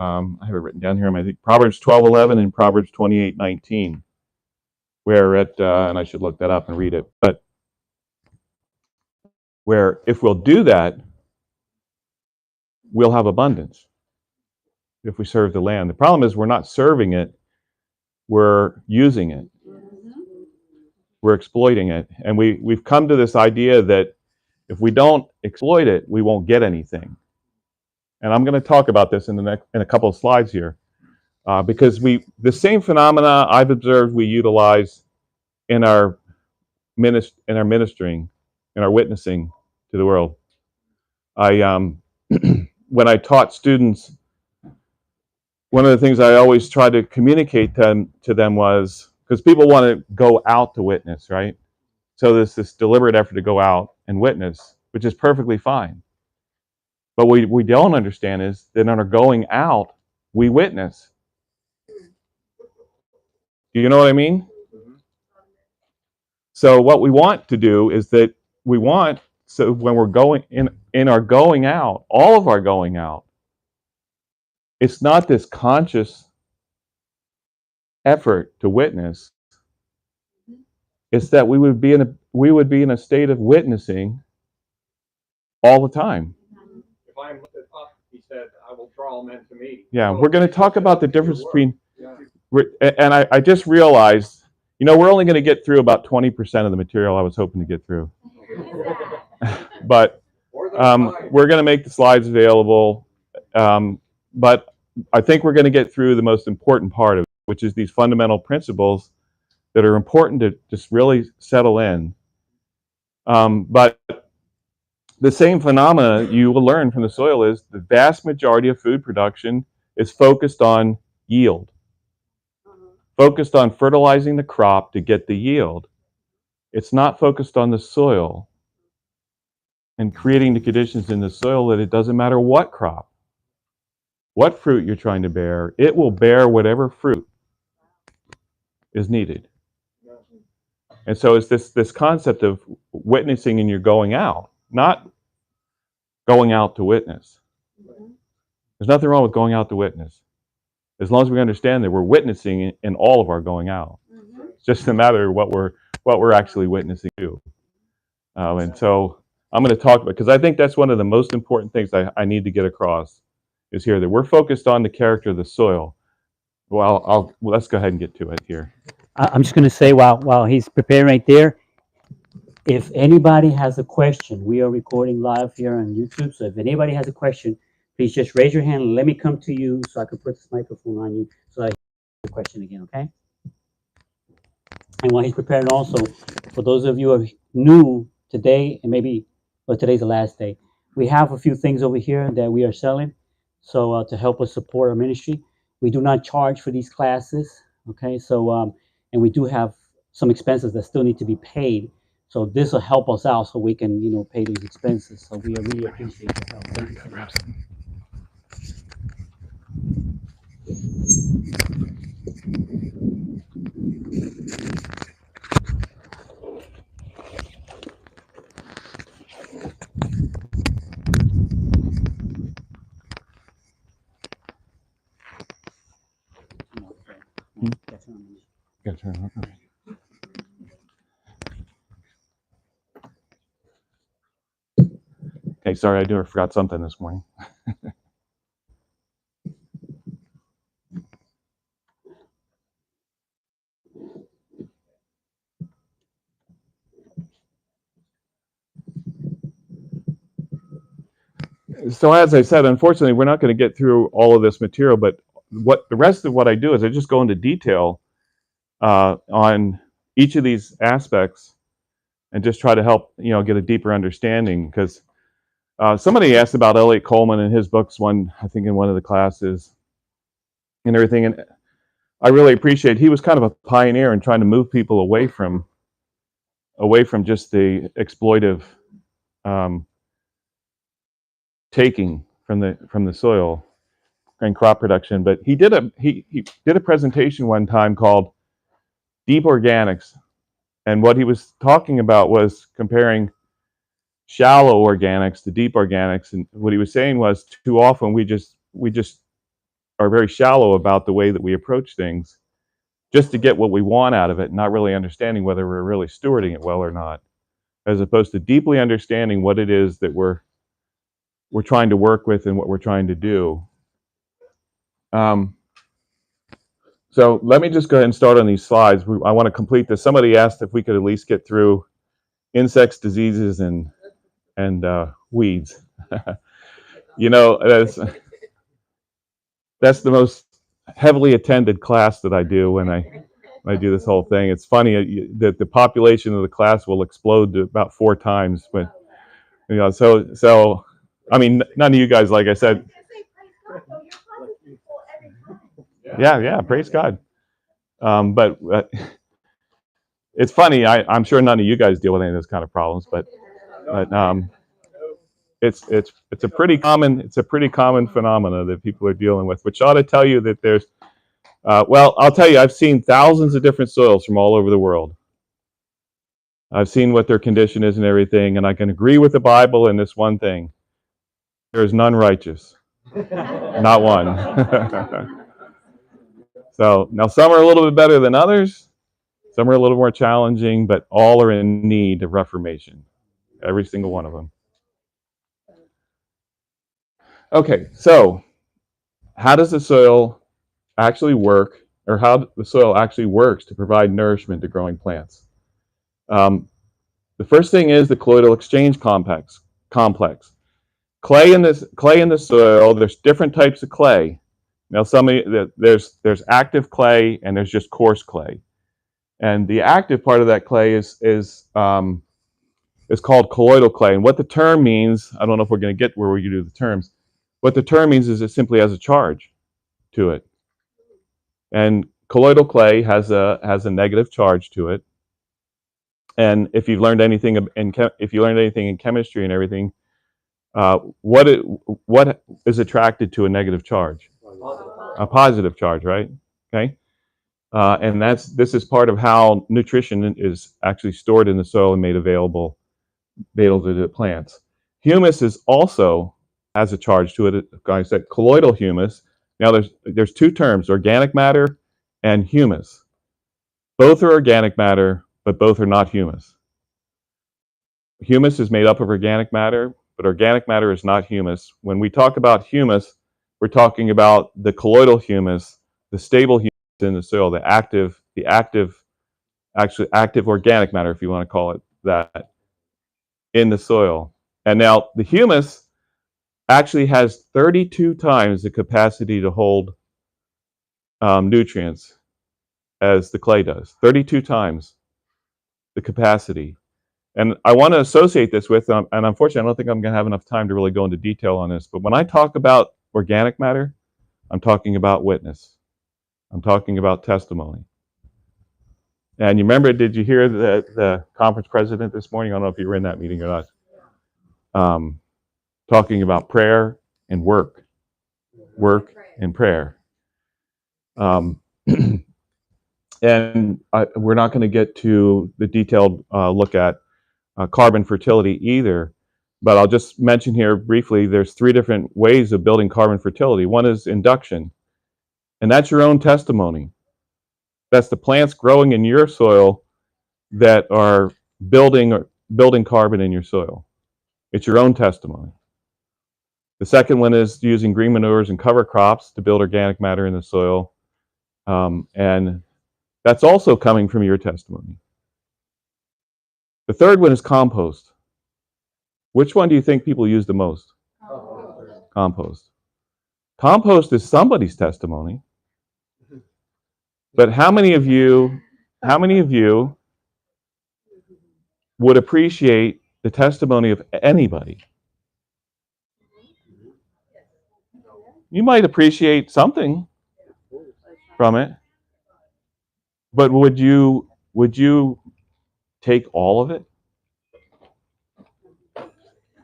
I have it written down here. I think Proverbs 12:11 and Proverbs 28:19, where and I should look that up and read it, but where if we'll do that, we'll have abundance if we serve the land. The problem is we're not serving it, we're using it. We're exploiting it. And we've come to this idea that if we don't exploit it, we won't get anything. And I'm going to talk about this in a couple of slides here, because the same phenomena I've observed we utilize in our ministering, in our witnessing to the world. When I taught students, one of the things I always tried to communicate to them was, because people want to go out to witness, right? So there's this deliberate effort to go out and witness, which is perfectly fine. But what we don't understand is that in our going out, we witness. Do you know what I mean? So what we want to do is that so when we're going in our going out, all of our going out, it's not this conscious effort to witness. It's that we would be in a state of witnessing all the time. If I am lifted up, he said, I will draw men to me. Yeah, we're going to talk about the difference between, and I just realized, we're only going to get through about 20% of the material I was hoping to get through. But we're going to make the slides available. But I think we're going to get through the most important part of it, which is these fundamental principles that are important to just really settle in. But the same phenomena you will learn from the soil is the vast majority of food production is focused on yield, focused on fertilizing the crop to get the yield. It's not focused on the soil and creating the conditions in the soil that it doesn't matter what crop, what fruit you're trying to bear, it will bear whatever fruit is needed. And so it's this concept of witnessing and you're going out, not going out to witness. There's nothing wrong with going out to witness, as long as we understand that we're witnessing in all of our going out. It's just a matter of what we're actually witnessing to. And so I'm going to talk about, because I think that's one of the most important things I need to get across, is here that we're focused on the character of the soil. Well, let's go ahead and get to it here. I'm just going to say while he's preparing right there, if anybody has a question, we are recording live here on YouTube. So if anybody has a question, please just raise your hand and let me come to you so I can put this microphone on you so I can hear the question again, okay? And while he's preparing also, for those of you who are new today, and maybe today's the last day, we have a few things over here that we are selling. So to help us support our ministry, we do not charge for these classes, okay? So, and we do have some expenses that still need to be paid. So this will help us out so we can, pay these expenses. So we really appreciate your help. Thank you. Got to turn it on. Okay, sorry, I forgot something this morning. So as I said, unfortunately, we're not going to get through all of this material, but the rest of what I do is I just go into detail on each of these aspects and just try to help, get a deeper understanding. Because somebody asked about Elliot Coleman and his books I think in one of the classes and everything. And I really appreciate, he was kind of a pioneer in trying to move people away from just the exploitive taking from the soil and crop production. But he did a presentation one time called Deep Organics, and what he was talking about was comparing shallow organics to deep organics. And what he was saying was, too often we just are very shallow about the way that we approach things, just to get what we want out of it, not really understanding whether we're really stewarding it well or not, as opposed to deeply understanding what it is that we're trying to work with and what we're trying to do. So let me just go ahead and start on these slides. I want to complete this. Somebody asked if we could at least get through insects, diseases, and weeds. You know, that's the most heavily attended class that I do when I do this whole thing. It's funny that the population of the class will explode to about 4 times, but you know, so I mean, none of you guys, like I said. Yeah, praise God. But it's funny. I'm sure none of you guys deal with any of those kind of problems, but it's a pretty common phenomena that people are dealing with, which ought to tell you that there's well, I'll tell you, I've seen thousands of different soils from all over the world. I've seen what their condition is and everything, and I can agree with the Bible in this one thing: there is none righteous, not one. So now some are a little bit better than others, some are a little more challenging, but all are in need of reformation, every single one of them. Okay, so how does the soil actually work, or how the soil actually works to provide nourishment to growing plants? The first thing is the colloidal exchange complex. Clay in the soil. There's different types of clay. Now, there's active clay and there's just coarse clay, and the active part of that clay is called colloidal clay. And what the term means, I don't know if we're going to get where we do the terms. What the term means is it simply has a charge to it, and colloidal clay has a negative charge to it. And if you've learned anything in chemistry and everything, what is attracted to a negative charge? A positive charge, right? Okay, and this is part of how nutrition is actually stored in the soil and made available to the plants. Humus is also has a charge to it. Like I said, colloidal humus. Now there's 2 terms: organic matter and humus. Both are organic matter, but both are not humus. Humus is made up of organic matter, but organic matter is not humus. When we talk about humus, we're talking about the colloidal humus, the stable humus in the soil, the active organic matter, if you want to call it that, in the soil. And now the humus actually has 32 times the capacity to hold nutrients as the clay does. 32 times the capacity. And I want to associate this with, and unfortunately I don't think I'm going to have enough time to really go into detail on this, but when I talk about organic matter, I'm talking about witness. I'm talking about testimony. And you remember, did you hear the conference president this morning? I don't know if you were in that meeting or not. Talking about prayer and work and prayer. And we're not going to get to the detailed look at carbon fertility either, but I'll just mention here briefly, there's 3 different ways of building carbon fertility. One is induction, and that's your own testimony. That's the plants growing in your soil that are building carbon in your soil. It's your own testimony. The second one is using green manures and cover crops to build organic matter in the soil, and that's also coming from your testimony. The third one is compost. Which one do you think people use the most? Compost. Compost is somebody's testimony. But how many of you would appreciate the testimony of anybody? You might appreciate something from it, but would you take all of it?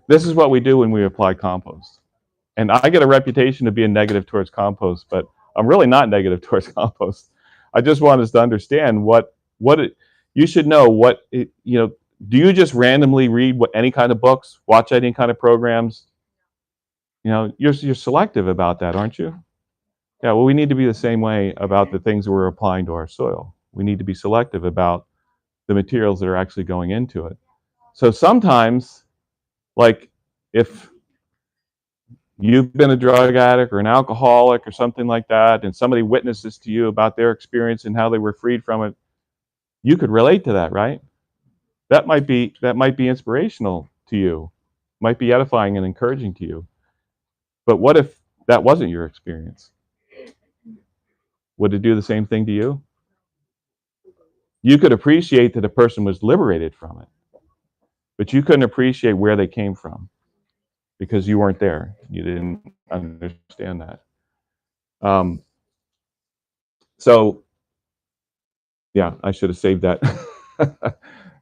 This is what we do when we apply compost. And I get a reputation of being negative towards compost, but I'm really not negative towards compost. I just want us to understand you should know do you just randomly read any kind of books, watch any kind of programs? You're selective about that, aren't you? Yeah, well, we need to be the same way about the things that we're applying to our soil. We need to be selective about the materials that are actually going into it. So sometimes, like if you've been a drug addict or an alcoholic or something like that, and somebody witnesses to you about their experience and how they were freed from it, you could relate to that, right? That might be inspirational to you, might be edifying and encouraging to you. But what if that wasn't your experience? Would it do the same thing to you? You could appreciate that a person was liberated from it, but you couldn't appreciate where they came from because you weren't there. You didn't understand that. So, yeah, I should have saved that.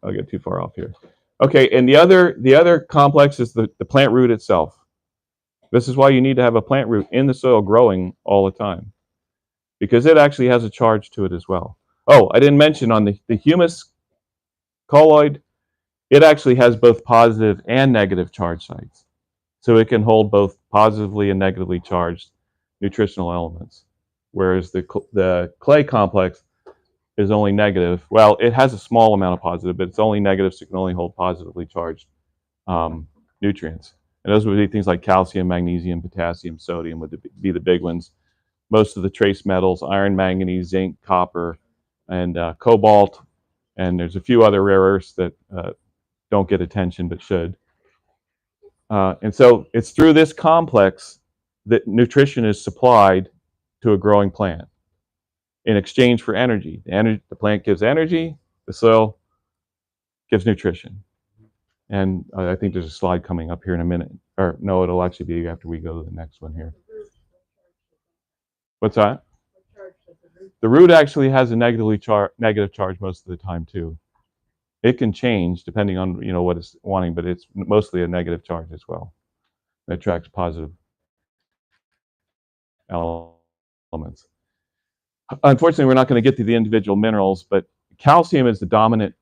I'll get too far off here. Okay, and the other complex is the plant root itself. This is why you need to have a plant root in the soil growing all the time, because it actually has a charge to it as well. Oh, I didn't mention on the humus colloid, it actually has both positive and negative charge sites. So it can hold both positively and negatively charged nutritional elements. Whereas the clay complex is only negative. Well, it has a small amount of positive, but it's only negative, so it can only hold positively charged nutrients. And those would be things like calcium, magnesium, potassium, sodium would be the big ones. Most of the trace metals, iron, manganese, zinc, copper, and cobalt. And there's a few other rare earths that don't get attention but should. And so it's through this complex that nutrition is supplied to a growing plant in exchange for energy. The plant gives energy, the soil gives nutrition. And I think there's a slide coming up here in a minute. Or no, it'll actually be after we go to the next one here. What's that? The root actually has a negative charge most of the time too. It can change depending on what it's wanting, but it's mostly a negative charge as well. It attracts positive elements. Unfortunately, we're not going to get to the individual minerals, but calcium is the dominant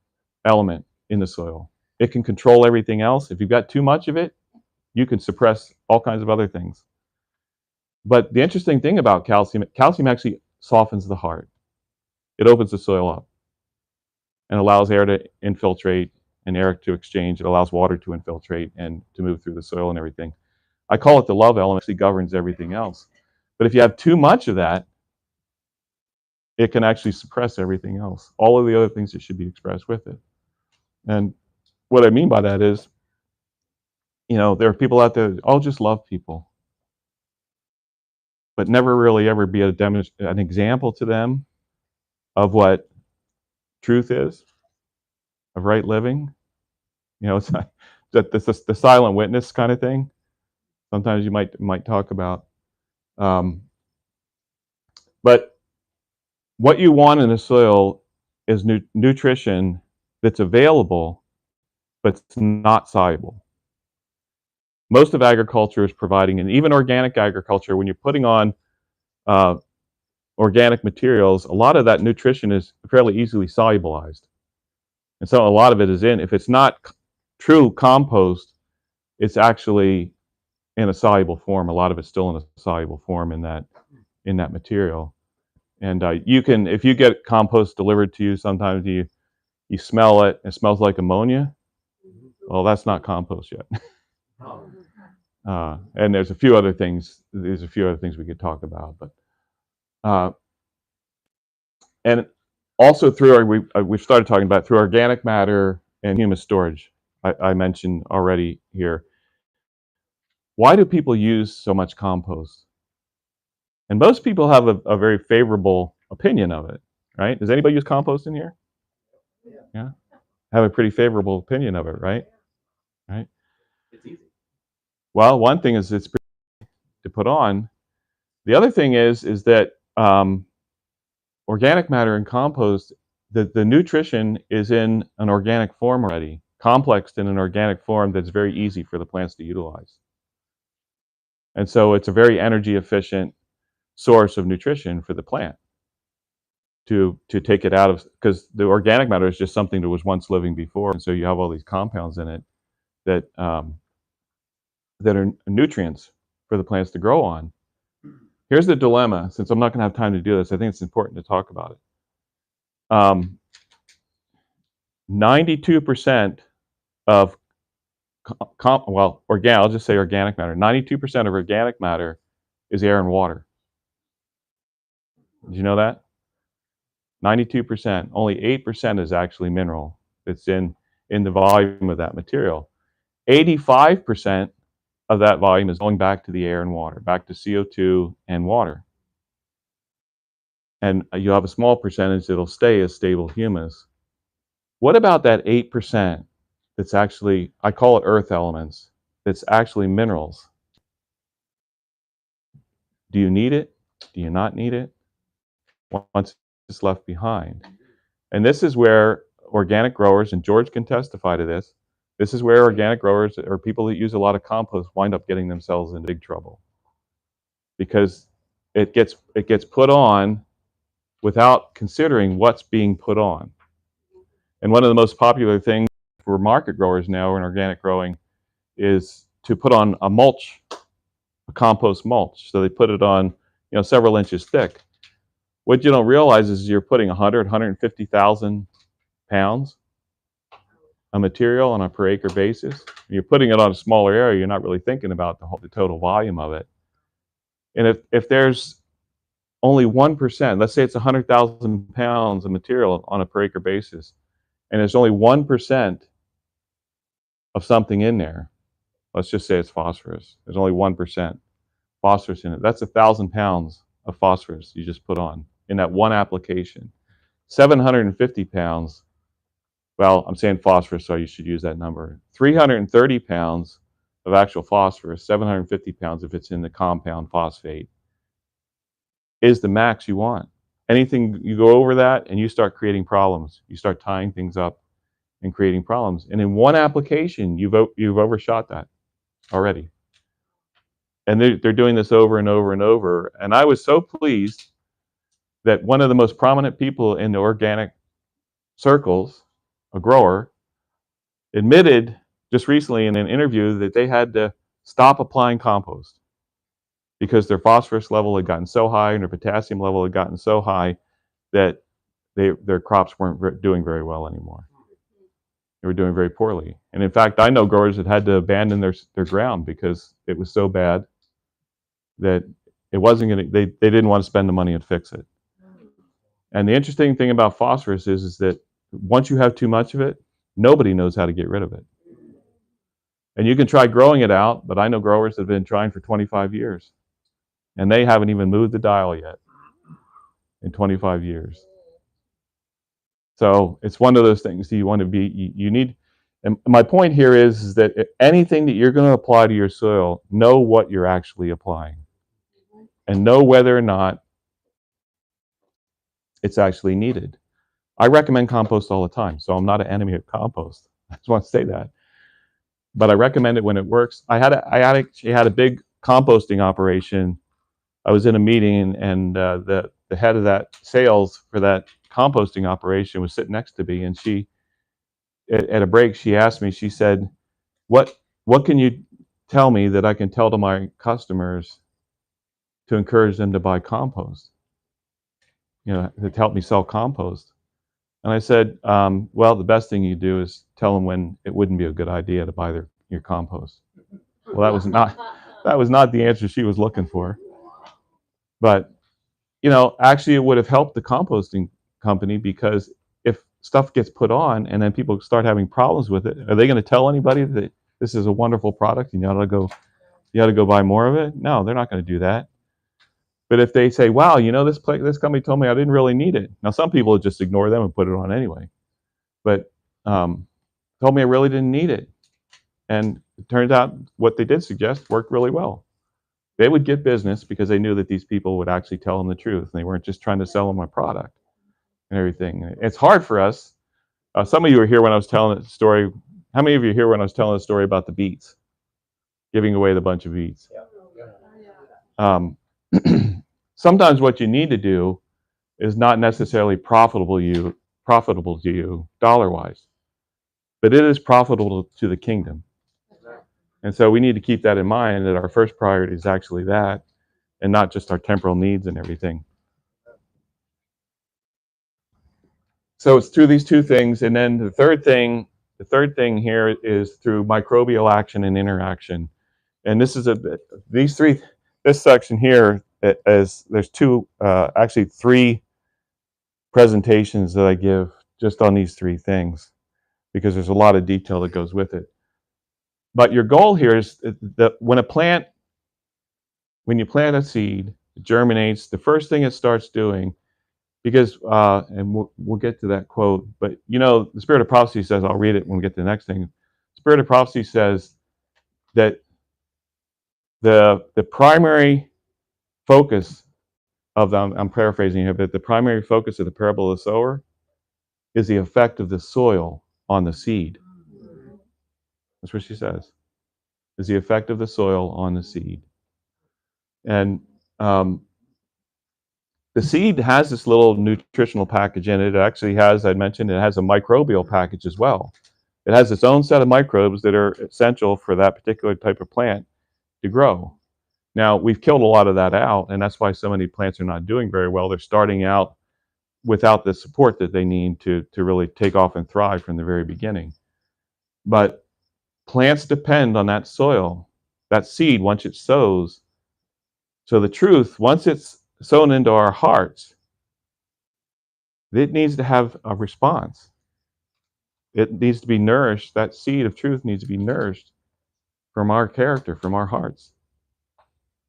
element in the soil. It can control everything else. If you've got too much of it, you can suppress all kinds of other things. But the interesting thing about calcium actually softens the heart. It opens the soil up and allows air to infiltrate and air to exchange. It allows water to infiltrate and to move through the soil and everything. I call it the love element. It governs everything else. But if you have too much of that, it can actually suppress everything else, all of the other things that should be expressed with it. And what I mean by that is, there are people out there that, just love people, but never really ever be an example to them of what truth is, of right living. It's the silent witness kind of thing. Sometimes you might talk about. But what you want in the soil is nutrition that's available, but it's not soluble. Most of agriculture is providing, and even organic agriculture, when you're putting on organic materials, a lot of that nutrition is fairly easily solubilized. And so a lot of it is if it's not true compost, it's actually in a soluble form. A lot of it's still in a soluble form in that material. And if you get compost delivered to you, sometimes you smell it. It smells like ammonia. Well, that's not compost yet. And there's a few other things. There's a few other things we could talk about, but and also we've started talking about through organic matter and humus storage. I mentioned already here. Why do people use so much compost? And most people have a very favorable opinion of it, right? Does anybody use compost in here? Yeah. Have a pretty favorable opinion of it, right? Right. It's easy. Well, one thing is it's pretty to put on. The other thing is that organic matter and compost, the nutrition is in an organic form already, complexed in an organic form that's very easy for the plants to utilize. And so it's a very energy efficient source of nutrition for the plant to take it out of, because the organic matter is just something that was once living before. And so you have all these compounds in it that that are nutrients for the plants to grow on. here's the dilemma. Since I'm not going to have time to do this, I think it's important to talk about it. 92% of I'll just say organic matter. 92% of organic matter is air and water. Did you know that? 92%. Only 8% is actually mineral. It's in the volume of that material. 85% of that volume is going back to the air and water, back to CO2 and water. And you have a small percentage that'll stay as stable humus. What about that 8% that's actually, I call it earth elements, that's actually minerals? Do you need it? Do you not need it? Once it's left behind. And this is where organic growers, and George can testify to this, this is where organic growers or people that use a lot of compost wind up getting themselves in big trouble. Because it gets put on without considering what's being put on. And one of the most popular things for market growers now in organic growing is to put on a mulch, a compost mulch. So they put it on, several inches thick. What you don't realize is you're putting 150,000 pounds of material on a per acre basis. You're putting it on a smaller area. You're not really thinking about the total volume of it. And if there's only 1%, let's say it's 100,000 pounds of material on a per acre basis, and there's only 1% of something in there, let's just say it's phosphorus. There's only 1% phosphorus in it. That's 1,000 pounds of phosphorus you just put on in that one application. 750 pounds, well, I'm saying phosphorus, so you should use that number. 330 pounds of actual phosphorus, 750 pounds if it's in the compound phosphate, is the max you want. Anything you go over that and you start creating problems. You start tying things up and creating problems. And in one application, you've overshot that already. And they're doing this over and over and over. And I was so pleased that one of the most prominent people in the organic circles, a grower, admitted just recently in an interview that they had to stop applying compost because their phosphorus level had gotten so high and their potassium level had gotten so high that their crops weren't doing very well anymore. They were doing very poorly. And in fact, I know growers that had to abandon their ground because it was so bad that it wasn't going to, they didn't want to spend the money and fix it. And the interesting thing about phosphorus is that once you have too much of it, nobody knows how to get rid of it. And you can try growing it out, but I know growers that have been trying for 25 years, and they haven't even moved the dial yet in 25 years. So it's one of those things that you want to be, you need, and my point here is that anything that you're going to apply to your soil, know what you're actually applying and know whether or not it's actually needed. I recommend compost all the time, so I'm not an enemy of compost. I just want to say that. But I recommend it when it works. I actually had a big composting operation. I was in a meeting, and the head of that sales for that composting operation was sitting next to me, and she, at a break, she asked me, she said, what can you tell me that I can tell to my customers to encourage them to buy compost, to help me sell compost? And I said, well, the best thing you do is tell them when it wouldn't be a good idea to buy your compost. Well, that was not the answer she was looking for. But, actually it would have helped the composting company, because if stuff gets put on and then people start having problems with it, are they going to tell anybody that this is a wonderful product and you ought to go buy more of it? No, they're not going to do that. But if they say, wow, this company told me I didn't really need it. Now, some people would just ignore them and put it on anyway. But told me I really didn't need it. And it turns out what they did suggest worked really well. They would get business because they knew that these people would actually tell them the truth. And they weren't just trying to sell them a product and everything. It's hard for us. Some of you were here when I was telling the story. How many of you were here when I was telling the story about the beets? Giving away the bunch of beets. Sometimes what you need to do is not necessarily profitable to you dollar-wise, but it is profitable to the kingdom. And so we need to keep that in mind, that our first priority is actually that. and not just our temporal needs and everything. So it's through these two things, and then the third thing here is through microbial action and interaction. And this is this section here is, there's actually three presentations that I give just on these three things, because there's a lot of detail that goes with it. But your goal here is that when you plant a seed, it germinates, the first thing it starts doing, because, and we'll get to that quote, but the Spirit of Prophecy says, I'll read it when we get to the next thing. Spirit of Prophecy says that the primary focus of I'm paraphrasing here, but the primary focus of the parable of the sower is the effect of the soil on the seed. That's what she says. Is the effect of the soil on the seed. And the seed has this little nutritional package in it. It actually has, I mentioned, it has a microbial package as well. It has its own set of microbes that are essential for that particular type of plant to grow. Now, we've killed a lot of that out, and that's why so many plants are not doing very well. They're starting out without the support that they need to really take off and thrive from the very beginning. But plants depend on that soil, that seed, once it sows. So the truth, once it's sown into our hearts, it needs to have a response. It needs to be nourished. That seed of truth needs to be nourished from our character, from our hearts.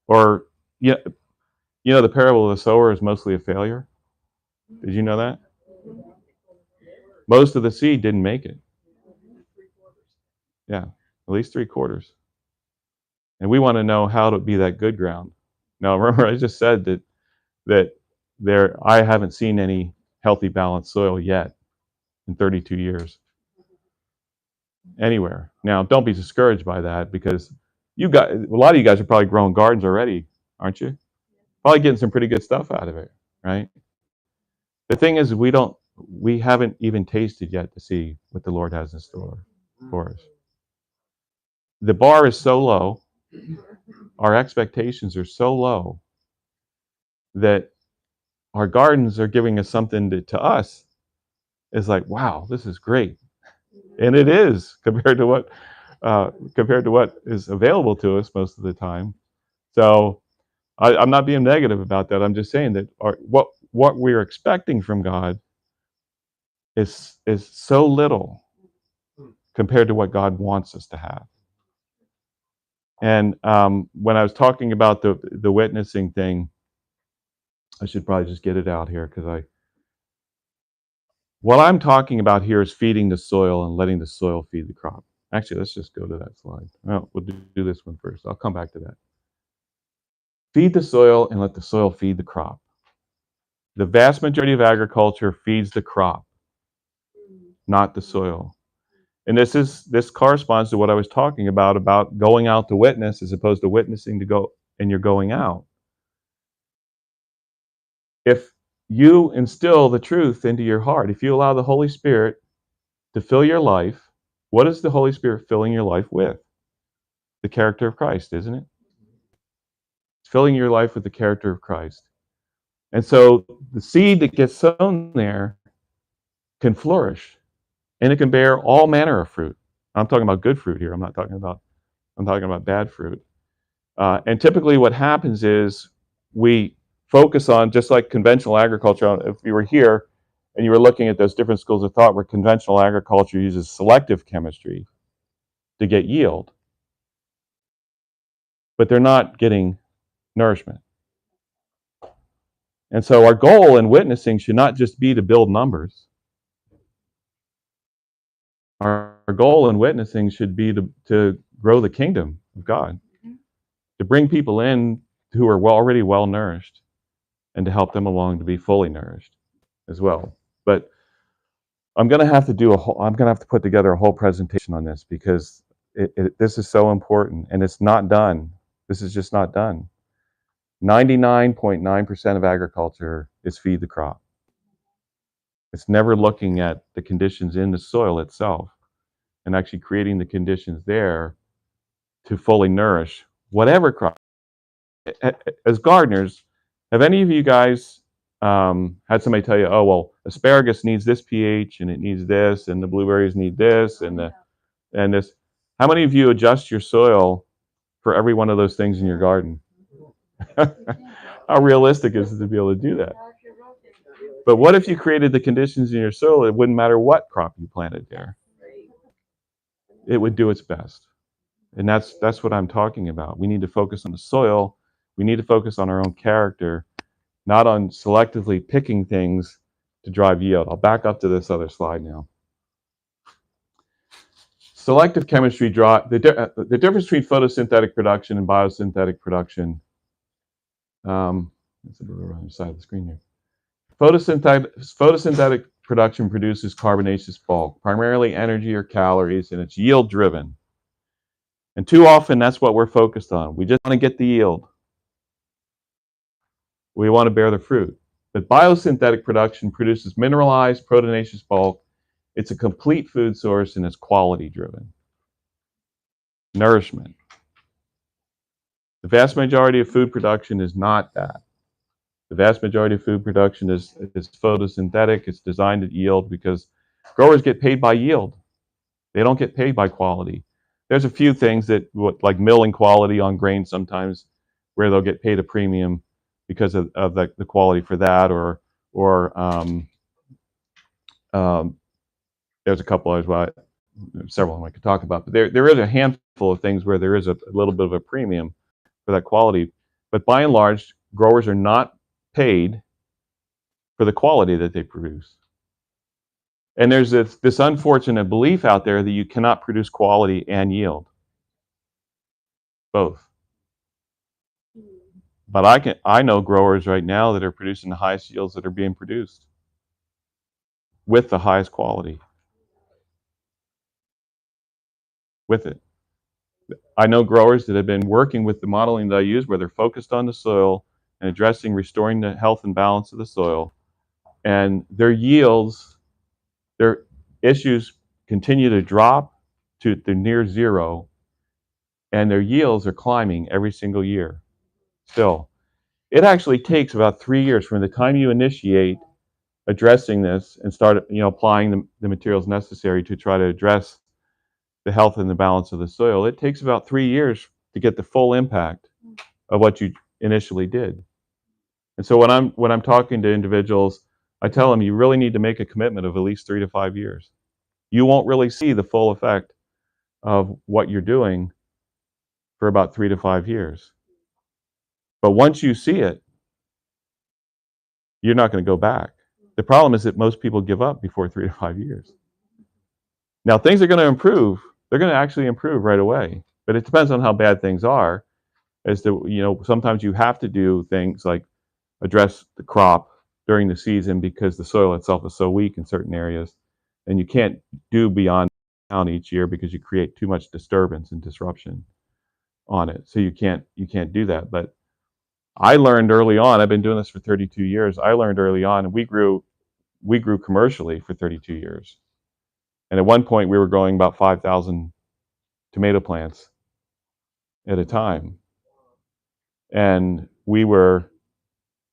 Or, the parable of the sower is mostly a failure. Did you know that? Most of the seed didn't make it. Yeah, at least 3/4. And we want to know how to be that good ground. Now, remember, I just said that I haven't seen any healthy, balanced soil yet in 32 years. Anywhere. Now, don't be discouraged by that, because a lot of you guys are probably growing gardens already, aren't you? Probably getting some pretty good stuff out of it, right? The thing is, we haven't even tasted yet to see what the Lord has in store for us. The bar is so low, our expectations are so low, that our gardens are giving us something to us is like, wow, this is great. And it is compared to what is available to us most of the time. So I'm not being negative about that. I'm just saying that what we're expecting from God is so little compared to what God wants us to have. And when I was talking about the witnessing thing, I should probably just get it out here, because what I'm talking about here is feeding the soil and letting the soil feed the crop. Actually, let's just go to that slide. Well, we'll do this one first. I'll come back to that. Feed the soil and let the soil feed the crop. The vast majority of agriculture feeds the crop, not the soil. And this corresponds to what I was talking about going out to witness as opposed to witnessing to go and you're going out. If you instill the truth into your heart, if you allow the Holy Spirit to fill your life, what is the Holy Spirit filling your life with? The character of Christ, isn't it? It's filling your life with the character of Christ. And so the seed that gets sown there can flourish, and it can bear all manner of fruit. I'm talking about good fruit here. I'm talking about bad fruit. And typically what happens is we focus on, just like conventional agriculture. If you were here and you were looking at those different schools of thought where conventional agriculture uses selective chemistry to get yield, but they're not getting nourishment. And so our goal in witnessing should not just be to build numbers. Our goal in witnessing should be to grow the kingdom of God, to bring people in who are already well nourished, and to help them along to be fully nourished as well. But I'm going to have to put together a whole presentation on this, because this is so important, and it's not done. This is just not done. 99.9% of agriculture is feed the crop. It's never looking at the conditions in the soil itself and actually creating the conditions there to fully nourish whatever crop as gardeners, have any of you guys had somebody tell you, oh, well, asparagus needs this pH and it needs this, and the blueberries need this, and this? How many of you adjust your soil for every one of those things in your garden? How realistic is it to be able to do that? But what if you created the conditions in your soil, it wouldn't matter what crop you planted there. It would do its best. And that's what I'm talking about. We need to focus on the soil. We need to focus on our own character, not on selectively picking things to drive yield. I'll back up to this other slide now. Selective chemistry the difference between photosynthetic production and biosynthetic production. It's a little on the side of the screen here. Photosynthetic production produces carbonaceous bulk, primarily energy or calories, and it's yield driven. And too often that's what we're focused on. We just want to get the yield. We want to bear the fruit. But biosynthetic production produces mineralized proteinaceous bulk. It's a complete food source and it's quality driven. Nourishment. The vast majority of food production is not that. The vast majority of food production is photosynthetic. It's designed to yield because growers get paid by yield. They don't get paid by quality. There's a few things that, like milling quality on grain sometimes, where they'll get paid a premium because of the quality for that, or there's a couple others, well, several of them I could talk about, but there is a handful of things where there is a little bit of a premium for that quality. But by and large, growers are not paid for the quality that they produce. And there's this unfortunate belief out there that you cannot produce quality and yield. Both. But I know growers right now that are producing the highest yields that are being produced with the highest quality. With it. I know growers that have been working with the modeling that I use where they're focused on the soil and restoring the health and balance of the soil. And their yields, their issues continue to drop to near zero, and their yields are climbing every single year still. It actually takes about 3 years from the time you initiate addressing this and start applying the materials necessary to try to address the health and the balance of the soil. It takes about 3 years to get the full impact of what you initially did. And so when I'm talking to individuals, I tell them you really need to make a commitment of at least 3 to 5 years. You won't really see the full effect of what you're doing for about 3 to 5 years. But once you see it, you're not going to go back. The problem is that most people give up before 3 to 5 years. Now things are going to improve. They're going to actually improve right away. But it depends on how bad things are. As to, sometimes you have to do things like address the crop during the season because the soil itself is so weak in certain areas, and you can't do beyond down each year because you create too much disturbance and disruption on it. So you can't do that. But I learned early on, I've been doing this for 32 years. I learned early on, and we grew commercially for 32 years. And at one point we were growing about 5,000 tomato plants at a time. And we were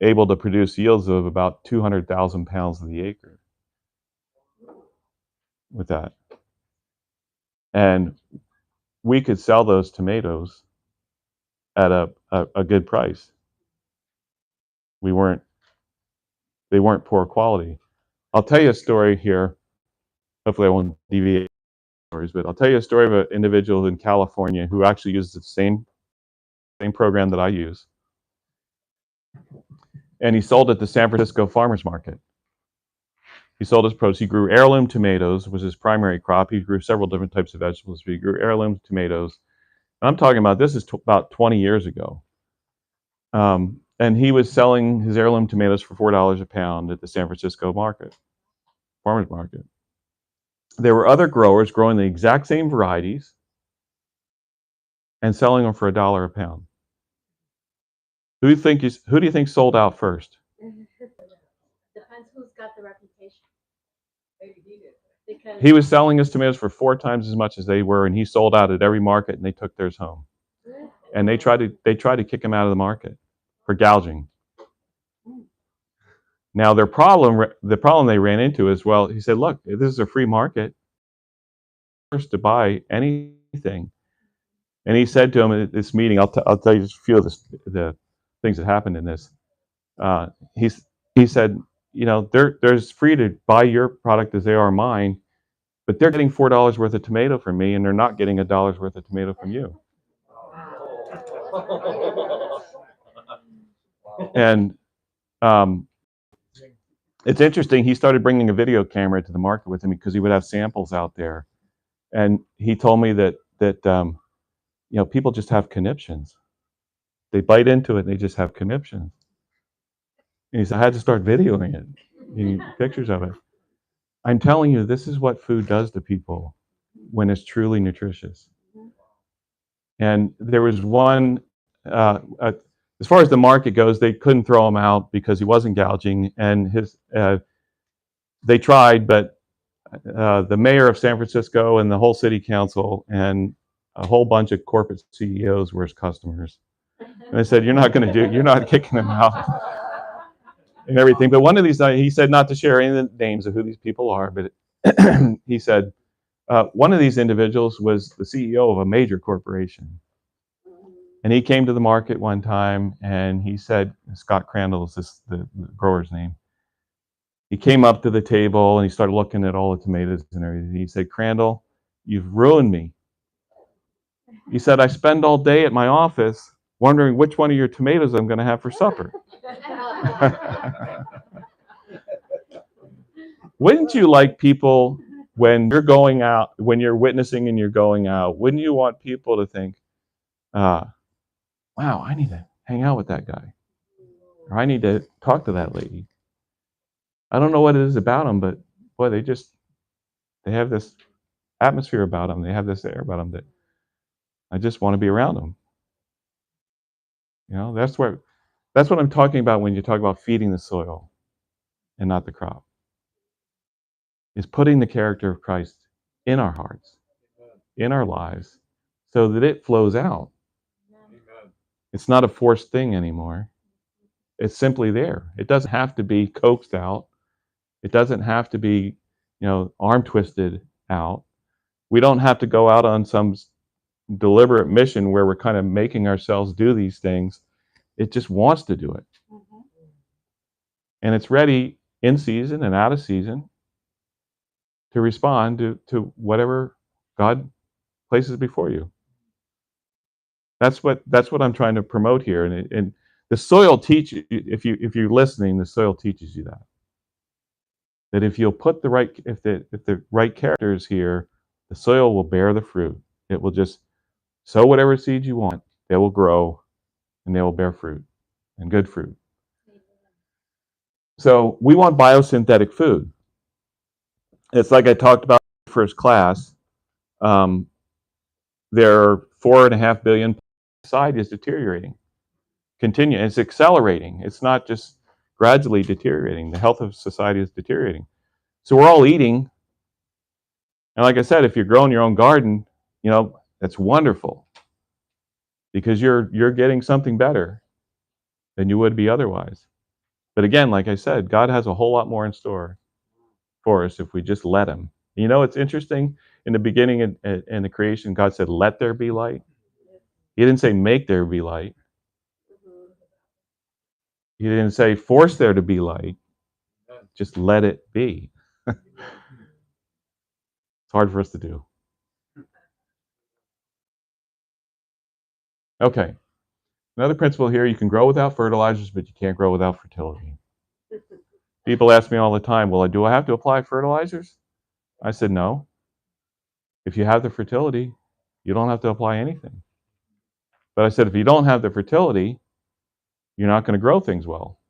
able to produce yields of about 200,000 pounds of the acre with that. And we could sell those tomatoes at a good price. They weren't poor quality. I'll tell you a story here. Hopefully I won't deviate stories, but I'll tell you a story of an individual in California who actually uses the same program that I use. And he sold at the San Francisco farmers market. He sold his produce. He grew heirloom tomatoes, was his primary crop. He grew several different types of vegetables, but he grew heirloom tomatoes. And I'm talking about, this is about 20 years ago. And he was selling his heirloom tomatoes for $4 a pound at the San Francisco market, farmers market. There were other growers growing the exact same varieties and selling them for $1 a pound. Who do you think sold out first? Depends who's got the reputation. Maybe he did. Because He was selling his tomatoes for 4 times as much as they were, and he sold out at every market, and they took theirs home. and they tried to kick him out of the market for gouging. Now the problem they ran into is, well, he said, look, this is a free market, to buy anything. And he said to him at this meeting, I'll tell you just a few of the things that happened in this. He said, you know, there's free to buy your product as they are mine, but they're getting $4 worth of tomato from me, and they're not getting $1 worth of tomato from you. And it's interesting. He started bringing a video camera to the market with him because he would have samples out there, and he told me that you know, people just have conniptions. They bite into it and they just have conniptions. And he said, I had to start videoing it, getting pictures of it. I'm telling you, this is what food does to people when it's truly nutritious. And there was one, as far as the market goes, they couldn't throw him out because he wasn't gouging. And they tried, but the mayor of San Francisco and the whole city council and a whole bunch of corporate CEOs were his customers. And they said, you're not kicking him out and everything. But one of these, he said not to share any of the names of who these people are, but he said one of these individuals was the CEO of a major corporation. And he came to the market one time and he said, Scott Crandall is the grower's name. He came up to the table and he started looking at all the tomatoes and everything. He said, Crandall, you've ruined me. He said, I spend all day at my office wondering which one of your tomatoes I'm going to have for supper. Wouldn't you like people, when you're going out, when you're witnessing and you're going out, wouldn't you want people to think, wow, I need to hang out with that guy, or I need to talk to that lady? I don't know what it is about them, but boy, they have this atmosphere about them. They have this air about them that I just want to be around them. You know, that's what I'm talking about when you talk about feeding the soil and not the crop. Is putting the character of Christ in our hearts, in our lives, so that it flows out. It's not a forced thing anymore. It's simply there. It doesn't have to be coaxed out. It doesn't have to be, you know, arm twisted out. We don't have to go out on some deliberate mission where we're kind of making ourselves do these things. It just wants to do it. And it's ready in season and out of season to respond to whatever God places before you. That's what I'm trying to promote here. And the soil teaches, if you're listening, the soil teaches you that if you'll put if the right character is here, the soil will bear the fruit. It will just sow whatever seeds you want. They will grow and they will bear fruit, and good fruit. So we want biosynthetic food. It's like I talked about in the first class. There are 4.5 billion. Society is deteriorating. It's accelerating. It's not just gradually deteriorating. The health of society is deteriorating. So we're all eating. And like I said, if you're growing your own garden, you know, that's wonderful, because you're getting something better than you would be otherwise. But again, like I said, God has a whole lot more in store for us if we just let him. You know, it's interesting. In the beginning in the creation, God said, let there be light. He didn't say make there be light. He didn't say force there to be light. Just let it be. It's hard for us to do. Okay. Another principle here, you can grow without fertilizers, but you can't grow without fertility. People ask me all the time, well, do I have to apply fertilizers? I said, no. If you have the fertility, you don't have to apply anything. But I said, if you don't have the fertility, you're not going to grow things well.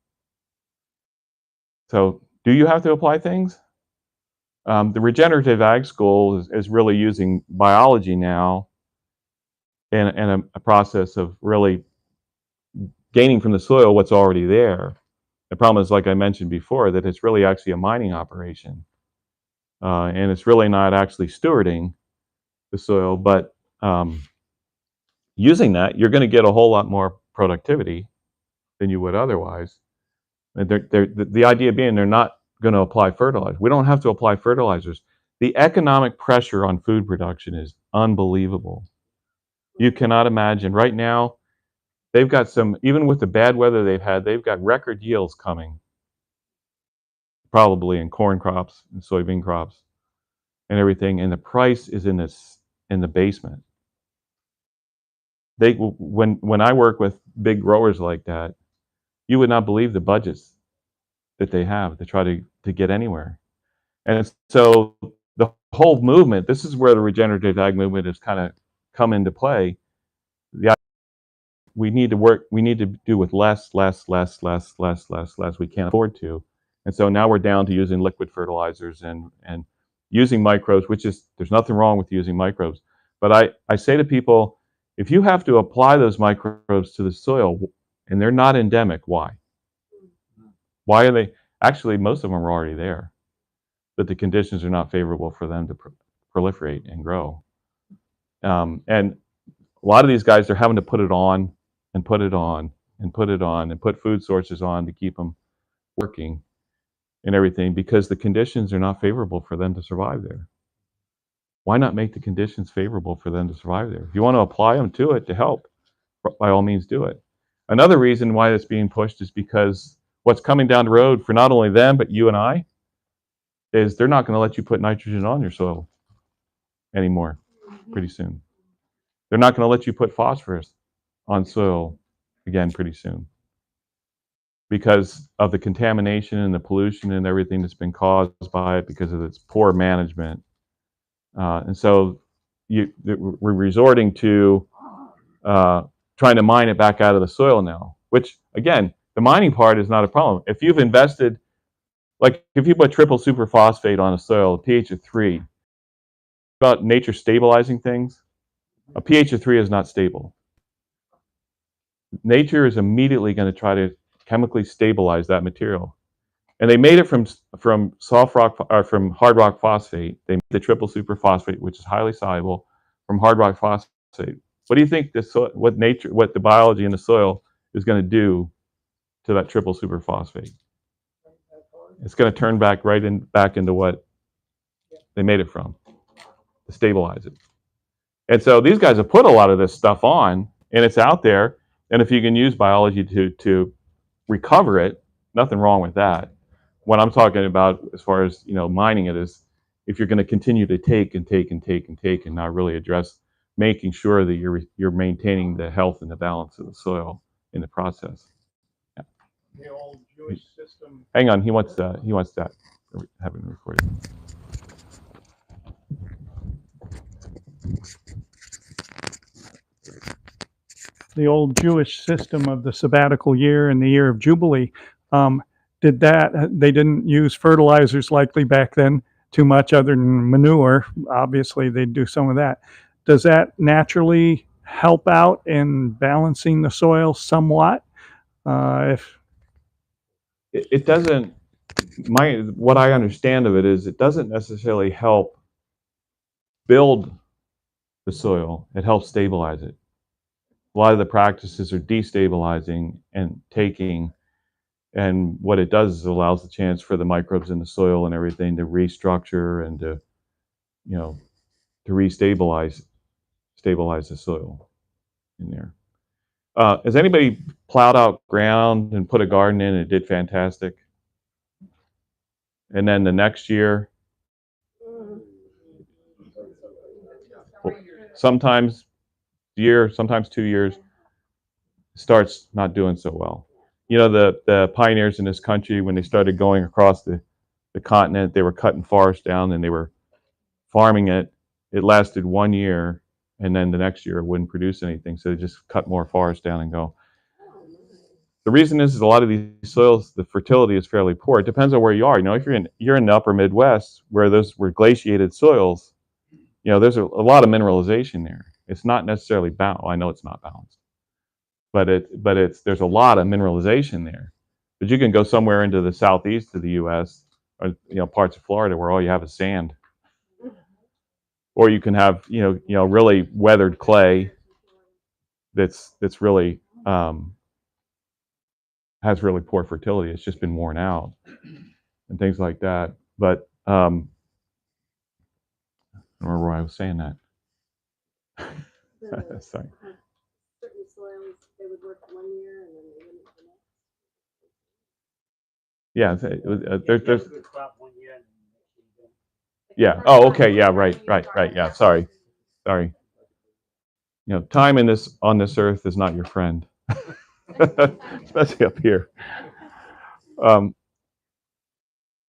So do you have to apply things? The regenerative ag school is really using biology now in a process of really gaining from the soil what's already there. The problem is, like I mentioned before, that it's really actually a mining operation. And it's really not actually stewarding the soil, but using that, you're going to get a whole lot more productivity than you would otherwise. And the idea being they're not going to apply fertilizer. We don't have to apply fertilizers. The economic pressure on food production is unbelievable. You cannot imagine. Right now, they've got some, even with the bad weather they've had, they've got record yields coming, probably in corn crops and soybean crops and everything, and the price is in the basement. When I work with big growers like that, you would not believe the budgets that they have to try to get anywhere. And so the whole movement, this is where the regenerative ag movement has kind of come into play. We need to do with less. We can't afford to. And so now we're down to using liquid fertilizers and using microbes, which is, there's nothing wrong with using microbes. But I say to people, if you have to apply those microbes to the soil and they're not endemic, why? Why are they? Actually, most of them are already there, but the conditions are not favorable for them to proliferate and grow. And a lot of these guys, they're having to put it on and put it on and put it on and put food sources on to keep them working and everything, because the conditions are not favorable for them to survive there. Why not make the conditions favorable for them to survive there? If you want to apply them to it to help, by all means do it. Another reason why it's being pushed is because what's coming down the road for not only them, but you and I, is they're not going to let you put nitrogen on your soil anymore pretty soon. They're not going to let you put phosphorus on soil again pretty soon, because of the contamination and the pollution and everything that's been caused by it because of its poor management. And so we're resorting to trying to mine it back out of the soil now, which, again, the mining part is not a problem. If you've invested, like if you put triple superphosphate on a soil, a pH of 3, about nature stabilizing things, a pH of 3 is not stable. Nature is immediately going to try to chemically stabilize that material. And they made it from soft rock, or from hard rock phosphate. They made the triple superphosphate, which is highly soluble, from hard rock phosphate. What do you think what the biology in the soil is going to do to that triple superphosphate? It's going to turn back back into what they made it from, to stabilize it. And so these guys have put a lot of this stuff on, and it's out there. And if you can use biology to recover it, nothing wrong with that. What I'm talking about, as far as mining it, is if you're going to continue to take and not really address making sure that you're maintaining the health and the balance of the soil in the process. Yeah. The old Jewish system. Hang on, he wants that. Have it recorded. The old Jewish system of the sabbatical year and the year of Jubilee, they didn't use fertilizers likely back then too much, other than manure. Obviously, they'd do some of that. Does that naturally help out in balancing the soil somewhat? It doesn't. What I understand of it is it doesn't necessarily help build the soil. It helps stabilize it. A lot of the practices are destabilizing and taking, and what it does is it allows the chance for the microbes in the soil and everything to restructure and to restabilize the soil in there. Has anybody plowed out ground and put a garden in and it did fantastic? And then the next year, sometimes a year, sometimes 2 years, starts not doing so well. The pioneers in this country, when they started going across the continent, they were cutting forests down and they were farming it. It lasted 1 year, and then the next year it wouldn't produce anything, so they just cut more forest down and go. The reason is a lot of these soils, the fertility is fairly poor. It depends on where you are. If you're in the upper Midwest, where those were glaciated soils, there's a lot of mineralization there. It's not necessarily balanced. I know it's not balanced, but there's a lot of mineralization there. But you can go somewhere into the southeast of the U.S. or parts of Florida where all you have is sand, or you can have really weathered clay that's really has really poor fertility. It's just been worn out and things like that. But I don't remember why I was saying that. Sorry. Certain soils, they would work 1 year and then they wouldn't the next. Yeah, there's Good crop 1 year and yeah. Oh, okay. Yeah, right. Yeah, sorry. You know, time on this earth is not your friend, especially up here.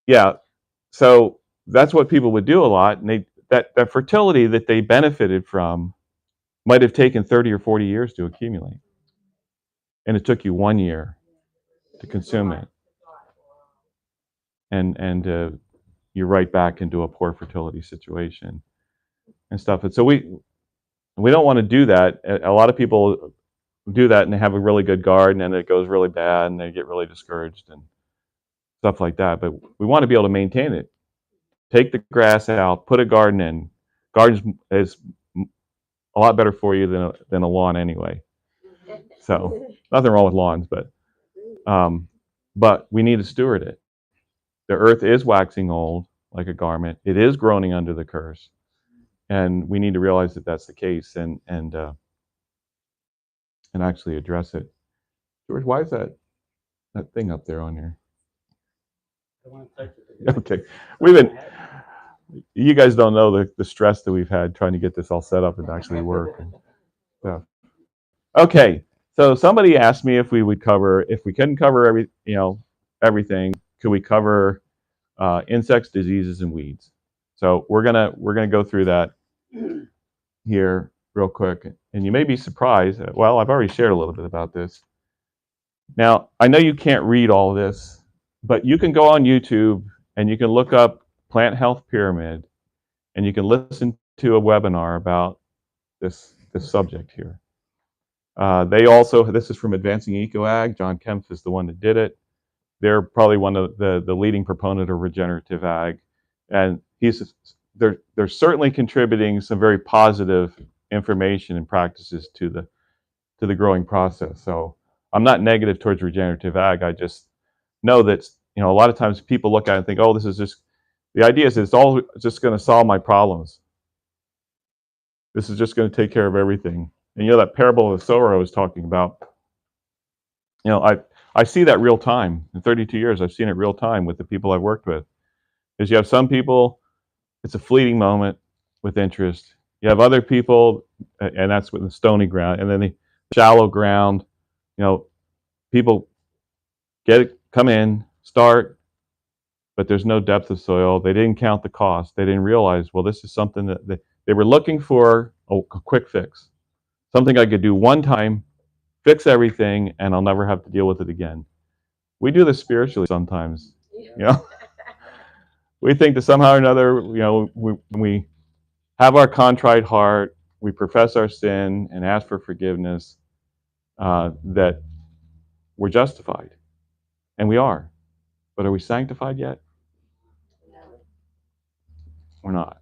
Yeah, so that's what people would do a lot, and that fertility that they benefited from might have taken 30 or 40 years to accumulate, and it took you 1 year to consume it, and you're right back into a poor fertility situation and stuff. And so we don't want to do that. A lot of people do that and they have a really good garden and it goes really bad and they get really discouraged and stuff like that. But we want to be able to maintain it. Take the grass out, put a garden in. Gardens is a lot better for you than a lawn anyway. So nothing wrong with lawns, but we need to steward it. The earth is waxing old like a garment. It is groaning under the curse, and we need to realize that that's the case and actually address it. George, why is that thing up there on here? Okay, you guys don't know the stress that we've had trying to get this all set up and actually work. So, okay, so somebody asked me if we couldn't cover everything, could we cover insects, diseases, and weeds? So we're gonna go through that here real quick, and you may be surprised. Well, I've already shared a little bit about this. Now, I know you can't read all this, but you can go on YouTube and you can look up Plant Health Pyramid, and you can listen to a webinar about this subject here. This is from Advancing Eco-Ag. John Kempf is the one that did it. They're probably one of the leading proponent of regenerative ag, and they're certainly contributing some very positive information and practices to the growing process. So I'm not negative towards regenerative ag. I just know that a lot of times people look at it and think, oh, this is just the idea is it's all just going to solve my problems. This is just going to take care of everything. And that parable of the sower I was talking about. I see that real time. In 32 years, I've seen it real time with the people I've worked with. Is you have some people, it's a fleeting moment with interest. You have other people, and that's with the stony ground, and then the shallow ground. People come in, start, but there's no depth of soil. They didn't count the cost. They didn't realize, well, this is something that they were looking for a quick fix, something I could do one time, fix everything, and I'll never have to deal with it again. We do this spiritually sometimes. We think that somehow or another, when we have our contrite heart, we profess our sin and ask for forgiveness, that we're justified, and we are. But are we sanctified yet? We're not.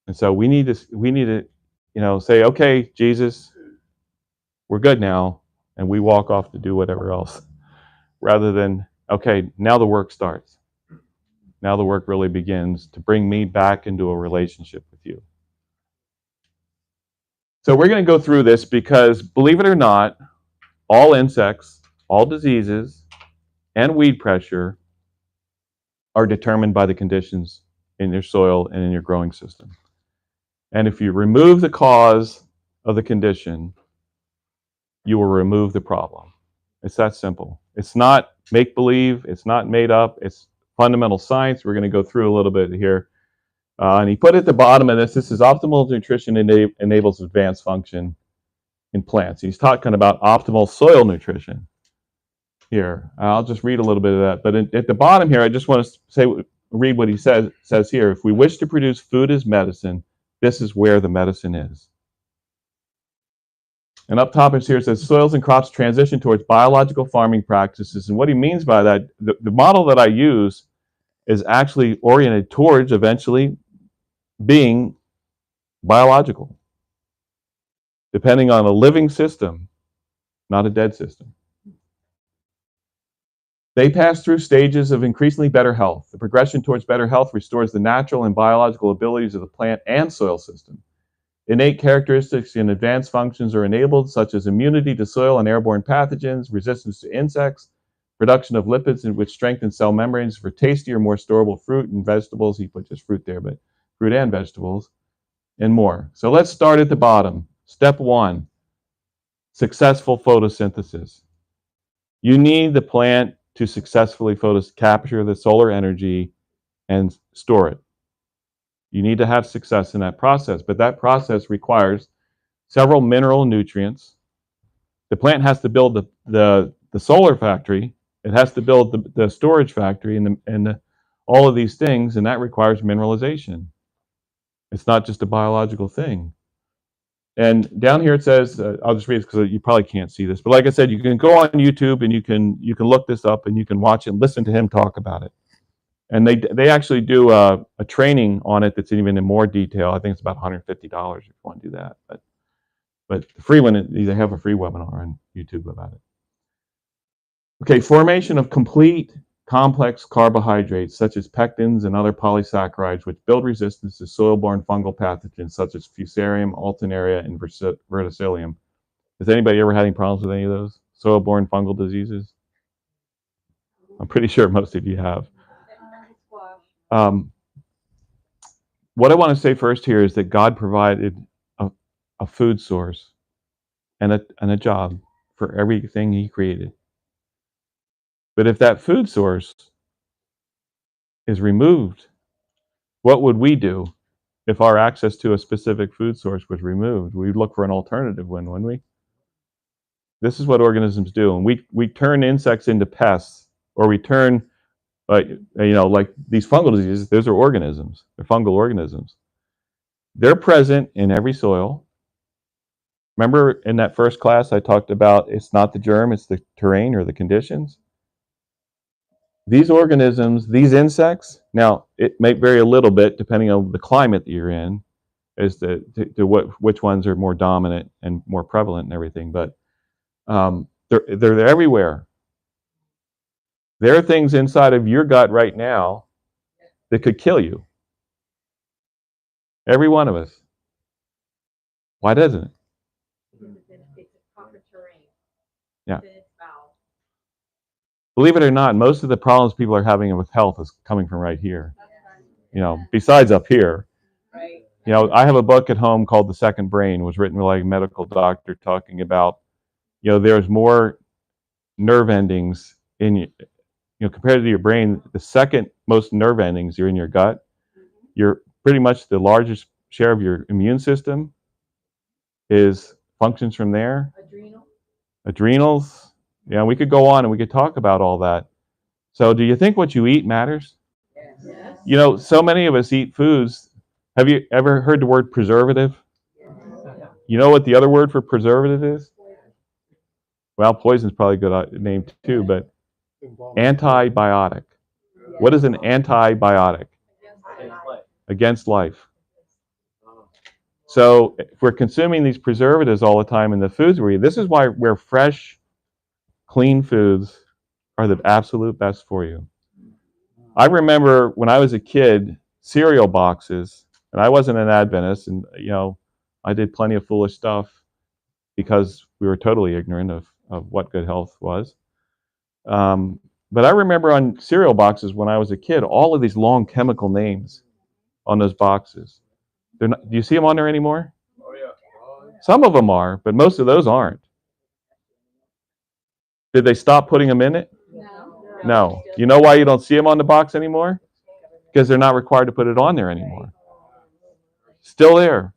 And so we need to, say, okay, Jesus, we're good now, and we walk off to do whatever else, rather than, okay, now the work starts. Now the work really begins to bring me back into a relationship with you. So we're going to go through this because, believe it or not, all insects, all diseases, and weed pressure are determined by the conditions in your soil and in your growing system. And if you remove the cause of the condition, you will remove the problem. It's that simple. It's not make-believe. It's not made up. It's fundamental science. We're going to go through a little bit here. And he put at the bottom of this is optimal nutrition enables advanced function in plants. He's talking about optimal soil nutrition here. I'll just read a little bit of that. But at the bottom here, I just want to read what he says here. If we wish to produce food as medicine, this is where the medicine is. And up top here it says soils and crops transition towards biological farming practices. And what he means by that, the model that I use is actually oriented towards eventually being biological. depending on a living system, not a dead system. They pass through stages of increasingly better health. The progression towards better health restores the natural and biological abilities of the plant and soil system. Innate characteristics and advanced functions are enabled, such as immunity to soil and airborne pathogens, resistance to insects, production of lipids which strengthen cell membranes for tastier, more storable fruit and vegetables. He put just fruit there, but fruit and vegetables, and more. So let's start at the bottom. Step 1, successful photosynthesis. You need the plant to successfully capture the solar energy and store it. You need to have success in that process, but that process requires several mineral nutrients. The plant has to build the solar factory. It has to build the storage factory and all of these things, and that requires mineralization. It's not just a biological thing. And down here it says, I'll just read it because you probably can't see this, but like I said, you can go on YouTube and you can look this up and you can watch it and listen to him talk about it. And they actually do a training on it that's even in more detail. I think it's about $150 if you want to do that. But the free one, they have a free webinar on YouTube about it. Okay, formation of complete complex carbohydrates such as pectins and other polysaccharides which build resistance to soil-borne fungal pathogens such as Fusarium, Alternaria, and Verticillium. Has anybody ever had any problems with any of those soil-borne fungal diseases? I'm pretty sure most of you have. What I want to say first here is that God provided a food source and a job for everything he created. But if that food source is removed, what would we do if our access to a specific food source was removed? We'd look for an alternative one, wouldn't we? This is what organisms do. And we turn insects into pests, or we turn, like these fungal diseases, those are organisms. They're fungal organisms. They're present in every soil. Remember in that first class I talked about it's not the germ, it's the terrain or the conditions? These organisms, these insects, now it may vary a little bit depending on the climate that you're in as to which ones are more dominant and more prevalent and everything, but they're everywhere. There are things inside of your gut right now that could kill you. Every one of us. Why doesn't it? It's a proper terrain. Yeah. It's foul. Believe it or not, most of the problems people are having with health is coming from right here. Besides up here. Right. I have a book at home called The Second Brain. It was written by a medical doctor talking about, there's more nerve endings in you, compared to your brain. The second most nerve endings are in your gut. You're pretty much the largest share of your immune system functions from there. Adrenals. We could go on and we could talk about all that. So do you think what you eat matters? Yes. So many of us eat foods. Have you ever heard the word preservative? You know what the other word for preservative is? Well, poison's probably a good name too, but antibiotic. What is an antibiotic? Against life. So if we're consuming these preservatives all the time in the foods we eat, this is where fresh, clean foods are the absolute best for you. I remember when I was a kid, cereal boxes, and I wasn't an Adventist, and I did plenty of foolish stuff because we were totally ignorant of what good health was. But I remember on cereal boxes when I was a kid, all of these long chemical names on those boxes. Do you see them on there anymore? Oh, yeah. Some of them are, but most of those aren't. Did they stop putting them in it? No. You know why you don't see them on the box anymore? Because they're not required to put it on there anymore. Still there.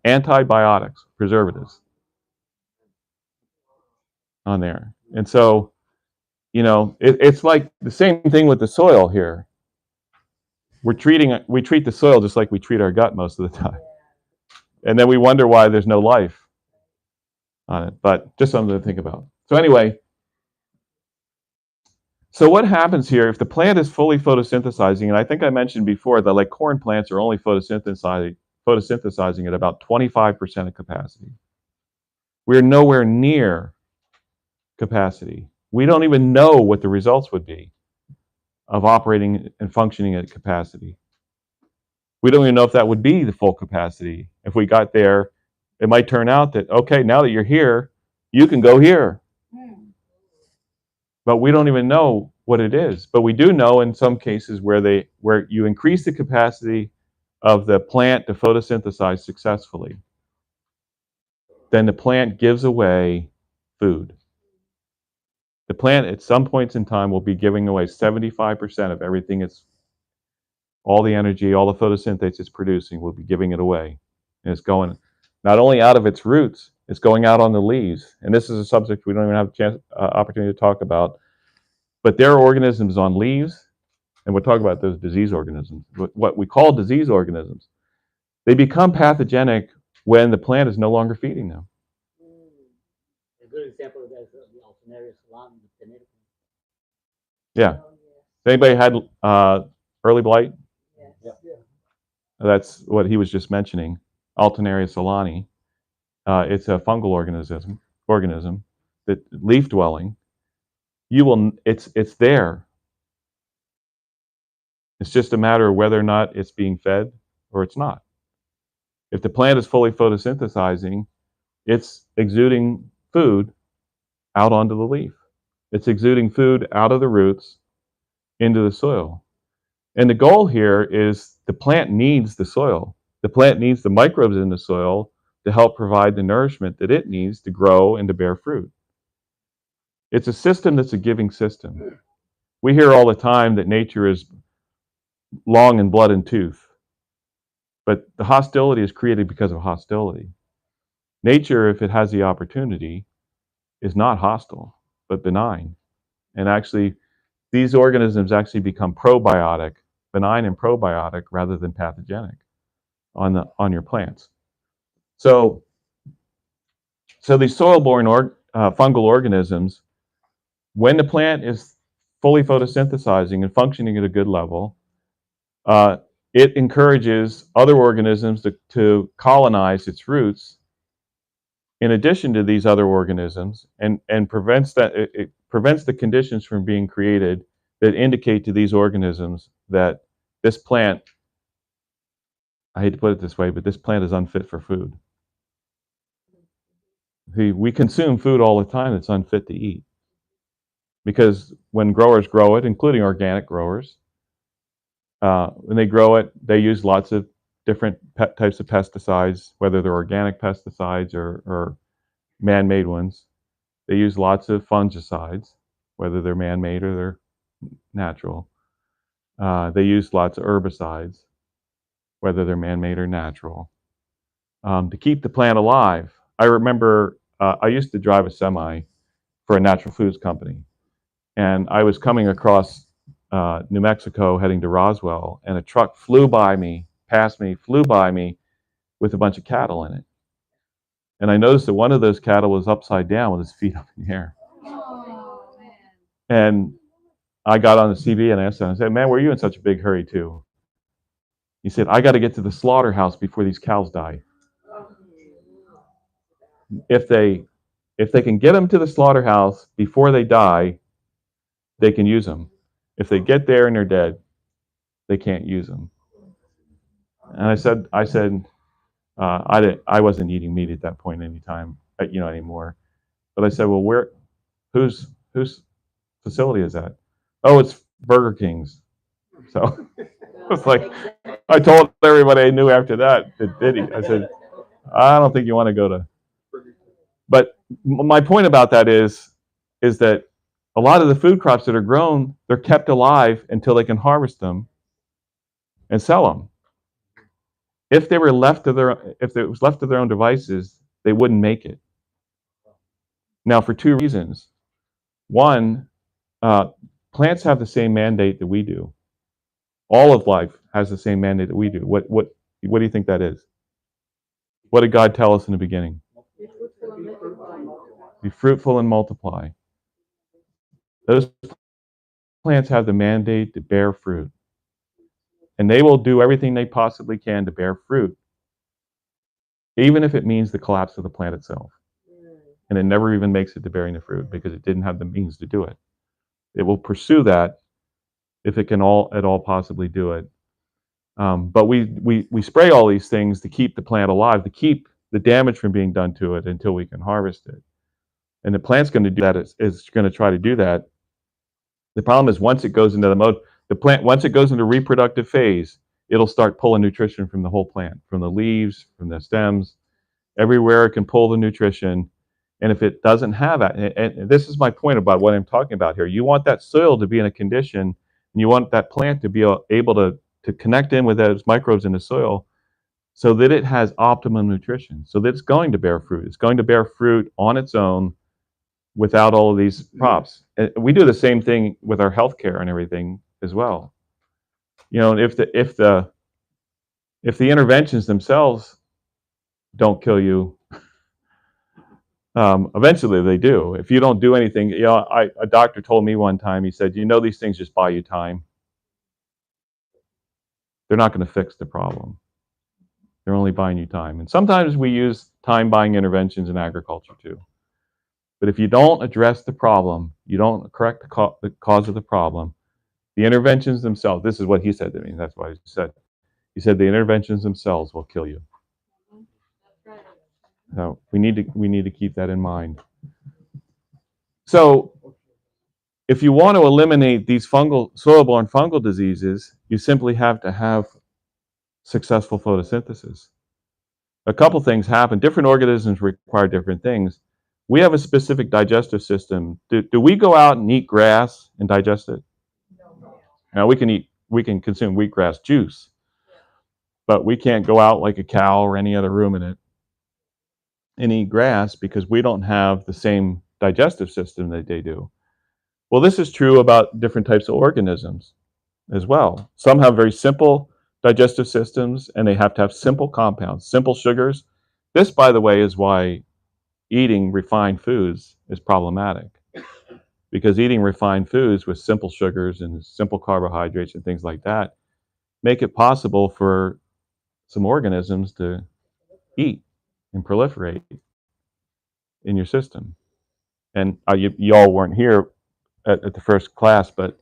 Antibiotics, preservatives on there. And so, it's like the same thing with the soil here. We treat the soil just like we treat our gut most of the time. And then we wonder why there's no life on it. But just something to think about. So anyway, so what happens here if the plant is fully photosynthesizing, and I think I mentioned before that like corn plants are only photosynthesizing at about 25% of capacity. We're nowhere near capacity. We don't even know what the results would be of operating and functioning at capacity. We don't even know if that would be the full capacity. If we got there, it might turn out that, okay, now that you're here, you can go here. But we don't even know what it is. But we do know in some cases where you increase the capacity of the plant to photosynthesize successfully, then the plant gives away food. The plant at some points in time will be giving away 75% of everything all the energy, all the photosynthase it's producing will be giving it away. And it's going not only out of its roots, it's going out on the leaves. And this is a subject we don't even have a chance, opportunity to talk about. But there are organisms on leaves, and we'll talk about those disease organisms, what we call disease organisms. They become pathogenic when the plant is no longer feeding them. A good example of that is the Alternaria salami. Yeah. Anybody had early blight? Yeah. That's what he was just mentioning. Alternaria solani. It's a fungal organism that leaf dwelling. It's there. It's just a matter of whether or not it's being fed or it's not. If the plant is fully photosynthesizing, it's exuding food out onto the leaf. It's exuding food out of the roots into the soil. And the goal here is the plant needs the soil. The plant needs the microbes in the soil to help provide the nourishment that it needs to grow and to bear fruit. It's a system that's a giving system. We hear all the time that nature is long in blood and tooth, but the hostility is created because of hostility. Nature, if it has the opportunity, is not hostile, but benign. And actually, these organisms actually become probiotic, benign and probiotic rather than pathogenic on your plants. So these soil-borne fungal organisms, when the plant is fully photosynthesizing and functioning at a good level, it encourages other organisms to colonize its roots in addition to these other organisms, and prevents the conditions from being created that indicate to these organisms that this plant, I hate to put it this way, but this plant is unfit for food. We consume food all the time that's unfit to eat. Because when growers grow it, including organic growers, when they grow it, they use lots of different types of pesticides, whether they're organic pesticides or man-made ones. They use lots of fungicides, whether they're man-made or they're natural. They use lots of herbicides, whether they're man-made or natural, to keep the plant alive. I remember I used to drive a semi for a natural foods company, and I was coming across New Mexico heading to Roswell, and a truck flew by me, flew by me with a bunch of cattle in it. And I noticed that one of those cattle was upside down with his feet up in the air. Oh, man. And I got on the CB and asked him, I said, man, were you in such a big hurry too? He said, I got to get to the slaughterhouse before these cows die. If they can get them to the slaughterhouse before they die, they can use them. If they get there and they're dead, they can't use them. And I said, I wasn't eating meat at that point anymore. But I said, well, whose facility is that? Oh, it's Burger King's. So it's like, I told everybody I knew after that did he. I said, I don't think you want to go to. But my point about that is that a lot of the food crops that are grown, they're kept alive until they can harvest them and sell them. If it was left to their own devices, they wouldn't make it. Now, for two reasons. One, plants have the same mandate that we do. All of life has the same mandate that we do. What do you think that is? What did God tell us in the beginning? Be fruitful and multiply. Those plants have the mandate to bear fruit. And they will do everything they possibly can to bear fruit, even if it means the collapse of the plant itself. and it never even makes it to bearing the fruit because it didn't have the means to do it. It will pursue that if it can at all possibly do it. But we spray all these things to keep the plant alive, to keep the damage from being done to it until we can harvest it. And the plant's going to do that. It's going to try to do that. The problem is once it goes into the plant, once it goes into reproductive phase, it'll start pulling nutrition from the whole plant, from the leaves, from the stems, everywhere it can pull the nutrition. And if it doesn't have it, and this is my point about what I'm talking about here, you want that soil to be in a condition, and you want that plant to be able to connect in with those microbes in the soil so that it has optimum nutrition, so that it's going to bear fruit. It's going to bear fruit on its own without all of these props. And we do the same thing with our healthcare and everything as well. You know, if the interventions themselves don't kill you, eventually they do. If you don't do anything, you know, a doctor told me one time, he said, you know, these things just buy you time. They're not going to fix the problem. They're only buying you time. And sometimes we use time-buying interventions in agriculture too. But if you don't address the problem, you don't correct the cause of the problem, the interventions themselves, this is what he said to me, that's why he said the interventions themselves will kill you. So we need to keep that in mind. So if you want to eliminate these soil-borne fungal diseases, you simply have to have successful photosynthesis. A couple things happen. Different organisms require different things. We have a specific digestive system. Do we go out and eat grass and digest it? No. Now we can consume wheatgrass juice, but we can't go out like a cow or any other ruminant and eat grass because we don't have the same digestive system that they do. Well, this is true about different types of organisms as well. Some have very simple digestive systems and they have to have simple compounds, simple sugars. This, by the way, is why eating refined foods is problematic, because eating refined foods with simple sugars and simple carbohydrates and things like that make it possible for some organisms to eat and proliferate in your system. And you all weren't here at the first class, but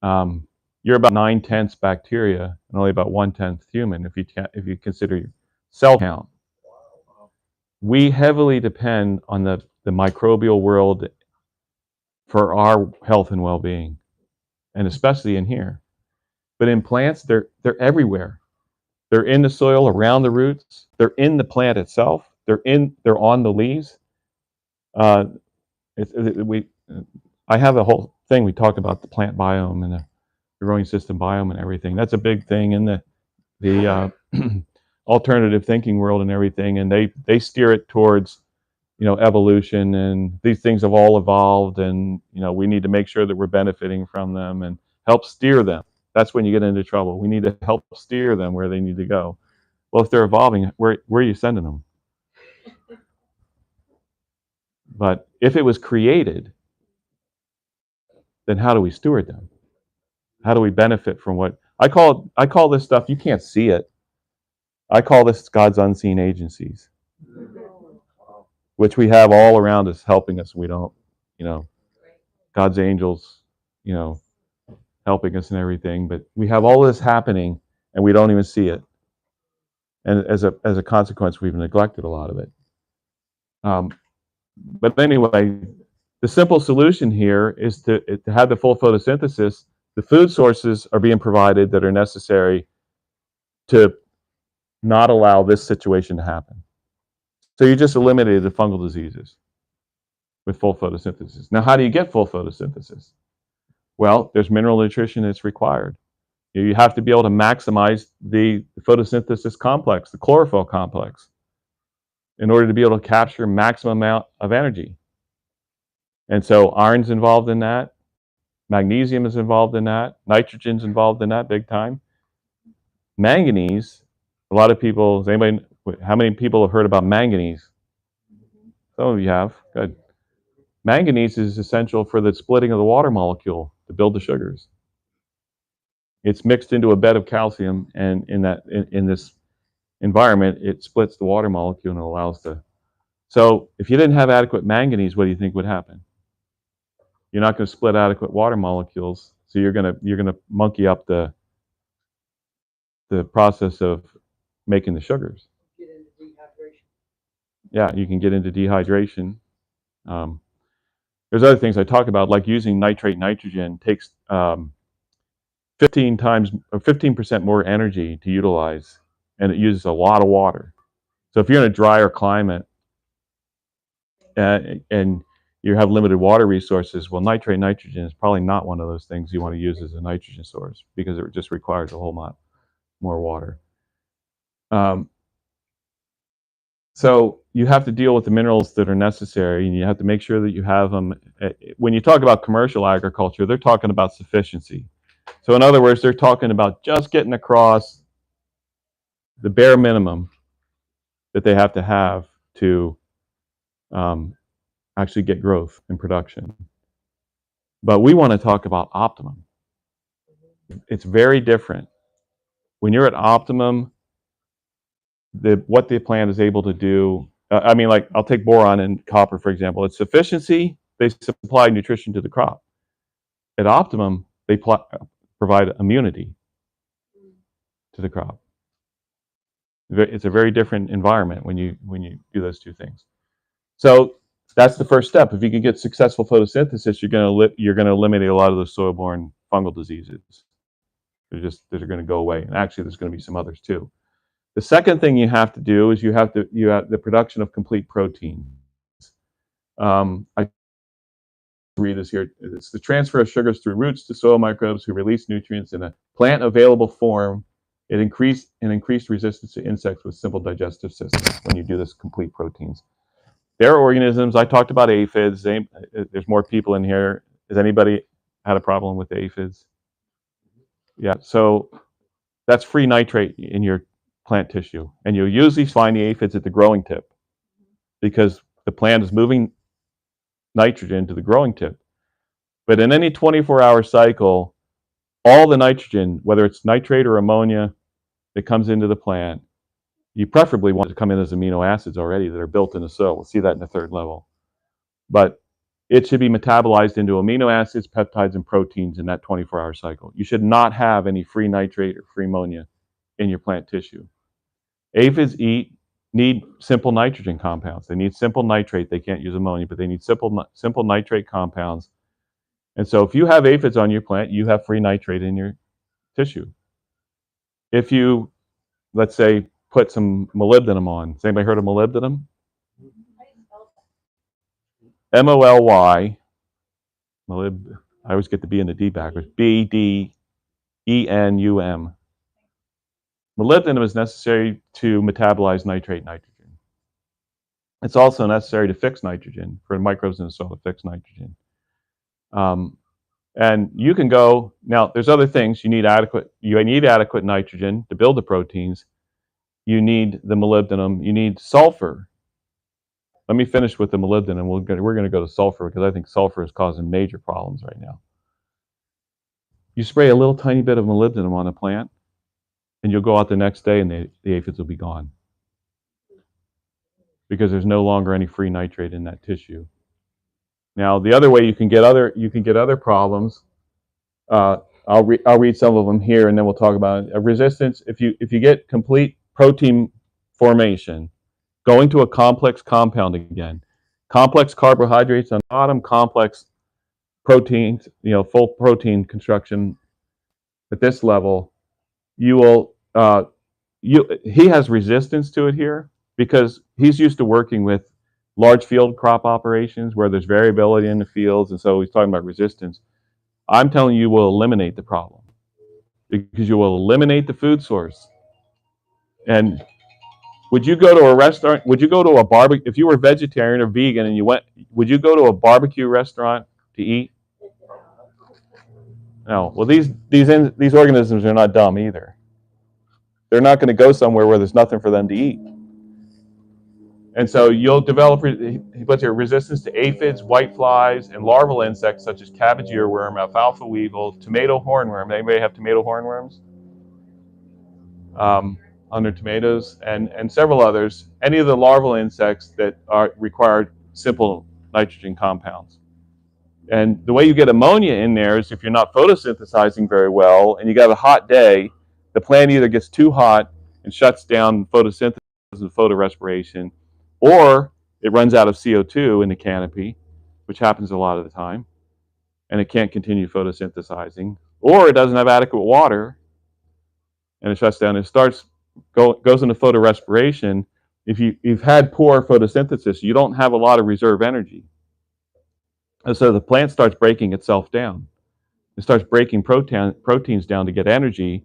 you're about 9/10 bacteria and only about 1/10 human if you consider your cell count. We heavily depend on the microbial world for our health and well-being, and especially in here. But in plants, they're everywhere. They're in the soil, around the roots. They're in the plant itself. They're on the leaves. I have a whole thing. We talked about the plant biome and the growing system biome and everything. That's a big thing in the alternative thinking world and everything. And they steer it towards, you know, evolution, and these things have all evolved, and you know we need to make sure that we're benefiting from them and help steer them. That's when you get into trouble. We need to help steer them where they need to go. Well, if they're evolving, where are you sending them? But if it was created, then how do we steward them? How do we benefit from what I call this stuff? You can't see it. I call this God's unseen agencies, which we have all around us helping us. We don't, you know, God's angels, you know, helping us and everything. But we have all this happening and we don't even see it. And as a consequence, we've neglected a lot of it. But anyway, the simple solution here is to have the full photosynthesis. The food sources are being provided that are necessary to not allow this situation to happen. So you just eliminated the fungal diseases with full photosynthesis. Now, how do you get full photosynthesis? Well, there's mineral nutrition that's required. You have to be able to maximize the photosynthesis complex, the chlorophyll complex, in order to be able to capture maximum amount of energy. And so iron's involved in that. Magnesium is involved in that. Nitrogen's involved in that big time. Manganese, a lot of people, how many people have heard about manganese? Some of you have. Good. Manganese is essential for the splitting of the water molecule to build the sugars. It's mixed into a bed of calcium, and in this environment, it splits the water molecule and allows the So if you didn't have adequate manganese, what do you think would happen? You're not going to split adequate water molecules, so you're going to monkey up the process of making the sugars. Get into dehydration. Yeah, you can get into dehydration. There's other things I talk about, like using nitrate nitrogen takes 15% more energy to utilize, and it uses a lot of water. So if you're in a drier climate and you have limited water resources, well, nitrate nitrogen is probably not one of those things you want to use as a nitrogen source because it just requires a whole lot more water. So you have to deal with the minerals that are necessary, and you have to make sure that you have them. When you talk about commercial agriculture, they're talking about sufficiency. So in other words, they're talking about just getting across the bare minimum that they have to actually get growth and production. But we want to talk about optimum. It's very different. When you're at optimum, what the plant is able to do, I mean, like I'll take boron and copper, for example. At sufficiency, they supply nutrition to the crop. At optimum, they provide immunity to the crop. It's a very different environment when you do those two things. So that's the first step. If you can get successful photosynthesis, you're going to eliminate a lot of those soil-borne fungal diseases. They're going to go away. And actually, there's going to be some others too. The second thing you have to do is you have the production of complete proteins. I read this here. It's the transfer of sugars through roots to soil microbes who release nutrients in a plant available form. It increased resistance to insects with simple digestive systems when you do this complete proteins. There are organisms. I talked about aphids. There's more people in here. Has anybody had a problem with the aphids? Yeah. So that's free nitrate in your plant tissue, and you'll usually find the aphids at the growing tip because the plant is moving nitrogen to the growing tip. But in any 24-hour cycle, all the nitrogen, whether it's nitrate or ammonia that comes into the plant, you preferably want it to come in as amino acids already that are built in the soil. We'll see that in the third level. But it should be metabolized into amino acids, peptides, and proteins in that 24-hour cycle. You should not have any free nitrate or free ammonia in your plant tissue. Aphids need simple nitrogen compounds. They need simple nitrate. They can't use ammonia, but they need simple nitrate compounds. And so if you have aphids on your plant, you have free nitrate in your tissue. If you, let's say, put some molybdenum on. Has anybody heard of molybdenum? M-O-L-Y. I always get the B and the D backwards. B-D-E-N-U-M. Molybdenum is necessary to metabolize nitrate nitrogen. It's also necessary to fix nitrogen, for microbes in the soil to fix nitrogen. And you can go, now there's other things. You need adequate nitrogen to build the proteins. You need the molybdenum. You need sulfur. Let me finish with the molybdenum. We're going to go to sulfur because I think sulfur is causing major problems right now. You spray a little tiny bit of molybdenum on a plant, and you'll go out the next day and the aphids will be gone because there's no longer any free nitrate in that tissue. Now, the other way you can get other problems. I'll read some of them here, and then we'll talk about it. Resistance. If you get complete protein formation, going to a complex compound again, complex carbohydrates on the bottom, complex proteins, full protein construction at this level, you will. He has resistance to it here because he's used to working with large field crop operations where there's variability in the fields, and so he's talking about resistance. I'm telling you, will eliminate the problem because you will eliminate the food source. And would you go to a restaurant? Would you go to a barbecue if you were vegetarian or vegan and you went? Would you go to a barbecue restaurant to eat? No. Well, these organisms are not dumb either. They're not going to go somewhere where there's nothing for them to eat. And so you'll develop, he puts here, resistance to aphids, whiteflies, and larval insects such as cabbage earworm, alfalfa weevil, tomato hornworm. Anybody have tomato hornworms? on their tomatoes, and several others, any of the larval insects that require simple nitrogen compounds. And the way you get ammonia in there is if you're not photosynthesizing very well and you got a hot day, the plant either gets too hot and shuts down photosynthesis and photorespiration, or it runs out of CO2 in the canopy, which happens a lot of the time, and it can't continue photosynthesizing, or it doesn't have adequate water and it shuts down. It goes into photorespiration. If you've had poor photosynthesis, you don't have a lot of reserve energy. And so the plant starts breaking itself down. It starts breaking proteins down to get energy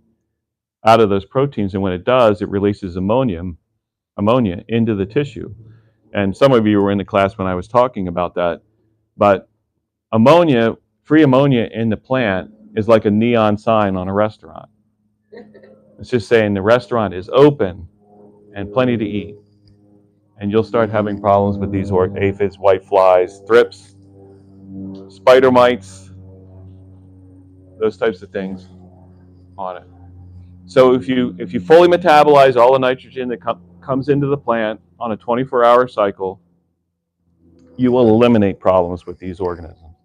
out of those proteins, and when it does, it releases ammonia into the tissue. And some of you were in the class when I was talking about that. But ammonia, free ammonia in the plant is like a neon sign on a restaurant. It's just saying the restaurant is open and plenty to eat. And you'll start having problems with these aphids, whiteflies, thrips, spider mites, those types of things on it. So if you fully metabolize all the nitrogen that comes into the plant on a 24-hour cycle, you will eliminate problems with these organisms.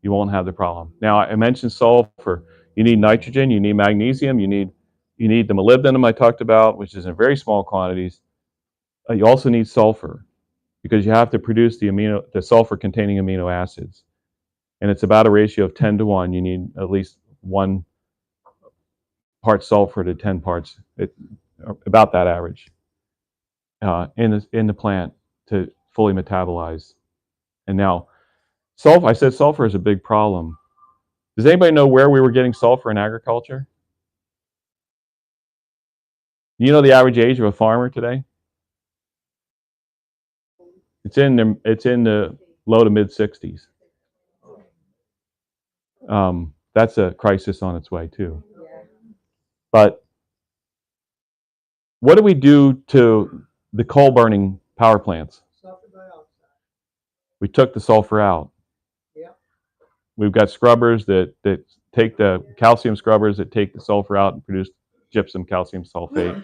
You won't have the problem. Now, I mentioned sulfur. You need nitrogen, you need magnesium, you need the molybdenum I talked about, which is in very small quantities. You also need sulfur because you have to produce the sulfur-containing amino acids. And it's about a ratio of 10 to 1. You need at least 1 part sulfur to 10 parts, about that average, in the plant to fully metabolize. And now, I said sulfur is a big problem. Does anybody know where we were getting sulfur in agriculture? You know the average age of a farmer today? It's in the low to mid 60s. That's a crisis on its way too. But what do we do to the coal burning power plants? We took the sulfur out. We've got scrubbers that take the calcium scrubbers that take the sulfur out and produce gypsum calcium sulfate.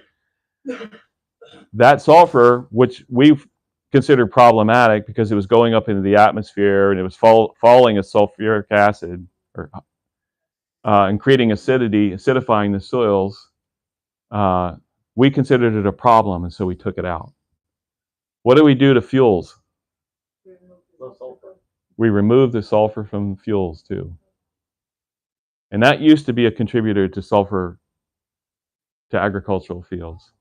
That sulfur, which we've considered problematic because it was going up into the atmosphere and it was falling as sulfuric acid and creating acidifying the soils, we considered it a problem, and so we took it out. What do we do to fuels? We remove the sulfur from fuels too. And that used to be a contributor to sulfur to agricultural fields.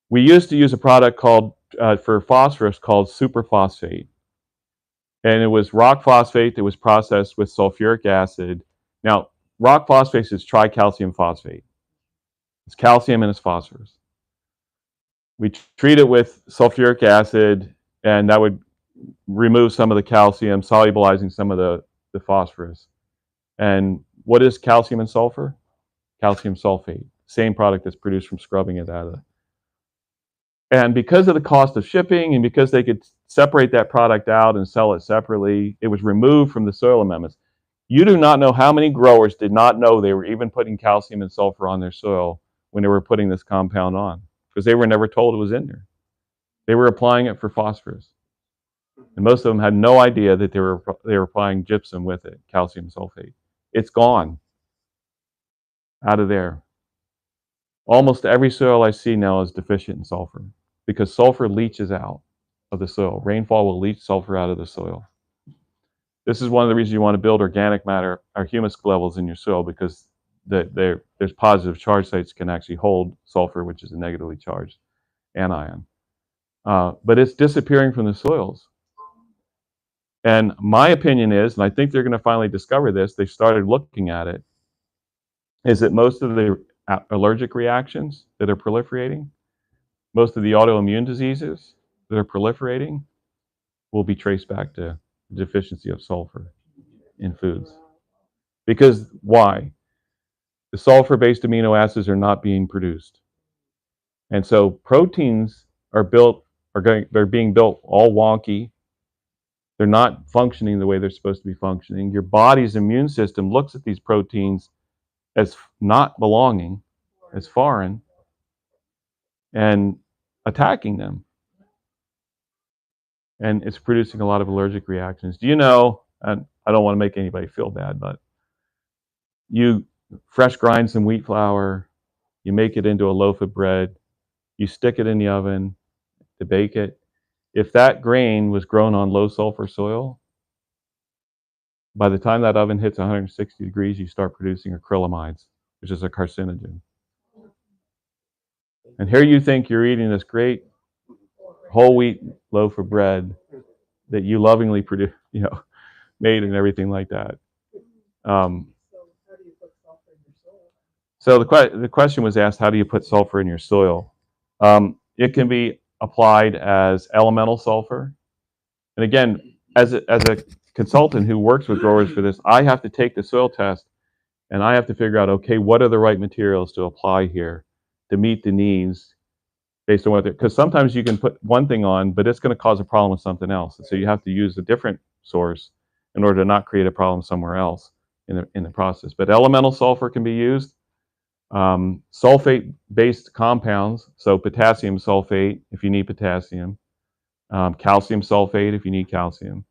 We used to use a product called, for phosphorus, called superphosphate. And it was rock phosphate that was processed with sulfuric acid. Now, rock phosphate is tricalcium phosphate. It's calcium and it's phosphorus. We treat it with sulfuric acid, and that would remove some of the calcium, solubilizing some of the phosphorus. And what is calcium and sulfur? Calcium sulfate, same product that's produced from scrubbing it out of it. And because of the cost of shipping and because they could separate that product out and sell it separately, it was removed from the soil amendments. You do not know how many growers did not know they were even putting calcium and sulfur on their soil when they were putting this compound on, because they were never told it was in there. They were applying it for phosphorus. And most of them had no idea that they were applying gypsum with it, calcium sulfate. It's gone out of there. Almost every soil I see now is deficient in sulfur because sulfur leaches out of the soil. Rainfall will leach sulfur out of the soil. This is one of the reasons you want to build organic matter or humus levels in your soil, because there's positive charge sites can actually hold sulfur, which is a negatively charged anion. But it's disappearing from the soils. And my opinion is, and I think they're going to finally discover this, they started looking at it, is that most of the allergic reactions that are proliferating, most of the autoimmune diseases that are proliferating will be traced back to deficiency of sulfur in foods. Because why? The sulfur-based amino acids are not being produced. And so proteins they're being built all wonky. They're not functioning the way they're supposed to be functioning. Your body's immune system looks at these proteins as not belonging as foreign and attacking them. And it's producing a lot of allergic reactions. Do you know, and I don't want to make anybody feel bad, but you fresh grind some wheat flour, you make it into a loaf of bread, you stick it in the oven to bake it. If that grain was grown on low sulfur soil, by the time that oven hits 160 degrees, you start producing acrylamides, which is a carcinogen. And here you think you're eating this great whole wheat loaf of bread that you lovingly produce, made and everything like that. So the question was asked, how do you put sulfur in your soil? It can be applied as elemental sulfur. And again, as a consultant who works with growers for this, I have to take the soil test and I have to figure out, okay, what are the right materials to apply here to meet the needs based on what because sometimes you can put one thing on, but it's going to cause a problem with something else. And so you have to use a different source in order to not create a problem somewhere else in the process. But elemental sulfur can be used. Sulfate-based compounds, so potassium sulfate if you need potassium, calcium sulfate if you need calcium,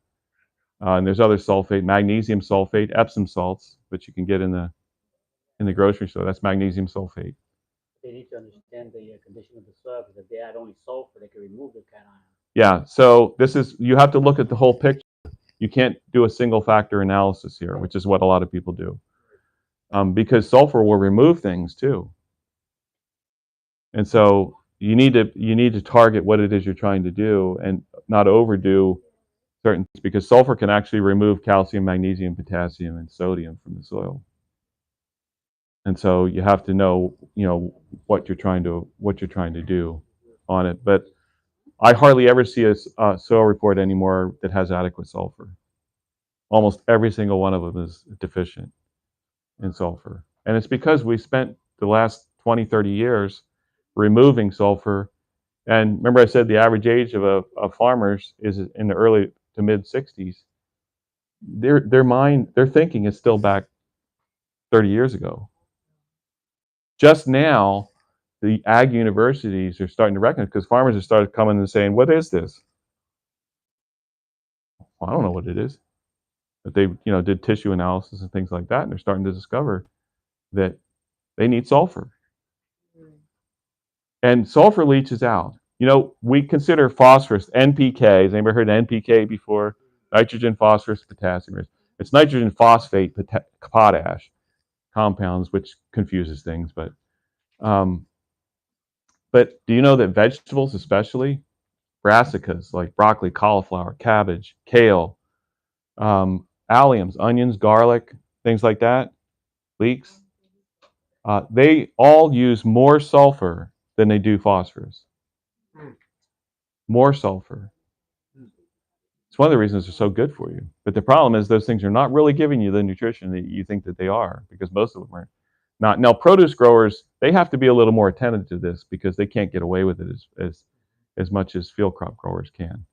and there's other sulfate, magnesium sulfate, Epsom salts, which you can get in the grocery store. That's magnesium sulfate. They need to understand the condition of the soil, because if they add only sulfur, they can remove the cation. Yeah, so you have to look at the whole picture. You can't do a single factor analysis here, which is what a lot of people do, because sulfur will remove things too. And so you need to target what it is you're trying to do and not overdo certain things, because sulfur can actually remove calcium, magnesium, potassium, and sodium from the soil. And so you have to know, what you're trying to do on it. But I hardly ever see a soil report anymore that has adequate sulfur. Almost every single one of them is deficient in sulfur. And it's because we spent the last 20, 30 years removing sulfur. And remember I said the average age of farmers is in the early to mid 60s. Their thinking is still back 30 years ago. Just now, the ag universities are starting to recognize, because farmers have started coming and saying, what is this? Well, I don't know what it is. But they did tissue analysis and things like that, and they're starting to discover that they need sulfur. And sulfur leaches out. We consider phosphorus, NPK. Has anybody heard of NPK before? Nitrogen, phosphorus, potassium. It's nitrogen, phosphate, potash compounds, which confuses things. But do you know that vegetables, especially brassicas like broccoli, cauliflower, cabbage, kale, alliums, onions, garlic, things like that, leeks, they all use more sulfur than they do phosphorus. More sulfur. It's one of the reasons they're so good for you. But the problem is those things are not really giving you the nutrition that you think that they are, because most of them are not. Now, produce growers, they have to be a little more attentive to this, because they can't get away with it as much as field crop growers can.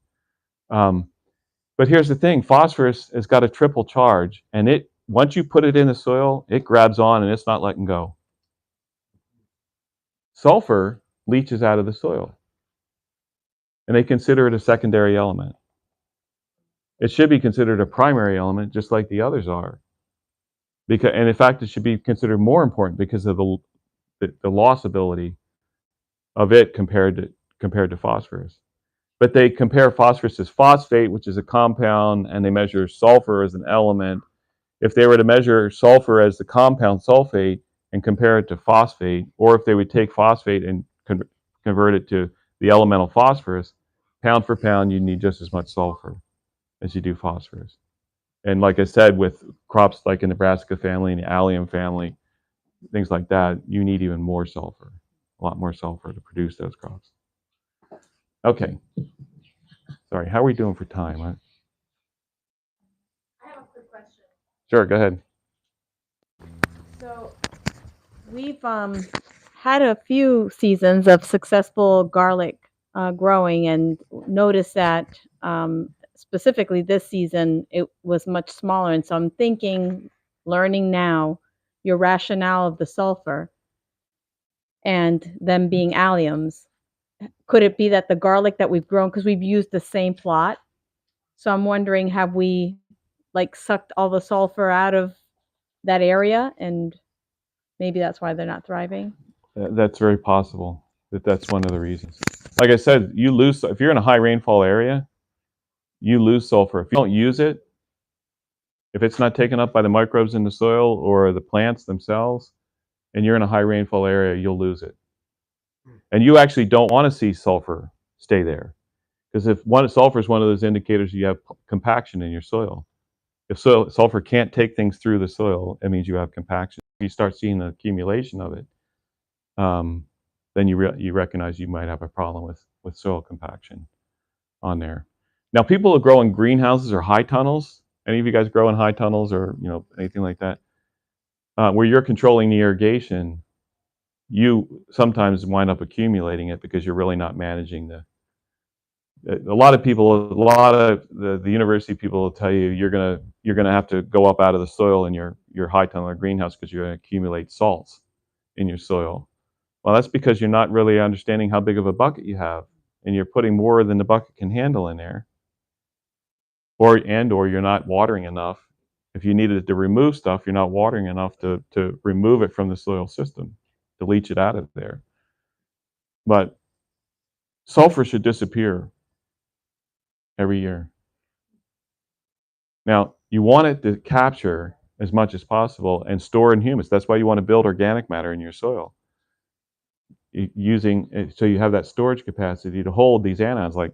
But here's the thing, phosphorus has got a triple charge, and once you put it in the soil, it grabs on and it's not letting go. Sulfur leaches out of the soil, and they consider it a secondary element. It should be considered a primary element, just like the others are. And in fact, it should be considered more important because of the loss ability of it compared to phosphorus. But they compare phosphorus as phosphate, which is a compound, and they measure sulfur as an element. If they were to measure sulfur as the compound sulfate and compare it to phosphate, or if they would take phosphate and convert it to the elemental phosphorus, pound for pound, you need just as much sulfur as you do phosphorus. And like I said, with crops like in the brassica family and the allium family, things like that, you need even more sulfur, a lot more sulfur to produce those crops. Okay. Sorry, how are we doing for time? I have a quick question. Sure, go ahead. So we've had a few seasons of successful garlic growing, and noticed that specifically this season it was much smaller. And so I'm thinking, learning now, your rationale of the sulfur. and them being alliums. Could it be that the garlic that we've grown, because we've used the same plot? So I'm wondering, have we like sucked all the sulfur out of that area, and maybe that's why they're not thriving? That's very possible that that's one of the reasons. Like I said, you lose, if you're in a high rainfall area, you lose sulfur. If you don't use it, if it's not taken up by the microbes in the soil or the plants themselves, and you're in a high rainfall area, you'll lose it. And you actually don't want to see sulfur stay there. Because if sulfur is one of those indicators you have compaction in your soil. If sulfur can't take things through the soil, it means you have compaction. If you start seeing the accumulation of it, then you recognize you might have a problem with soil compaction on there. Now, people who grow in greenhouses or high tunnels, any of you guys grow in high tunnels or anything like that, where you're controlling the irrigation, you sometimes wind up accumulating it because you're really not managing a lot of the university people will tell you you're gonna have to go up out of the soil in your high tunnel or greenhouse because you're going to accumulate salts in your soil. Well, that's because you're not really understanding how big of a bucket you have, and you're putting more than the bucket can handle in there, or you're not watering enough. If you needed to remove stuff, you're not watering enough to remove it from the soil system, to leach it out of there. But sulfur should disappear every year. Now, you want it to capture as much as possible and store in humus. That's why you want to build organic matter in your soil. So you have that storage capacity to hold these anions, like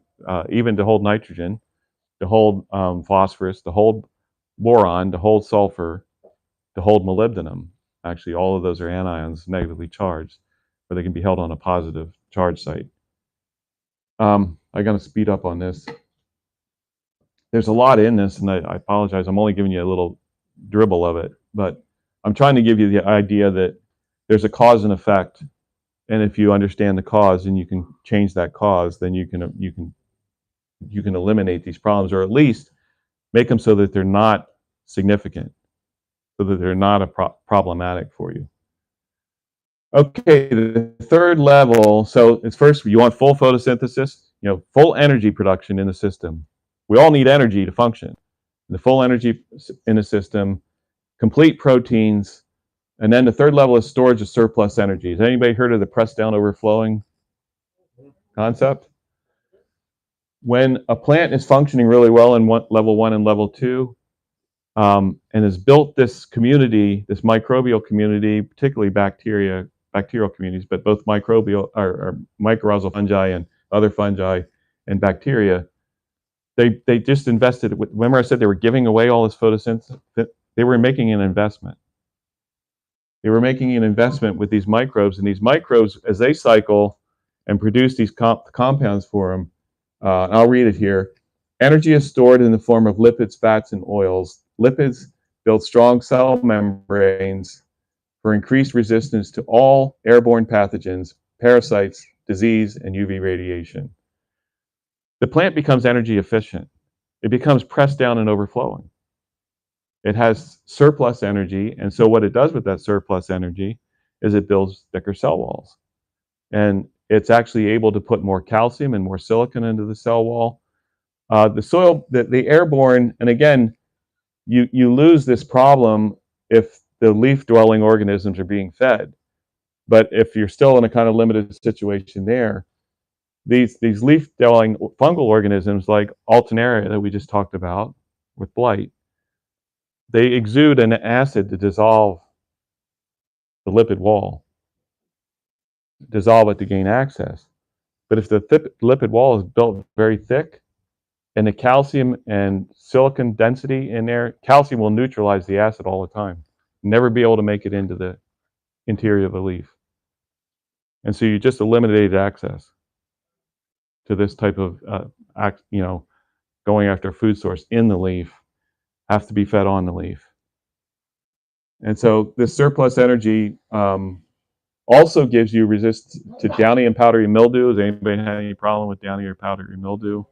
even to hold nitrogen, to hold phosphorus, to hold boron, to hold sulfur, to hold molybdenum. Actually, all of those are anions, negatively charged, but they can be held on a positive charge site. I'm going to speed up on this. There's a lot in this, and I apologize. I'm only giving you a little dribble of it, but I'm trying to give you the idea that there's a cause and effect, and if you understand the cause and you can change that cause, then you can eliminate these problems, or at least make them so that they're not significant, so that they're not problematic for you. Okay, the third level. So it's first, you want full photosynthesis, full energy production in the system. We all need energy to function. The full energy in the system, complete proteins, and then the third level is storage of surplus energy. Has anybody heard of the press down overflowing concept? When a plant is functioning really well in level 1 and level 2, and has built this community, this microbial community, particularly bacterial communities, but both microbial or mycorrhizal fungi and other fungi and bacteria, they just invested. Remember I said they were giving away all this photosynthesis? They were making an investment. They were making an investment with these microbes, and these microbes, as they cycle and produce these compounds for them, I'll read it here. Energy is stored in the form of lipids, fats, and oils. Lipids build strong cell membranes for increased resistance to all airborne pathogens, parasites, disease, and UV radiation. The plant becomes energy efficient. It becomes pressed down and overflowing. It has surplus energy, and so what it does with that surplus energy is it builds thicker cell walls. And it's actually able to put more calcium and more silicon into the cell wall. The soil, the airborne, and again, you lose this problem if the leaf-dwelling organisms are being fed. But if you're still in a kind of limited situation there, these leaf-dwelling fungal organisms like Alternaria that we just talked about with blight, they exude an acid to dissolve the lipid wall, dissolve it to gain access. But if the lipid wall is built very thick, and the calcium and silicon density in there, calcium will neutralize the acid all the time, never be able to make it into the interior of the leaf. And so you just eliminated access to this type of, going after a food source in the leaf, have to be fed on the leaf. And so this surplus energy also gives you resistance to downy and powdery mildew. Has anybody had any problem with downy or powdery mildew?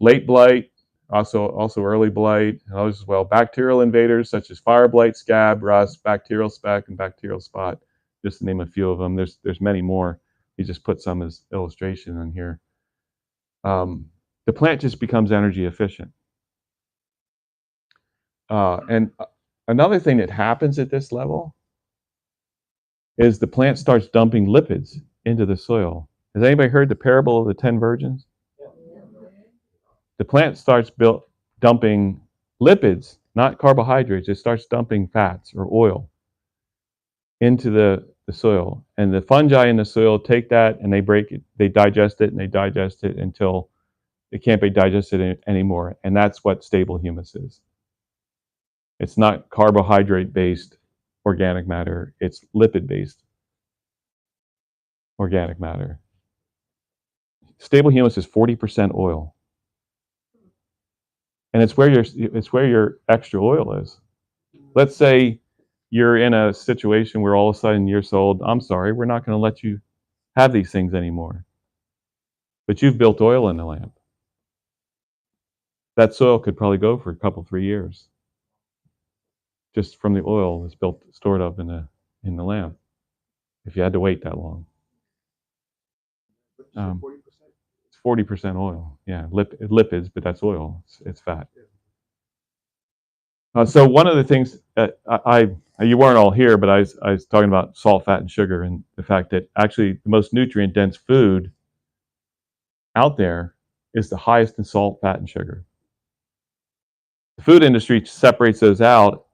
Late blight, also early blight, and others as well. Bacterial invaders such as fire blight, scab, rust, bacterial speck, and bacterial spot. just to name a few of them. There's many more. You just put some as illustration in here. The plant just becomes energy efficient. And another thing that happens at this level is the plant starts dumping lipids into the soil. Has anybody heard the parable of the 10 virgins? The plant starts dumping lipids, not carbohydrates. It starts dumping fats or oil into the soil. And the fungi in the soil take that and they break it, they digest it, and they digest it until it can't be digested anymore. And that's what stable humus is. It's not carbohydrate-based organic matter. It's lipid-based organic matter. Stable humus is 40% oil. And it's where your extra oil is. Let's say you're in a situation where all of a sudden you're told, I'm sorry, we're not going to let you have these things anymore. But you've built oil in the lamp. That soil could probably go for a couple, 3 years. Just from the oil that's stored up in the lamp, if you had to wait that long. It's 40% oil. Yeah, lipids, but that's oil. It's fat. So one of the things you weren't all here, but I was talking about salt, fat, and sugar, and the fact that actually the most nutrient-dense food out there is the highest in salt, fat, and sugar. The food industry separates those out.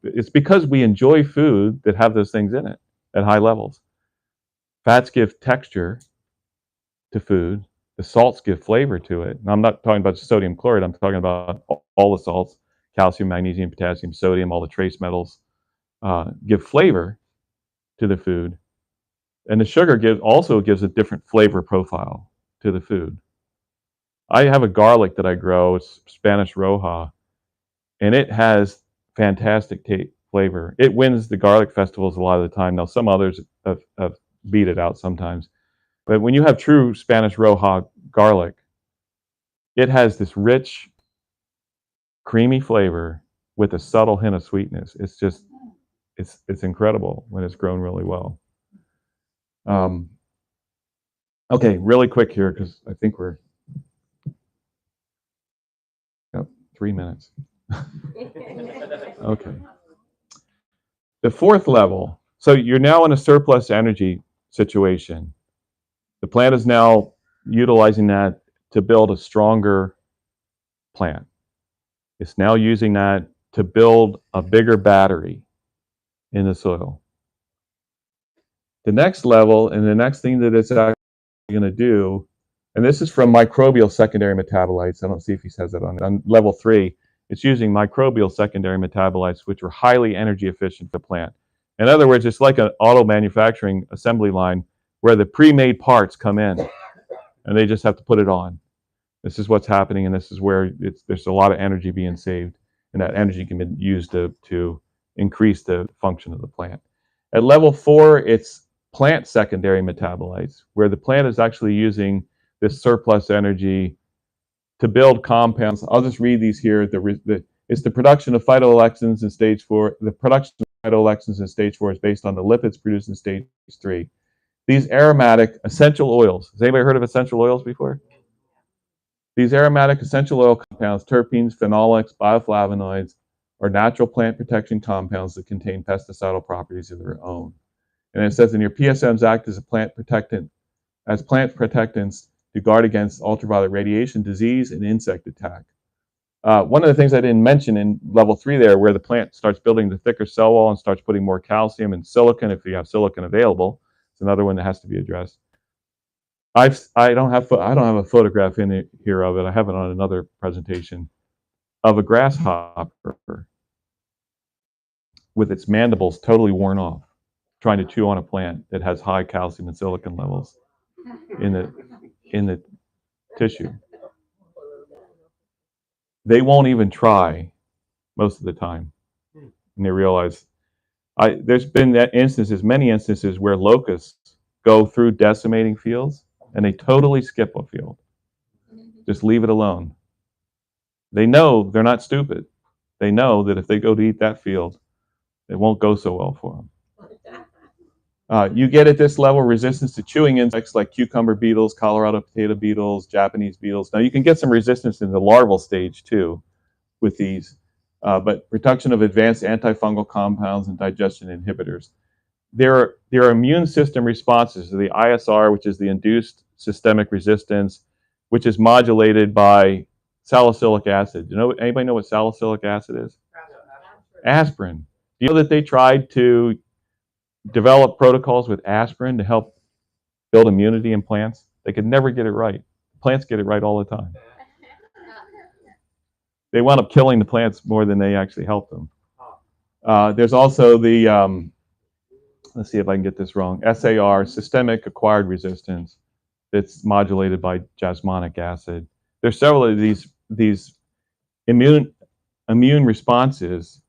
It's because we enjoy food that have those things in it at high levels. Fats give texture to food. The salts give flavor to it. And I'm not talking about sodium chloride. I'm talking about all the salts, calcium, magnesium, potassium, sodium, all the trace metals, give flavor to the food. And the sugar also gives a different flavor profile to the food. I have a garlic that I grow. It's Spanish Roja, and it has fantastic flavor. It wins the garlic festivals a lot of the time. Now, some others have beat it out sometimes. But when you have true Spanish Roja garlic, it has this rich, creamy flavor with a subtle hint of sweetness. It's just, it's incredible when it's grown really well. Okay, really quick here, because I think we're 3 minutes. Okay. The fourth level, so you're now in a surplus energy situation. The plant is now utilizing that to build a stronger plant. It's now using that to build a bigger battery in the soil. The next level, and the next thing that it's actually going to do, and this is from microbial secondary metabolites. I don't see if he says that on level 3. It's using microbial secondary metabolites, which are highly energy efficient for the plant. In other words, it's like an auto manufacturing assembly line where the pre-made parts come in and they just have to put it on. This is what's happening, and this is where there's a lot of energy being saved, and that energy can be used to increase the function of the plant. At level 4, it's plant secondary metabolites, where the plant is actually using this surplus energy to build compounds. I'll just read these here. It's the production of phytoalexins in stage 4. The production of phytoalexins in stage 4 is based on the lipids produced in stage 3. These aromatic essential oils. Has anybody heard of essential oils before? These aromatic essential oil compounds, terpenes, phenolics, bioflavonoids, are natural plant protection compounds that contain pesticidal properties of their own. And it says in your PSMs act as plant protectants to guard against ultraviolet radiation, disease, and insect attack. One of the things I didn't mention in level 3 there, where the plant starts building the thicker cell wall and starts putting more calcium and silicon, if you have silicon available, it's another one that has to be addressed. I don't have a photograph in here of it. I have it on another presentation of a grasshopper with its mandibles totally worn off, trying to chew on a plant that has high calcium and silicon levels in the tissue. They won't even try most of the time, and they realize. There's been many instances where locusts go through decimating fields and they totally skip a field. Just leave it alone. They know, they're not stupid. They know that if they go to eat that field, it won't go so well for them. You get at this level resistance to chewing insects like cucumber beetles, Colorado potato beetles, Japanese beetles. Now you can get some resistance in the larval stage too with these, but production of advanced antifungal compounds and digestion inhibitors. There are immune system responses to the ISR, which is the induced systemic resistance, which is modulated by salicylic acid. Anybody know what salicylic acid is? Aspirin. Do you know that they tried to develop protocols with aspirin to help build immunity in plants? They could never get it right. Plants get it right all the time. They wound up killing the plants more than they actually helped them. There's also the, let's see if I can get this wrong, SAR, systemic acquired resistance, that's modulated by jasmonic acid. There's several of these immune responses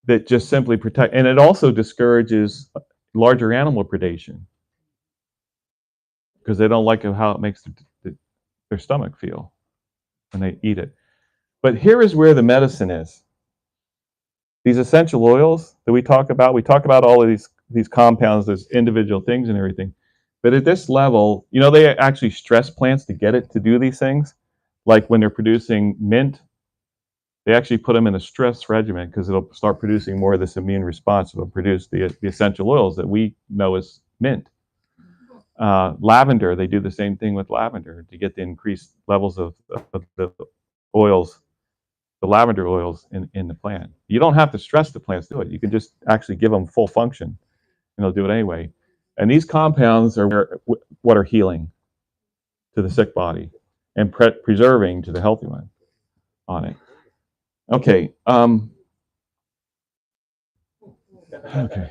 that just simply protect, and it also discourages larger animal predation because they don't like how it makes their stomach feel when they eat it. But here is where the medicine is. These essential oils that we talk about all of these compounds, there's individual things and everything. But at this level, they actually stress plants to get it to do these things. Like when they're producing mint, they actually put them in a stress regimen because it'll start producing more of this immune response. It'll produce the essential oils that we know as mint. Lavender, they do the same thing with lavender to get the increased levels of the oils, the lavender oils in the plant. You don't have to stress the plants to do it. You can just actually give them full function, and they'll do it anyway. And these compounds are what are healing to the sick body and preserving to the healthy one on it. Okay. Okay.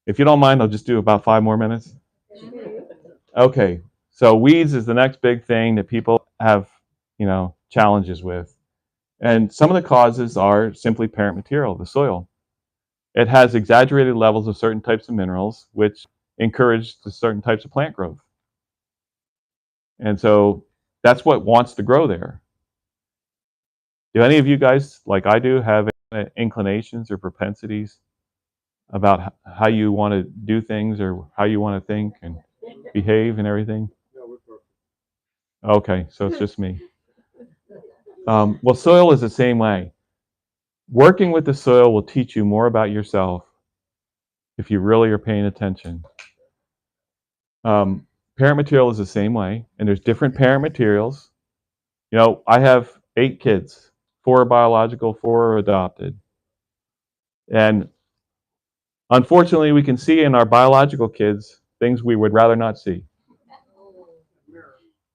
If you don't mind, I'll just do about 5 more minutes. Okay. So weeds is the next big thing that people have, challenges with. And some of the causes are simply parent material, the soil. It has exaggerated levels of certain types of minerals, which encourage the certain types of plant growth. And so that's what wants to grow there. Do any of you guys, like I do, have inclinations or propensities about how you want to do things or how you want to think and behave and everything? Okay, so it's just me. Well, soil is the same way. Working with the soil will teach you more about yourself if you really are paying attention. Parent material is the same way, and there's different parent materials. I have 8 kids. 4 are biological, 4 are adopted. And unfortunately, we can see in our biological kids things we would rather not see.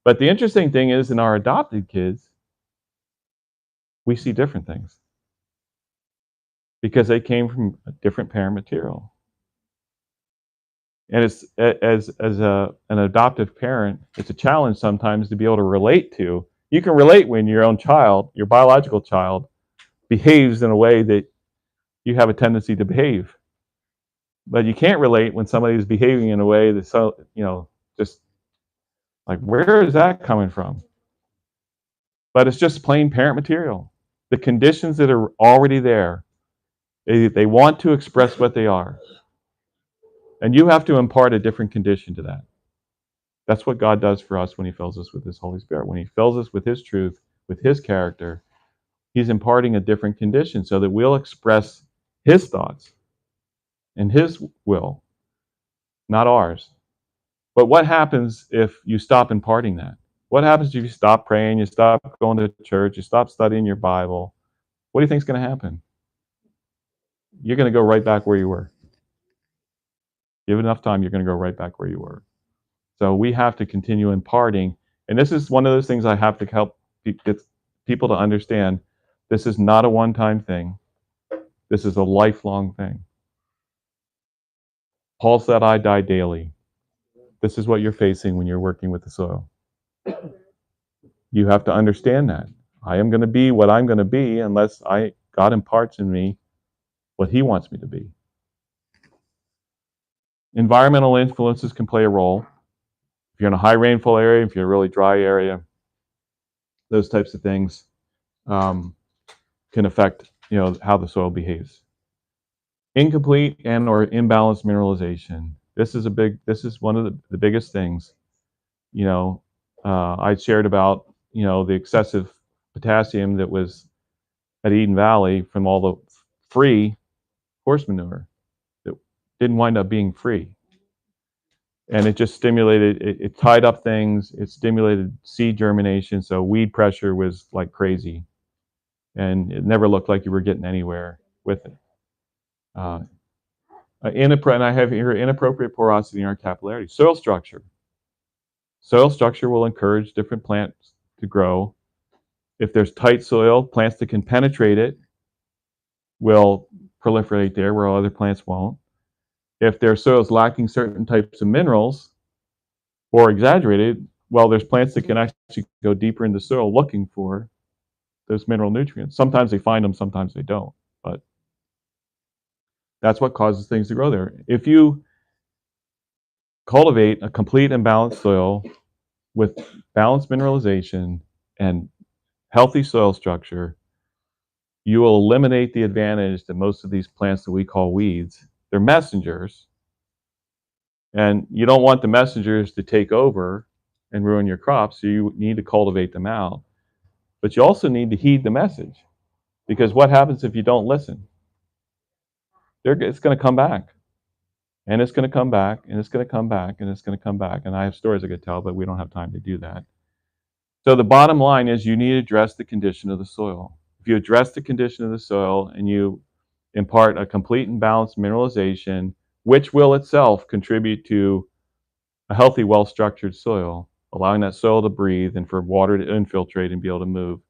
But the interesting thing is, in our adopted kids, we see different things because they came from a different parent material. And it's as an adoptive parent, it's a challenge sometimes to be able to relate to. You can relate when your own child, your biological child, behaves in a way that you have a tendency to behave. But you can't relate when somebody is behaving in a way that's so, just like, where is that coming from? But it's just plain parent material. The conditions that are already there, they want to express what they are. And you have to impart a different condition to that. That's what God does for us when He fills us with His Holy Spirit. When He fills us with His truth, with His character, He's imparting a different condition so that we'll express His thoughts and His will, not ours. But what happens if you stop imparting that? What happens if you stop praying, you stop going to church, you stop studying your Bible? What do you think is going to happen? You're going to go right back where you were. Give it enough time, you're going to go right back where you were. So we have to continue imparting. And this is one of those things I have to help get people to understand. This is not a one-time thing. This is a lifelong thing. Paul said, I die daily. This is what you're facing when you're working with the soil. You have to understand that. I am going to be what I'm going to be unless God imparts in me what He wants me to be. Environmental influences can play a role. If you're in a high rainfall area, if you're in a really dry area, those types of things can affect, how the soil behaves. incomplete and or imbalanced mineralization. This is one of the biggest things. You know, I shared about, you know, the excessive potassium that was at Eden Valley from all the free horse manure that didn't wind up being free. And it just stimulated, it tied up things, it stimulated seed germination, so weed pressure was like crazy. And it never looked like you were getting anywhere with it. And I have here inappropriate porosity in our capillarity. Soil structure. Soil structure will encourage different plants to grow. If there's tight soil, plants that can penetrate it will proliferate there where other plants won't. If their soil is lacking certain types of minerals or exaggerated, well, there's plants that can actually go deeper into soil looking for those mineral nutrients. Sometimes they find them, sometimes they don't. But that's what causes things to grow there. If you cultivate a complete and balanced soil with balanced mineralization and healthy soil structure, you will eliminate the advantage that most of these plants that we call weeds, they're messengers. And you don't want the messengers to take over and ruin your crops, so you need to cultivate them out. But you also need to heed the message, because what happens if you don't listen? It's going to come back. And it's going to come back, and it's going to come back, and it's going to come back. And I have stories I could tell, but we don't have time to do that. So the bottom line is you need to address the condition of the soil. If you address the condition of the soil and you impart a complete and balanced mineralization, which will itself contribute to a healthy, well-structured soil, allowing that soil to breathe and for water to infiltrate and be able to move,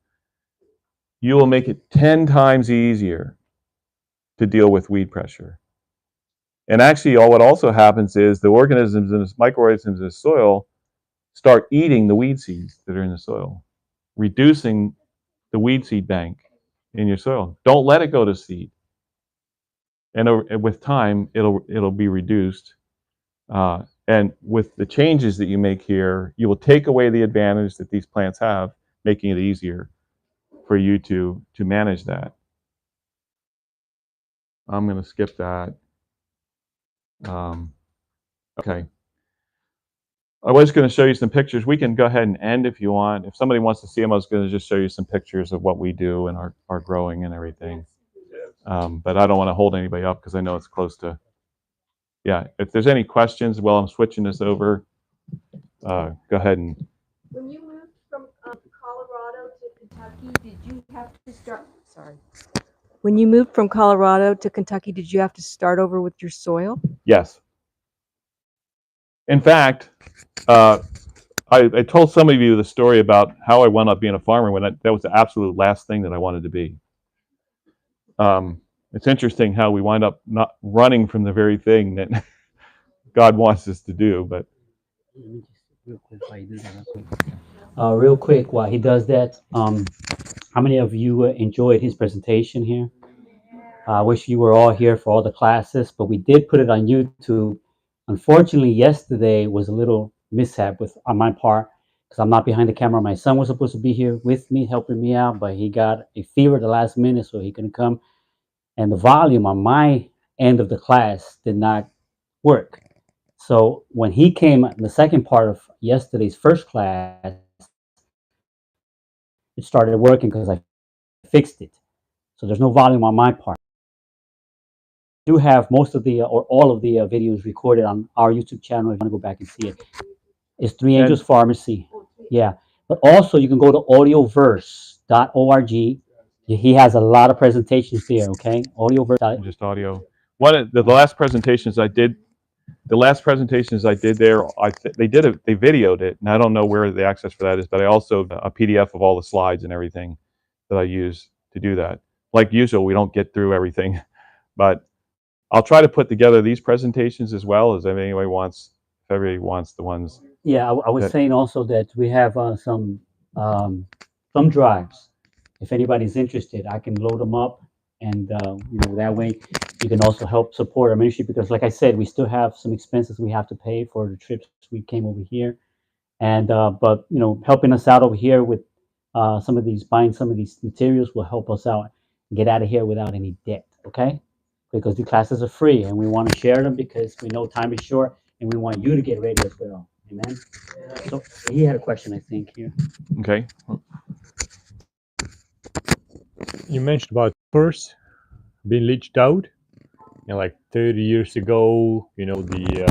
you will make it 10 times easier to deal with weed pressure. And actually, what also happens is the organisms and microorganisms in the soil start eating the weed seeds that are in the soil, reducing the weed seed bank in your soil. Don't let it go to seed. And with time, it'll be reduced. And with the changes that you make here, you will take away the advantage that these plants have, making it easier for you to manage that. I'm going to skip that. Okay. I was going to show you some pictures. We can go ahead and end if you want. If somebody wants to see them, I was going to just show you some pictures of what we do and our growing and everything. But I don't want to hold anybody up because I know it's close to. Yeah, if there's any questions while I'm switching this over, go ahead and. When you moved from Colorado to Kentucky, did you have to start? Sorry. When you moved from Colorado to Kentucky, did you have to start over with your soil? Yes. In fact, I told some of you the story about how I wound up being a farmer when that was the absolute last thing that I wanted to be. It's interesting how we wind up not running from the very thing that God wants us to do. But real quick, while he does that, how many of you enjoyed his presentation here? I wish you were all here for all the classes, but we did put it on YouTube. Unfortunately, yesterday was a little mishap on my part because I'm not behind the camera. My son was supposed to be here with me, helping me out, but he got a fever at the last minute, so he couldn't come. And the volume on my end of the class did not work. So when he came in the second part of yesterday's first class, it started working because I fixed it. So there's no volume on my part. I do have most of the or all of the videos recorded on our YouTube channel. If you want to go back and see it, it's 3angels Pharmacy. Yeah, but also you can go to audioverse.org. He has a lot of presentations there. Okay, audioverse. just audio. The last presentations I did. The last presentations I did there, they videoed it, and I don't know where the access for that is, but I also a PDF of all the slides and everything that I use to do that. Like usual, we don't get through everything, but I'll try to put together these presentations as well as if everybody wants the ones. Yeah, I was saying also that we have some drives. If anybody's interested, I can load them up, and that way you can also help support our ministry because, like I said, we still have some expenses we have to pay for the trips we came over here, and but helping us out over here with buying some of these materials will help us out and get out of here without any debt. Okay. because the classes are free and we want to share them because we know time is short and we want you to get ready as well. Amen. So he had a question, I think, here. Okay. You mentioned about first being leached out, and like 30 years ago, the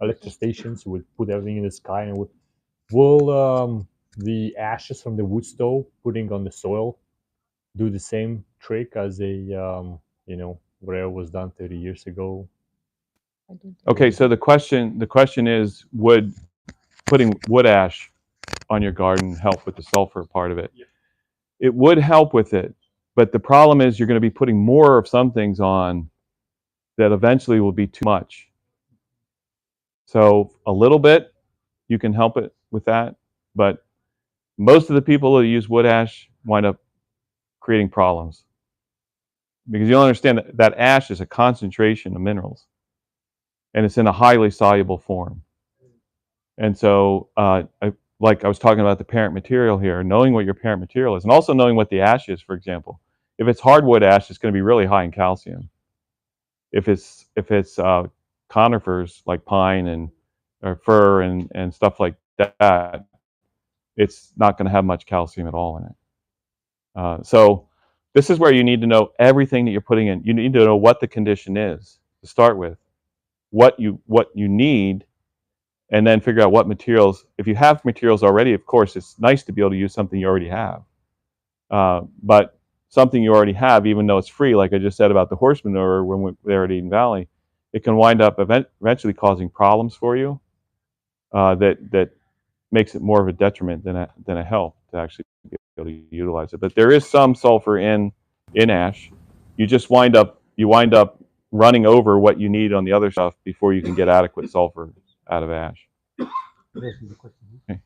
electric stations would put everything in the sky, and will the ashes from the wood stove putting on the soil do the same trick as whatever was done 30 years ago? Okay, so the question is, would putting wood ash on your garden help with the sulfur part of it? It would help with it, but the problem is you're going to be putting more of some things on that eventually will be too much. So a little bit, you can help it with that, but most of the people that use wood ash wind up creating problems because you'll understand that ash is a concentration of minerals, and it's in a highly soluble form. And so, like I was talking about the parent material here, knowing what your parent material is, and also knowing what the ash is. For example, if it's hardwood ash, it's going to be really high in calcium. If it's conifers like pine and or fir and stuff like that, it's not going to have much calcium at all in it. So this is where you need to know everything that you're putting in. You need to know what the condition is to start with, what you need, and then figure out what materials. If you have materials already, of course, it's nice to be able to use something you already have. But something you already have, even though it's free, like I just said about the horse manure when we're there at Eden Valley, it can wind up eventually causing problems for you that makes it more of a detriment than a help to actually be able to utilize it. But there is some sulfur in ash. You just wind up running over what you need on the other stuff before you can get adequate sulfur out of ash. Okay.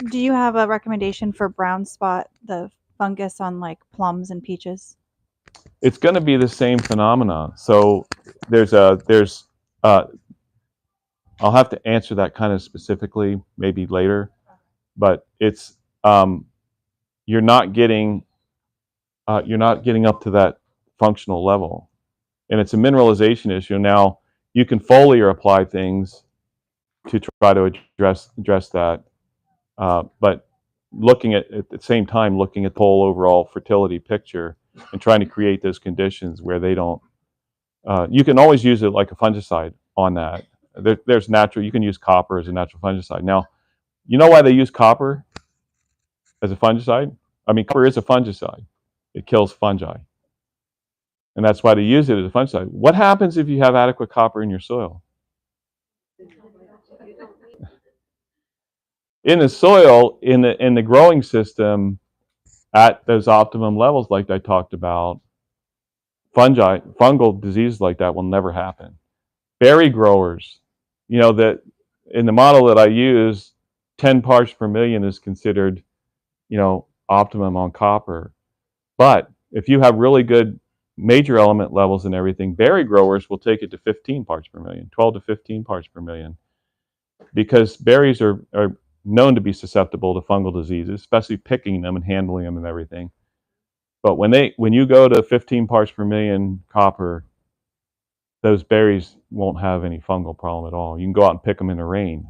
Do you have a recommendation for brown spot, the fungus on like plums and peaches? It's going to be the same phenomena. So I'll have to answer that kind of specifically maybe later, but it's you're not getting up to that functional level, and it's a mineralization issue. Now you can foliar apply things to try to address that, but looking at the same time looking at the whole overall fertility picture and trying to create those conditions where they don't. You can always use it like a fungicide on that. There's natural. You can use copper as a natural fungicide. Now, you know why they use copper as a fungicide? I mean, copper is a fungicide. It kills fungi, and that's why they use it as a fungicide. What happens if you have adequate copper in your soil? In the soil, in the growing system, at those optimum levels, like I talked about, fungal diseases like that will never happen. Berry growers, that in the model that I use, 10 parts per million is considered, optimum on copper. But if you have really good major element levels and everything, berry growers will take it to 15 parts per million, 12 to 15 parts per million, because berries are known to be susceptible to fungal diseases, especially picking them and handling them and everything. But when you go to 15 parts per million copper, those berries won't have any fungal problem at all. You can go out and pick them in the rain.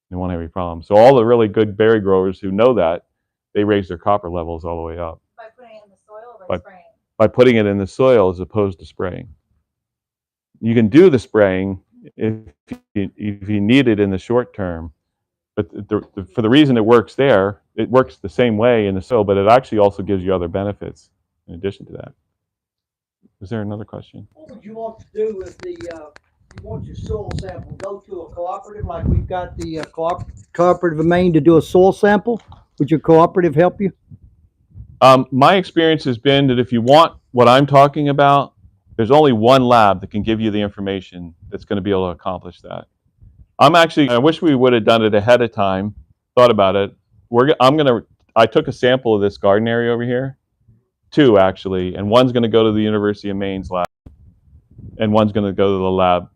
They won't have any problem. So all the really good berry growers who know that, they raise their copper levels all the way up. By putting it in the soil or by spraying? By putting it in the soil as opposed to spraying. You can do the spraying if you need it in the short term. But for the reason it works there, it works the same way in the soil, but it actually also gives you other benefits in addition to that. Is there another question? What would you want to do if you want your soil sample? Go to a cooperative like we've got the cooperative of Maine to do a soil sample. Would your cooperative help you? My experience has been that if you want what I'm talking about, there's only one lab that can give you the information that's going to be able to accomplish that. I wish we would have done it ahead of time, thought about it. I took a sample of this garden area over here, 2 actually, and one's going to go to the University of Maine's lab, and one's going to go to the lab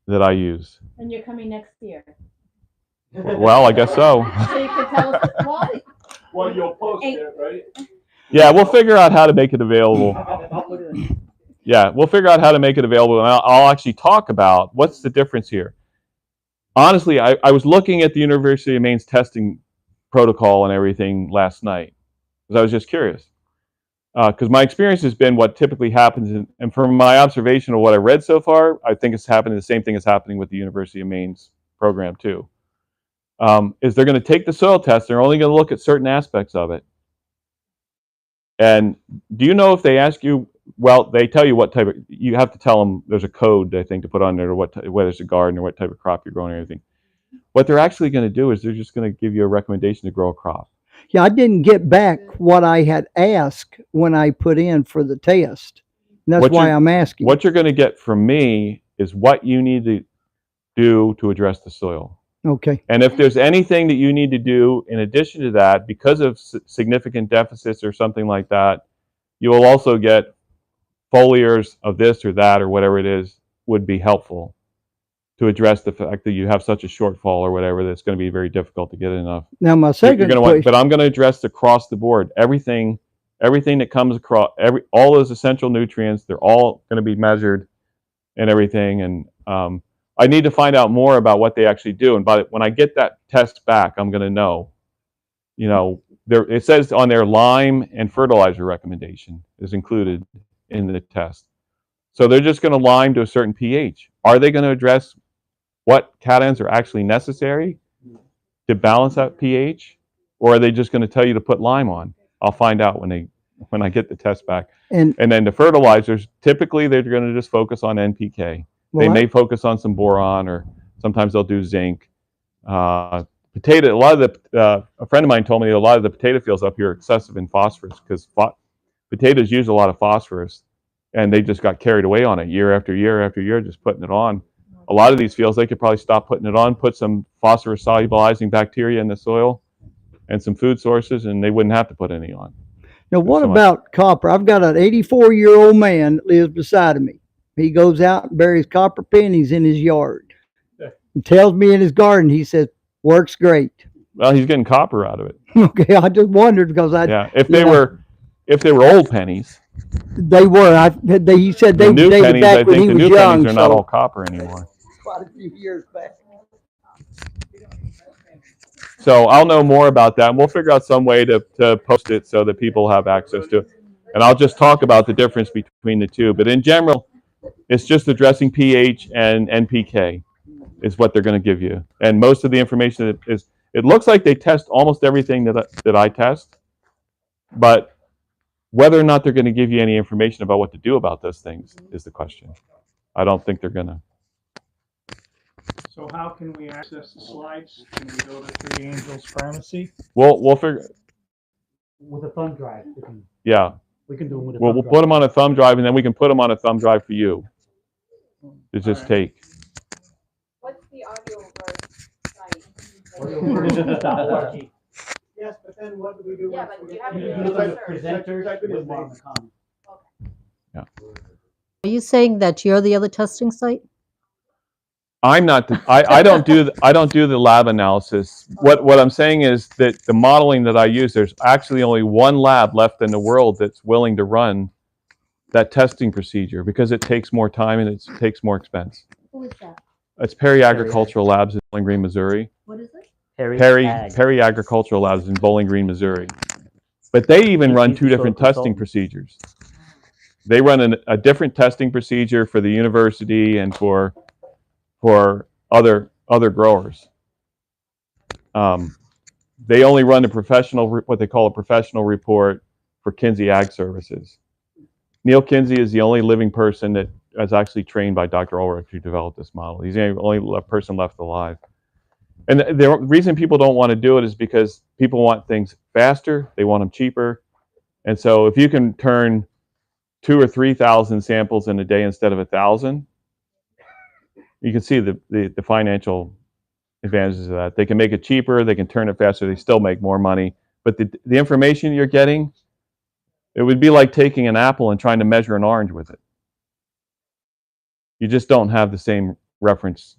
that I use. And you're coming next year. Well, I guess so. So you can tell us why. Well, you'll post it, right? Yeah, we'll figure out how to make it available. Yeah, we'll figure out how to make it available, and I'll actually talk about what's the difference here. Honestly, I was looking at the University of Maine's testing protocol and everything last night because I was just curious. Because my experience has been what typically happens, and from my observation of what I read so far, I think it's happening. The same thing is happening with the University of Maine's program too. Is they're going to take the soil test? They're only going to look at certain aspects of it. And do you know if they ask you? Well, they tell you what type of. You have to tell them there's a code I think to put on there, or whether it's a garden or what type of crop you're growing or anything. What they're actually going to do is they're just going to give you a recommendation to grow a crop. Yeah, I didn't get back what I had asked when I put in for the test. And that's why I'm asking. What you're going to get from me is what you need to do to address the soil. Okay. And if there's anything that you need to do in addition to that, because of significant deficits or something like that, you will also get foliars of this or that or whatever it is would be helpful to address the fact that you have such a shortfall or whatever that's going to be very difficult to get enough. Now my second question. But I'm going to address across the board everything that comes across all those essential nutrients. They're all going to be measured and everything. And I need to find out more about what they actually do. And when I get that test back, I'm going to know. You know, it says on their lime and fertilizer recommendation is included in the test. So they're just going to lime to a certain pH. Are they going to address what cations are actually necessary to balance that pH, or are they just going to tell you to put lime on? I'll find out when I get the test back. And then the fertilizers, typically they're going to just focus on NPK. They may focus on some boron, or sometimes they'll do zinc. Potato. A lot of a friend of mine told me a lot of the potato fields up here are excessive in phosphorus because potatoes use a lot of phosphorus, and they just got carried away on it year after year after year, just putting it on. A lot of these fields, they could probably stop putting it on, put some phosphorus solubilizing bacteria in the soil and some food sources, and they wouldn't have to put any on. Now, what about copper? I've got an 84-year-old man that lives beside of me. He goes out and buries copper pennies in his yard. And tells me in his garden, he says, works great. Well, he's getting copper out of it. Okay, I just wondered because if they were old pennies. They were. He said they new dated pennies, back when he the was new young. pennies are not all copper anymore. Quite a few years back. So I'll know more about that, and we'll figure out some way to post it so that people have access to it. And I'll just talk about the difference between the two. But in general, it's just addressing pH and NPK is what they're going to give you. And most of the information is, it looks like they test almost everything that I test, but whether or not they're going to give you any information about what to do about those things is the question. I don't think they're going to. So how can we access the slides? Can we go to 3 Angels Pharmacy? We'll figure. With a thumb drive. Yeah. We can do them with a We'll put them on a thumb drive, and then we can put them on a thumb drive for you to just take. What's the audio site? Yes, but then what do we do? Yeah, but you have to You do look the at search. presenters with more on the comment. Yeah. Are you saying that you're the other testing site? I'm not. I don't do the lab analysis. What I'm saying is that the modeling that I use, there's actually only one lab left in the world that's willing to run that testing procedure because it takes more time and it takes more expense. Who is that? It's Perry Agricultural Labs in Bowling Green, Missouri. What is it? Perry Agricultural Labs in Bowling Green, Missouri. But they even run two different testing procedures. They run a different testing procedure for the university and for other growers. They only run what they call a professional report for Kinsey Ag Services. Neil Kinsey is the only living person that was actually trained by Dr. Ulrich who developed this model. He's the only person left alive. And the reason people don't want to do it is because people want things faster, they want them cheaper. And so if you can turn 2,000 or 3,000 samples in a day instead of 1,000, you can see the financial advantages of that. They can make it cheaper, they can turn it faster, they still make more money. But the information you're getting, it would be like taking an apple and trying to measure an orange with it. You just don't have the same reference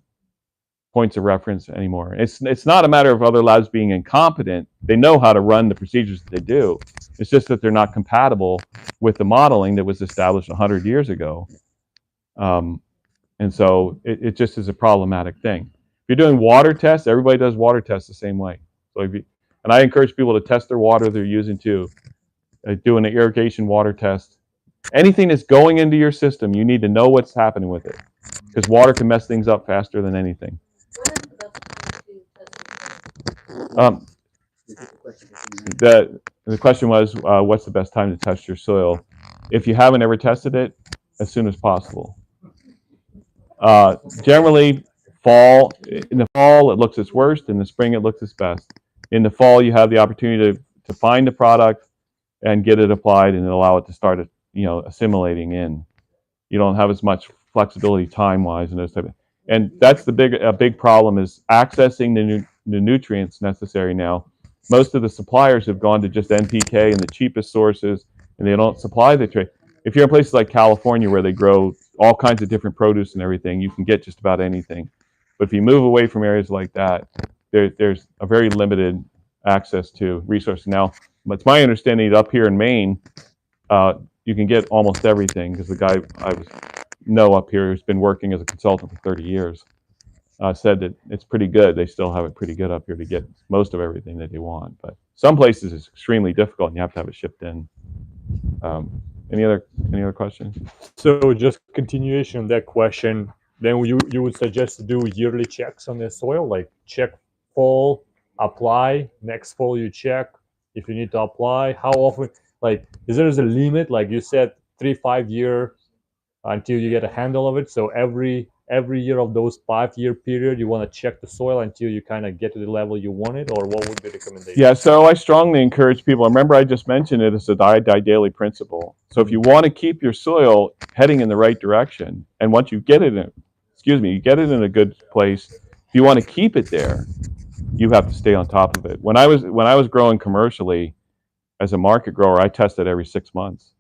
points of reference anymore. It's not a matter of other labs being incompetent. They know how to run the procedures that they do. It's just that they're not compatible with the modeling that was established 100 years ago. And so it just is a problematic thing. If you're doing water tests, everybody does water tests the same way. So and I encourage people to test their water they're using too. Do an irrigation water test. Anything that's going into your system, you need to know what's happening with it, because water can mess things up faster than anything. The question was, what's the best time to test your soil? If you haven't ever tested it, as soon as possible. Generally, fall. In the fall, it looks its worst. In the spring, it looks its best. In the fall, you have the opportunity to find the product and get it applied and allow it to start, assimilating in. You don't have as much flexibility time-wise and those type of. And that's the big problem is accessing the nutrients necessary now. Most of the suppliers have gone to just NPK and the cheapest sources, and they don't supply the trade. If you're in places like California where they grow all kinds of different produce and everything, you can get just about anything. But if you move away from areas like that, there's a very limited access to resources. Now, it's my understanding that up here in Maine, you can get almost everything, because the guy I know up here who's been working as a consultant for 30 years said that it's pretty good. They still have it pretty good up here to get most of everything that they want. But some places it's extremely difficult, and you have to have it shipped in. Any other questions? So just continuation of that question, then you would suggest to do yearly checks on the soil, like check fall, apply, next fall you check if you need to apply. How often? Like, is there a limit? Like you said, 3-5 year until you get a handle of it. So every year of those 5-year period, you want to check the soil until you kind of get to the level you want it, or what would be the recommendation? Yeah, so I strongly encourage people. Remember, I just mentioned it as a die daily principle. So if you want to keep your soil heading in the right direction, and once you get it you get it in a good place. If you want to keep it there, you have to stay on top of it. When I was growing commercially as a market grower, I tested every 6 months,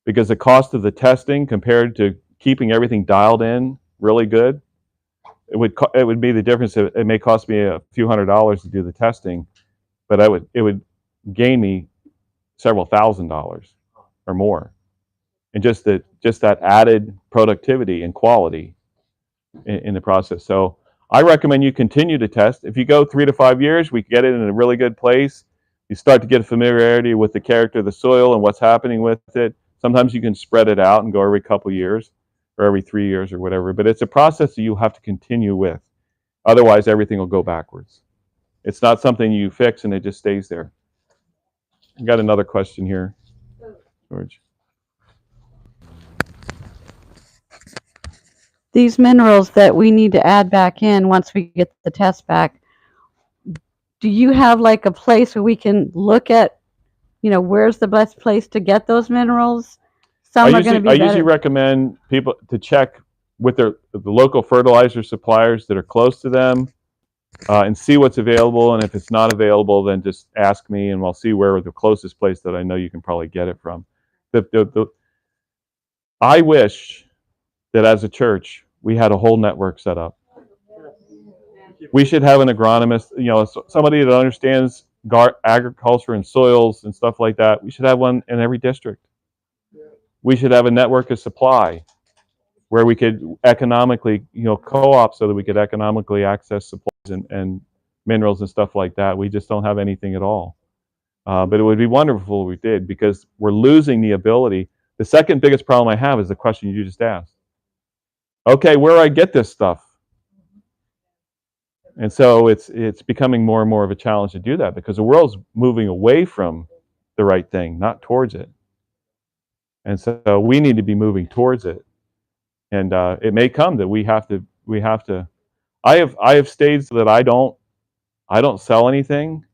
because the cost of the testing compared to keeping everything dialed in really good, it would be the difference. It may cost me a few $100s to do the testing, but it would gain me several $1,000s or more, and just that added productivity and quality in the process. So I recommend you continue to test. If you go 3 to 5 years, we get it in a really good place. You start to get a familiarity with the character of the soil and what's happening with it. Sometimes you can spread it out and go every couple years or every 3 years or whatever, but it's a process that you have to continue with. Otherwise, everything will go backwards. It's not something you fix and it just stays there. I got another question here, George. These minerals that we need to add back in once we get the test back, do you have like a place where we can look at, where's the best place to get those minerals? Some are going to be better. I usually recommend people to check with the local fertilizer suppliers that are close to them, and see what's available. And if it's not available, then just ask me, and we'll see where the closest place that I know you can probably get it from. I wish that as a church we had a whole network set up. We should have an agronomist, somebody that understands agriculture and soils and stuff like that. We should have one in every district. We should have a network of supply where we could economically, co-op, so that we could economically access supplies and minerals and stuff like that. We just don't have anything at all. But it would be wonderful if we did, because we're losing the ability. The second biggest problem I have is the question you just asked. Okay, where do I get this stuff? And so it's becoming more and more of a challenge to do that, because the world's moving away from the right thing, not towards it. And so we need to be moving towards it. And it may come that we have to. I have stayed so that I don't sell anything,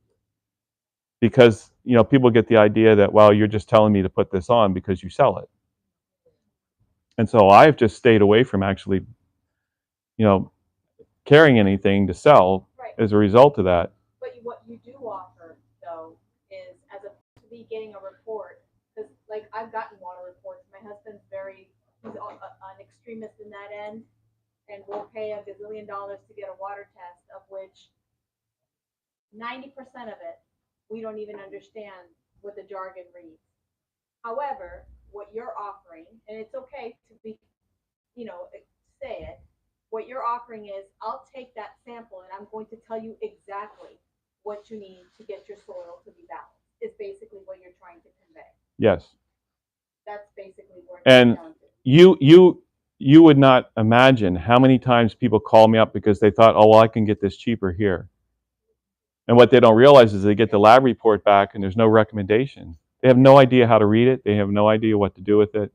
because people get the idea that, well, you're just telling me to put this on because you sell it. And so I've just stayed away from actually, carrying anything to sell as a result of that. But what you do offer, though, is as opposed to me getting a report, because like I've gotten water reports. My husband's he's an extremist in that end, and we'll pay $1 gazillion to get a water test, of which 90% of it, we don't even understand what the jargon reads. However, what you're offering, and it's okay to be, say it, what you're offering is, I'll take that sample and I'm going to tell you exactly what you need to get your soil to be balanced, is basically what you're trying to convey. Yes. That's basically where And it's down to. you would not imagine how many times people call me up because they thought, oh, well, I can get this cheaper here. And what they don't realize is they get the lab report back and there's no recommendation. They have no idea how to read it. They have no idea what to do with it.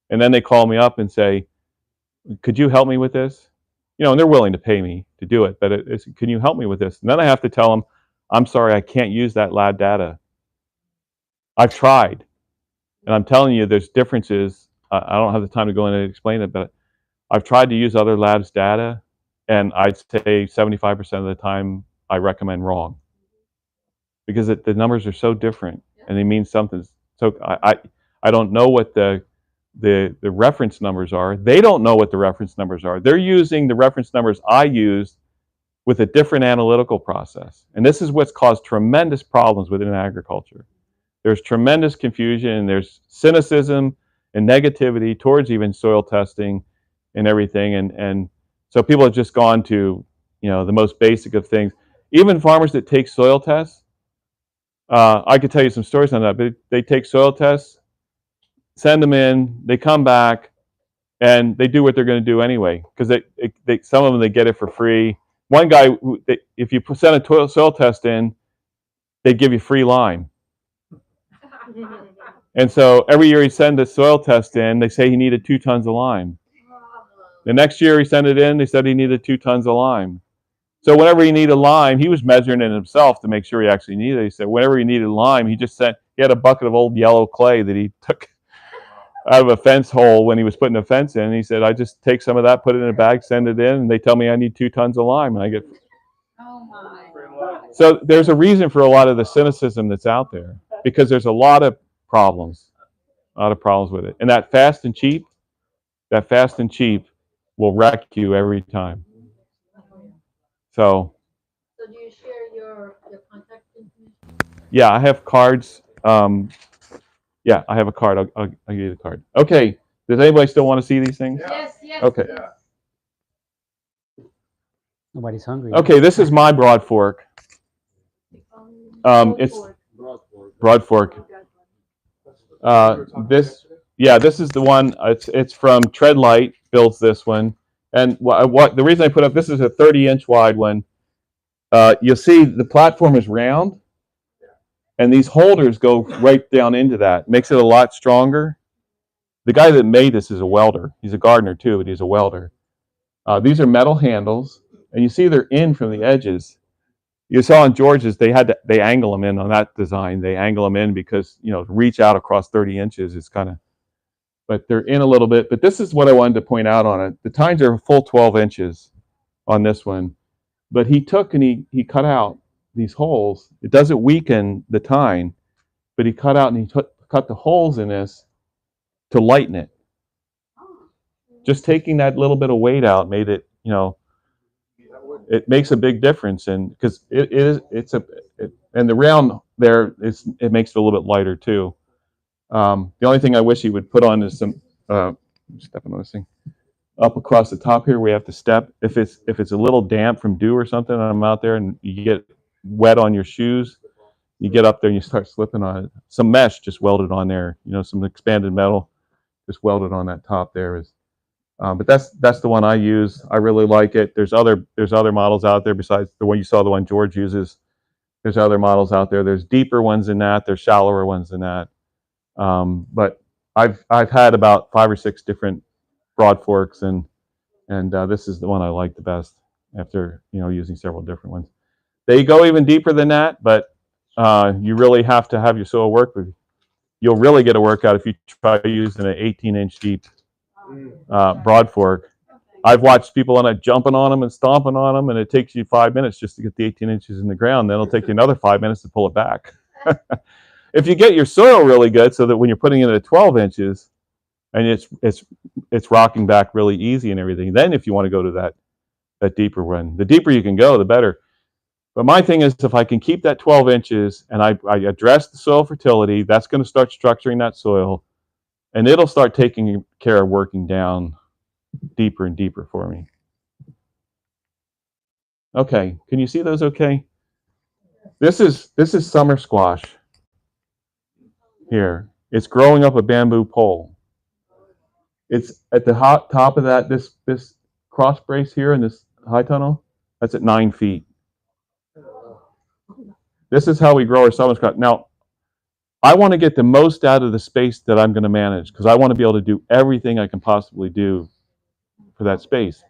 And then they call me up and say, could you help me with this? And they're willing to pay me to do it, but can you help me with this? And then I have to tell them, I'm sorry, I can't use that lab data. I've tried. And I'm telling you, there's differences. I don't have the time to go in and explain it, but I've tried to use other labs' data, and I'd say 75% of the time I recommend wrong, because the numbers are so different and they mean something. So I don't know what the reference numbers are. They don't know what the reference numbers are. They're using the reference numbers I used with a different analytical process. And this is what's caused tremendous problems within agriculture. There's tremendous confusion, and there's cynicism and negativity towards even soil testing and everything. And so people have just gone to, the most basic of things. Even farmers that take soil tests, I could tell you some stories on that, but they take soil tests, send them in, they come back, and they do what they're going to do anyway, because they some of them, they get it for free. One guy, if you send a soil test in, they give you free lime. And so every year he sent a soil test in, they say he needed 2 tons of lime. The next year he sent it in, they said he needed 2 tons of lime. So whenever he needed lime, he was measuring it himself to make sure he actually needed it. He said whenever he needed lime, he had a bucket of old yellow clay that he took out of a fence hole when he was putting a fence in. And he said, I just take some of that, put it in a bag, send it in, and they tell me I need 2 tons of lime, and I get. Oh my. So there's a reason for a lot of the cynicism that's out there, because there's a lot of problems with it. And that fast and cheap will wreck you every time. So do you share your contact information? yeah, I have cards. Yeah, I have a card. I'll give you the card. Okay. Does anybody still want to see these things? Yes, yes. Okay. Nobody's hungry. Okay, this is my broad fork. It's broad fork. This is the one. It's from Treadlight. Builds this one, and what the reason I put up, this is a 30-inch wide one. You'll see the platform is round, and these holders go right down into that. Makes it a lot stronger. The guy that made this is a welder. He's a gardener too, but he's a welder. These are metal handles, and you see they're in from the edges. You saw in George's, they angle them in on that design. They angle them in because, to reach out across 30 inches is kind of, but they're in a little bit. But this is what I wanted to point out on it. The tines are a full 12 inches on this one. But he took and he cut out these holes. It doesn't weaken the tine, but he cut out and he cut the holes in this to lighten it. Just taking that little bit of weight out made it, it makes a big difference. And because and the round there, it makes it a little bit lighter too. The only thing I wish he would put on is some, stepping on this thing, up across the top here, we have to step. If it's a little damp from dew or something, and I'm out there and you get wet on your shoes, you get up there and you start slipping on it. Some mesh just welded on there, some expanded metal just welded on that top there. But that's the one I use. I really like it. There's other models out there besides the one you saw, the one George uses. There's other models out there. There's deeper ones than that. There's shallower ones than that. But I've had about 5 or 6 different broad forks, and this is the one I like the best after using several different ones. They go even deeper than that, but you really have to have your soil work with you. You'll really get a workout if you try using an 18-inch deep broad fork. I've watched people on it jumping on them and stomping on them, and it takes you 5 minutes just to get the 18 inches in the ground. Then it'll take you another 5 minutes to pull it back. If you get your soil really good, so that when you're putting it at 12 inches, and it's rocking back really easy and everything. Then if you want to go to that deeper one, the deeper you can go, the better. But my thing is, if I can keep that 12 inches and I address the soil fertility, that's going to start structuring that soil, and it'll start taking care of working down deeper and deeper for me. Okay, can you see those okay? This is summer squash here. It's growing up a bamboo pole. It's at the top of that, this cross brace here in this high tunnel, that's at 9 feet. This is how we grow our summer squash. Now, I want to get the most out of the space that I'm going to manage, because I want to be able to do everything I can possibly do for that space.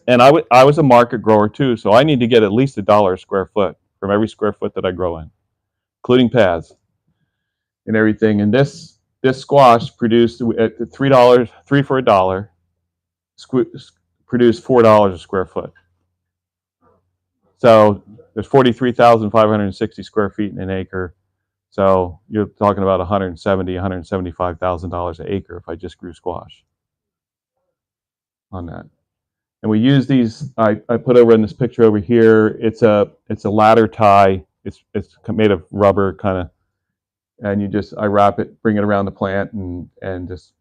And I was a market grower too, so I need to get at least $1 a square foot from every square foot that I grow in, including paths and everything. And this squash produced at $3, 3 for $1, produced $4 a square foot. So there's 43,560 square feet in an acre. So you're talking about $175,000 an acre if I just grew squash on that. And we use these. I put over in this picture over here. It's a ladder tie. It's made of rubber kind of, and I wrap it, bring it around the plant, and just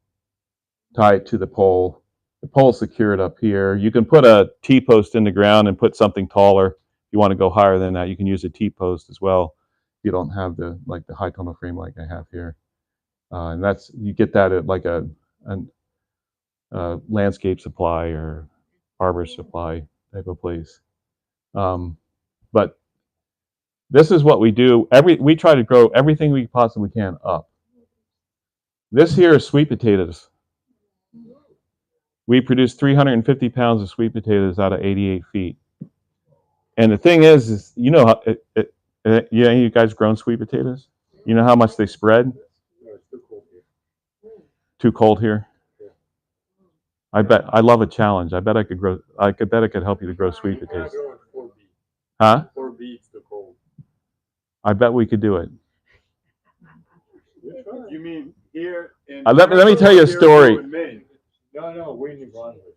tie it to the pole. The pole's secured up here. You can put a T-post in the ground and put something taller. If you want to go higher than that, you can use a T-post as well. You don't have the high tunnel frame like I have here, and you get that at like a landscape supply or arbor supply type of place. But this is what we do. We try to grow everything we possibly can up. This here is sweet potatoes. We produce 350 pounds of sweet potatoes out of 88 feet. And the thing is you know how you guys grown sweet potatoes? You know how much they spread? No, it's too cold here. Too cold here? I love a challenge. I bet I could help you to grow sweet potatoes. Huh? 4B, it's too cold. I bet we could do it. You mean here in? Let me tell you a story. No, we're in New Brunswick.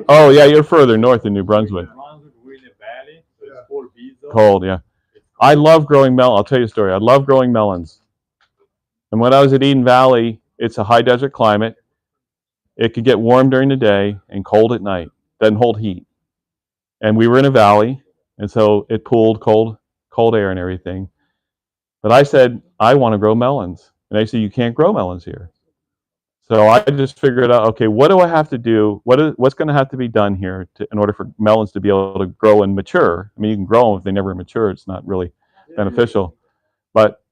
Oh yeah, you're further north in New Brunswick. We're in the valley, so it's 4B zone. Cold, yeah. I love growing melons. I'll tell you a story. I love growing melons. And when I was at Eden Valley, it's a high desert climate. It could get warm during the day and cold at night. Doesn't hold heat. And we were in a valley, and so it pooled cold air and everything. But I said, I want to grow melons. And they said, you can't grow melons here. So I just figured out, okay, what do I have to do? What's going to have to be done here in order for melons to be able to grow and mature? I mean, you can grow them if they never mature. It's not really beneficial. But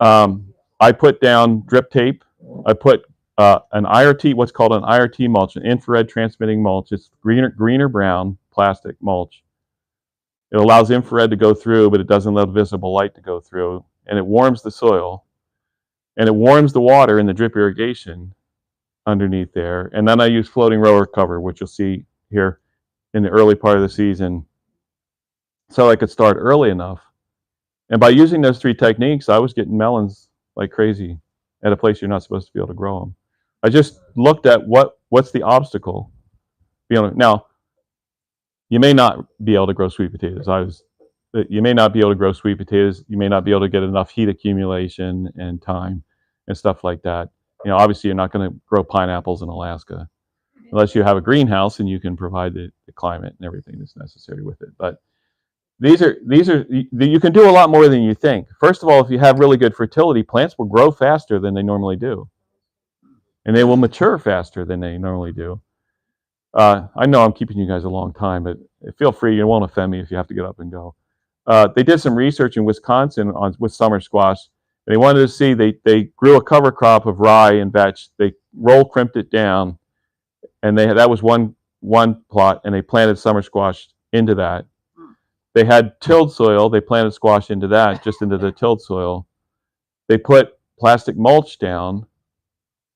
I put down drip tape. I put an IRT, what's called an IRT mulch, an infrared transmitting mulch. It's green or brown plastic mulch. It allows infrared to go through, but it doesn't allow visible light to go through. And it warms the soil. And it warms the water in the drip irrigation underneath there. And then I use floating rower cover, which you'll see here in the early part of the season, so I could start early enough. And by using those 3 techniques, I was getting melons like crazy at a place you're not supposed to be able to grow them. I just looked at what's the obstacle. Now, you may not be able to grow sweet potatoes. You may not be able to grow sweet potatoes. You may not be able to get enough heat accumulation and time and stuff like that. Obviously you're not going to grow pineapples in Alaska unless you have a greenhouse and you can provide the climate and everything that's necessary with it. But you can do a lot more than you think. First of all, if you have really good fertility, plants will grow faster than they normally do. And they will mature faster than they normally do. I know I'm keeping you guys a long time, but feel free. You won't offend me if you have to get up and go. They did some research in Wisconsin with summer squash. They wanted to see, they grew a cover crop of rye and vetch. They roll crimped it down, and that was one plot, and they planted summer squash into that. They had tilled soil. They planted squash into that, just into the tilled soil. They put plastic mulch down,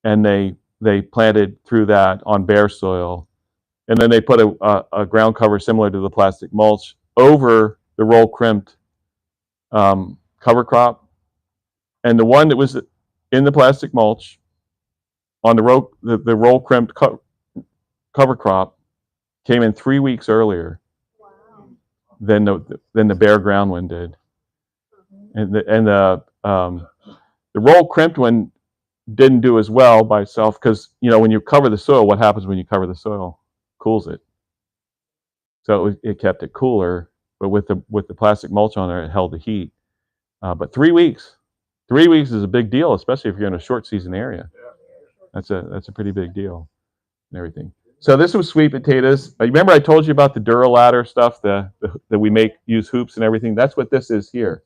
and they planted through that on bare soil. And then they put a ground cover similar to the plastic mulch over the roll crimped cover crop. And the one that was in the plastic mulch on the roll crimped cover crop came in 3 weeks earlier than the bare ground one did, and the roll crimped one didn't do as well by itself because when you cover the soil, what happens when you cover the soil? Cools it. So it kept it cooler, but with the plastic mulch on there, it held the heat. But 3 weeks, 3 weeks is a big deal, especially if you're in a short season area. That's a pretty big deal and everything. So this was sweet potatoes. Remember I told you about the Duraladder stuff that we use hoops and everything? That's what this is here.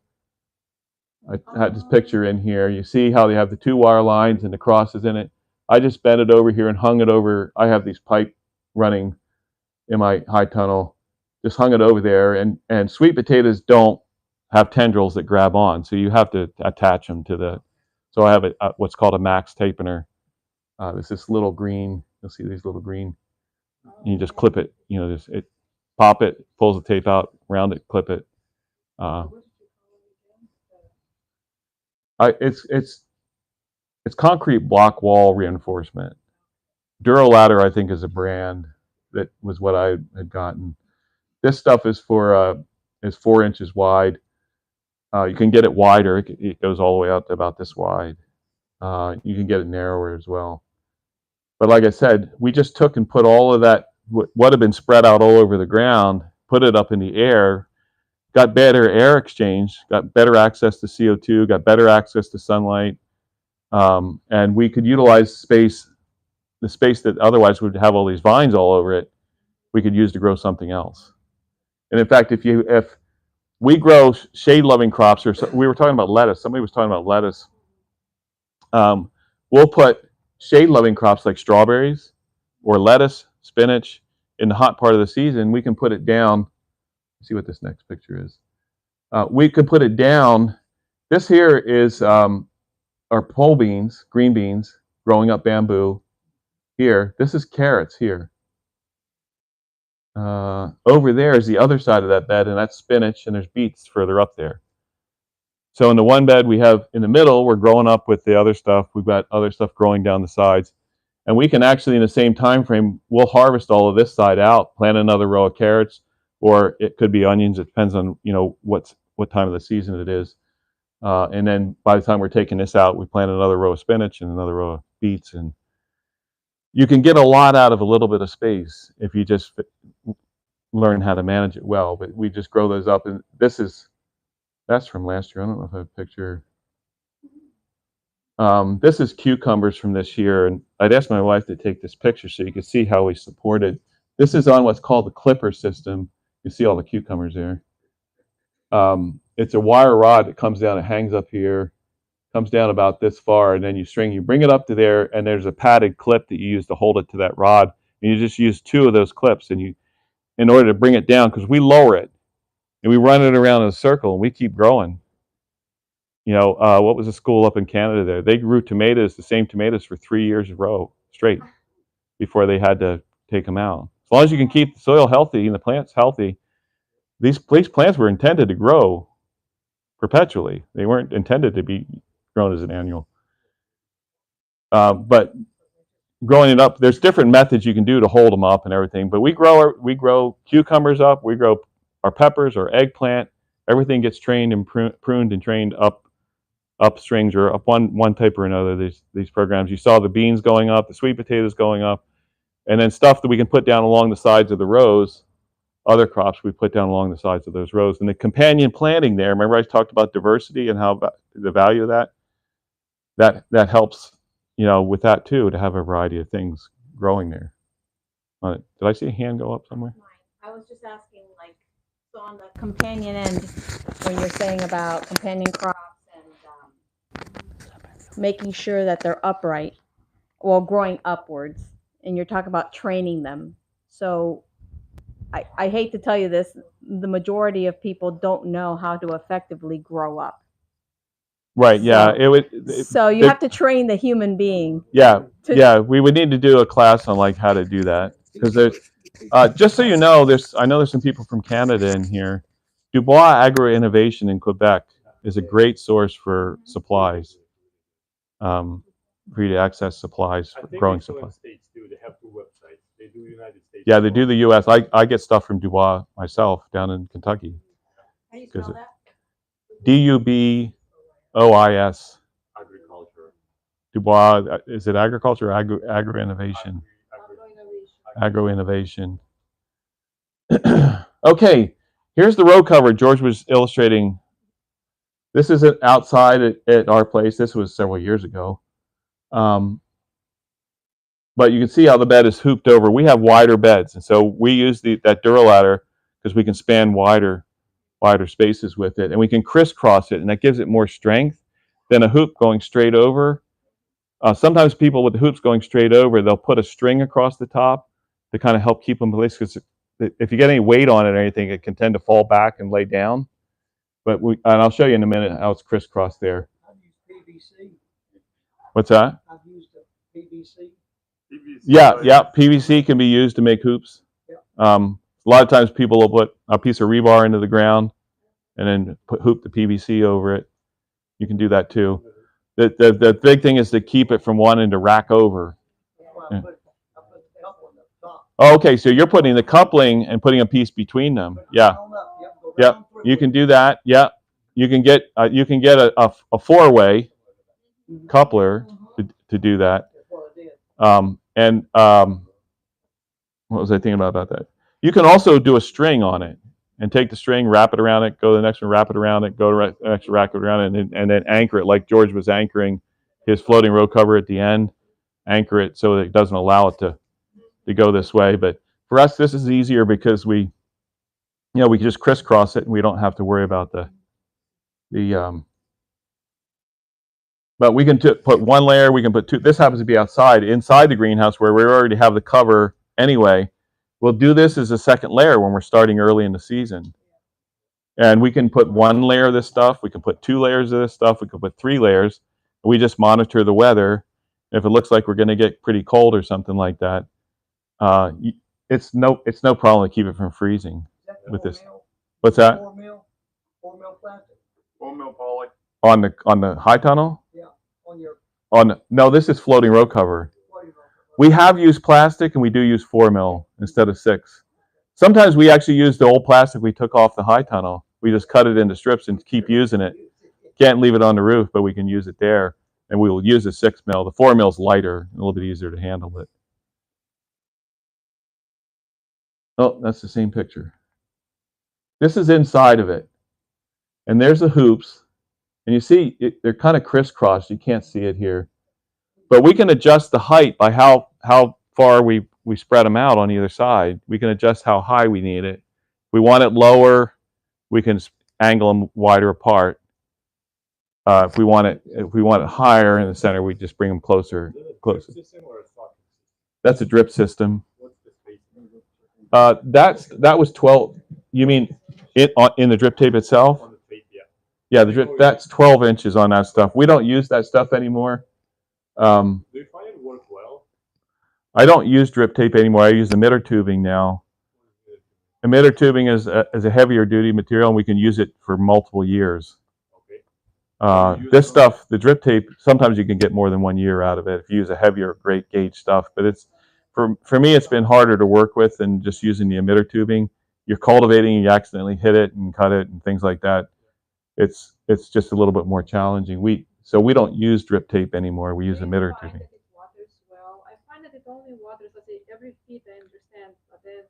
I had this picture in here. You see how they have the 2 wire lines and the crosses in it? I just bent it over here and hung it over. I have these pipe running in my high tunnel. Just hung it over there. And sweet potatoes don't have tendrils that grab on, so you have to attach them to the. So I have what's called a max tapener. There's this little green. You'll see these little green. And you just clip it. Pop it, pulls the tape out, round it, clip it. It's concrete block wall reinforcement. Duraladder, I think, is a brand that was what I had gotten. This stuff is 4 inches wide. You can get it wider. It goes all the way out to about this wide. You can get it narrower as well. But like I said, we just took and put all of that, what had been spread out all over the ground, put it up in the air, got better air exchange, got better access to CO2, got better access to sunlight, and we could utilize the space that otherwise would have all these vines all over it, we could use to grow something else. And in fact, if we grow shade-loving crops, we were talking about lettuce. Somebody was talking about lettuce. We'll put shade-loving crops like strawberries or lettuce, spinach in the hot part of the season. We can put it down. Let's see what this next picture is. We could put it down. This here is our pole beans, green beans, growing up bamboo. Here, this is carrots here. Over there is the other side of that bed, and that's spinach, and there's beets further up there. So in the one bed we have in the middle, we're growing up with the other stuff. We've got other stuff growing down the sides. And we can actually, in the same time frame, we'll harvest all of this side out, plant another row of carrots, or it could be onions. It depends on what time of the season it is. And then by the time we're taking this out, we plant another row of spinach and another row of beets. And you can get a lot out of a little bit of space if you just learn how to manage it well. But we just grow those up, and that's from last year. I don't know if I have a picture. This is cucumbers from this year, and I'd asked my wife to take this picture so you could see how we supported. This is on what's called the clipper system. You see all the cucumbers there. It's a wire rod that comes down, it hangs up here, comes down about this far, and then you bring it up to there, and there's a padded clip that you use to hold it to that rod. And you just use 2 of those clips, and in order to bring it down, because we lower it, and we run it around in a circle, and we keep growing. What was a school up in Canada there? They grew tomatoes, the same tomatoes, for 3 years in a row straight before they had to take them out. As long as you can keep the soil healthy and the plants healthy, these plants were intended to grow perpetually. They weren't intended to be grown as an annual. But growing it up, there's different methods you can do to hold them up and everything. But we grow cucumbers up, we grow our peppers, our eggplant. Everything gets trained and pruned and trained up strings or up one type or another. These programs. You saw the beans going up, the sweet potatoes going up, and then stuff that we can put down along the sides of the rows. Other crops we put down along the sides of those rows. And the companion planting there, remember I talked about diversity and how the value of that helps, with that too, to have a variety of things growing there. Did I see a hand go up somewhere? I was just asking, so on the companion end, when you're saying about companion crops and making sure that they're upright, growing upwards, and you're talking about training them. So I hate to tell you this, the majority of people don't know how to effectively grow up. Right. Yeah. So you have to train the human being. Yeah. We would need to do a class on how to do that, because there's just so you know, I know there's some people from Canada in here. Dubois Agro Innovation in Quebec is a great source for supplies. for you to access supplies, I think growing in certain supplies. states too. They have 2 websites. They do United States. Yeah, as they do well. the U.S. I get stuff from Dubois myself down in Kentucky. How do you 'Cause spell it- that? DUBOIS. Agriculture. Dubois, is it agriculture or agro innovation? Agro innovation. Okay, here's the row cover George was illustrating. This isn't outside at our place. This was several years ago. But you can see how the bed is hooped over. We have wider beds, and so we use that Duraladder because we can span wider spaces with it, and we can crisscross it, and that gives it more strength than a hoop going straight over. Sometimes people with the hoops going straight over, they'll put a string across the top to kind of help keep them in place, because if you get any weight on it or anything, it can tend to fall back and lay down. But and I'll show you in a minute how it's crisscrossed there. I've used PVC. What's that? I've used a PVC. Yeah, PVC can be used to make hoops. A lot of times people will put a piece of rebar into the ground and then hoop the PVC over it. You can do that too. The big thing is to keep it from wanting to rack over. Yeah. Oh, okay, so you're putting the coupling and putting a piece between them. Yeah. Yep. You can do that. Yeah. You can get a 4-way coupler to do that. What was I thinking about that? You can also do a string on it and take the string, wrap it around it, go to the next one, wrap it around it, go to the next, wrap it around it, and then anchor it like George was anchoring his floating row cover at the end. Anchor it so that it doesn't allow it to go this way. But for us, this is easier because we can just crisscross it and we don't have to worry about but we can put one layer, we can put two. This happens to be outside, inside the greenhouse where we already have the cover anyway. We'll do this as a second layer when we're starting early in the season. And we can put 1 layer of this stuff, we can put 2 layers of this stuff, we can put 3 layers. We just monitor the weather. If it looks like we're going to get pretty cold or something like that, it's no problem to keep it from freezing with this. What's that? 4 mil plastic. 4 mil poly. On the high tunnel? Yeah. No, this is floating row cover. We have used plastic and we do use 4 mil instead of 6. Sometimes we actually use the old plastic we took off the high tunnel. We just cut it into strips and keep using it. Can't leave it on the roof, but we can use it there. And we will use a 6 mil. The 4 mil is lighter, a little bit easier to handle it. Oh, that's the same picture. This is inside of it. And there's the hoops. And you see, they're kind of crisscrossed. You can't see it here. But we can adjust the height by how far we spread them out on either side. We can adjust how high we need it. If we want it lower, we can angle them wider apart. If we want it higher in the center, we just bring them closer. That's a drip system. That was 12. You mean in the drip tape itself? Yeah, the drip. That's 12 inches on that stuff. We don't use that stuff anymore. Do you find it work well? I don't use drip tape anymore. I use emitter tubing now. Emitter tubing is a heavier duty material, and we can use it for multiple years. This stuff, the drip tape, sometimes you can get more than 1 year out of it if you use a heavier, great gauge stuff. But it's for me, it's been harder to work with than just using the emitter tubing. You're cultivating, and you accidentally hit it and cut it and things like that. It's just a little bit more challenging. So we don't use drip tape anymore. We use emitter tubing. It waters well. I find that it only waters, let's say, every feet, I understand, but then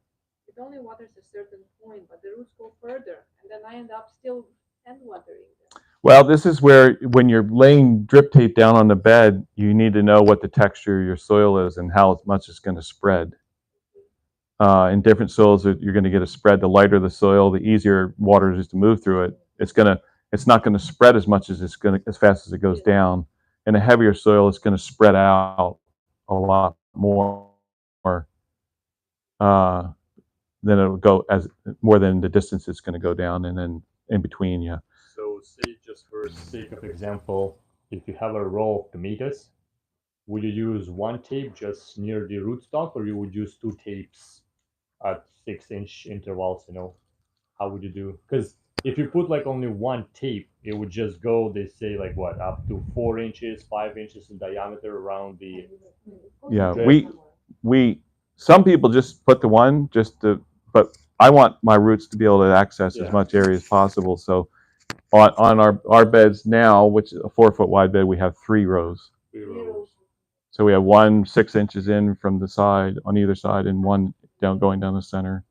it only waters a certain point, but the roots go further, and then I end up still end watering them. Well, this is where, when you're laying drip tape down on the bed, you need to know what the texture of your soil is and how much it's going to spread. In different soils, you're going to get a spread. The lighter the soil, the easier water is to move through it. It's not going to spread as much as as fast as it goes down. In a heavier soil, it's going to spread out a lot more than it'll go more than the distance it's going to go down, and then in between, yeah. So, say, just for sake of example, if you have a row of tomatoes, would you use 1 tape just near the rootstock, or you would use 2 tapes at 6-inch intervals? How would you do? Because if you put like only one tape, it would just go, they say, like what, up to 4 inches, 5 inches in diameter around the Yeah, drip. some people just put the one but I want my roots to be able to access Yeah. as much area as possible. So on our beds now, which is a 4-foot wide bed, we have 3 rows. 3 rows. So we have one 6 inches in from the side on either side, and one going down the center,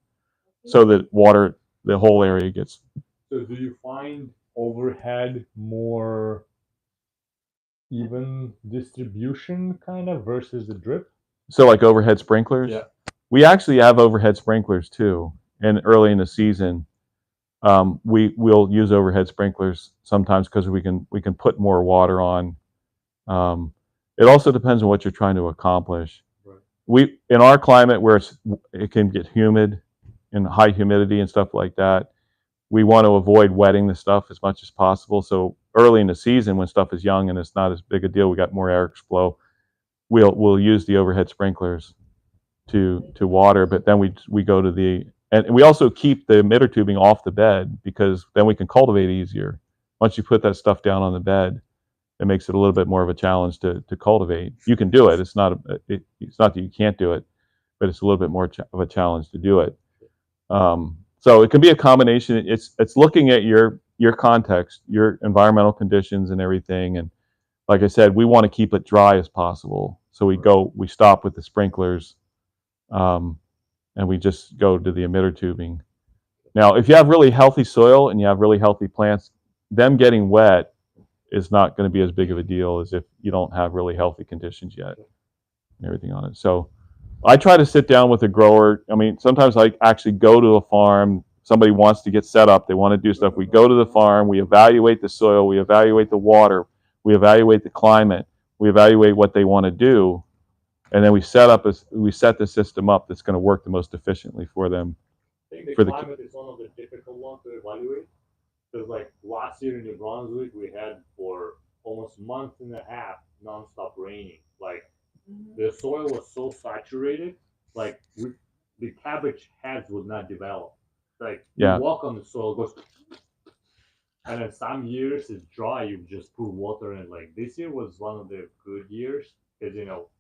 so that water, the whole area gets. So do you find overhead more even distribution kind of versus the drip? So like overhead sprinklers. Yeah. We actually have overhead sprinklers too, and early in the season, we'll use overhead sprinklers sometimes because we can put more water on. It also depends on what you're trying to accomplish. Right. In our climate where it can get humid and high humidity and stuff like that, we want to avoid wetting the stuff as much as possible. So early in the season, when stuff is young and it's not as big a deal, we got more air flow. We'll use the overhead sprinklers to water, but then we go to and we also keep the emitter tubing off the bed, because then we can cultivate easier. Once you put that stuff down on the bed, it makes it a little bit more of a challenge to cultivate. You can do it. It's not that you can't do it, but it's a little bit more of a challenge to do it. So it can be a combination. It's looking at your context, your environmental conditions and everything. And like I said, we want to keep it dry as possible. So we stop with the sprinklers, and we just go to the emitter tubing. Now, if you have really healthy soil and you have really healthy plants, them getting wet is not going to be as big of a deal as if you don't have really healthy conditions yet and everything on it. So I try to sit down with a grower. I mean, sometimes I actually go to a farm. Somebody wants to get set up. They want to do stuff. We go to the farm. We evaluate the soil. We evaluate the water. We evaluate the climate. We evaluate what they want to do. And then we set the system up that's going to work the most efficiently for them. I think the climate is one of the difficult ones to evaluate. Because like last year in New Brunswick, we had for almost a month and a half nonstop raining. Like the soil was so saturated, like the cabbage heads would not develop. Like you walk on the soil, it goes, and then some years it's dry. You just put water in. Like this year was one of the good years because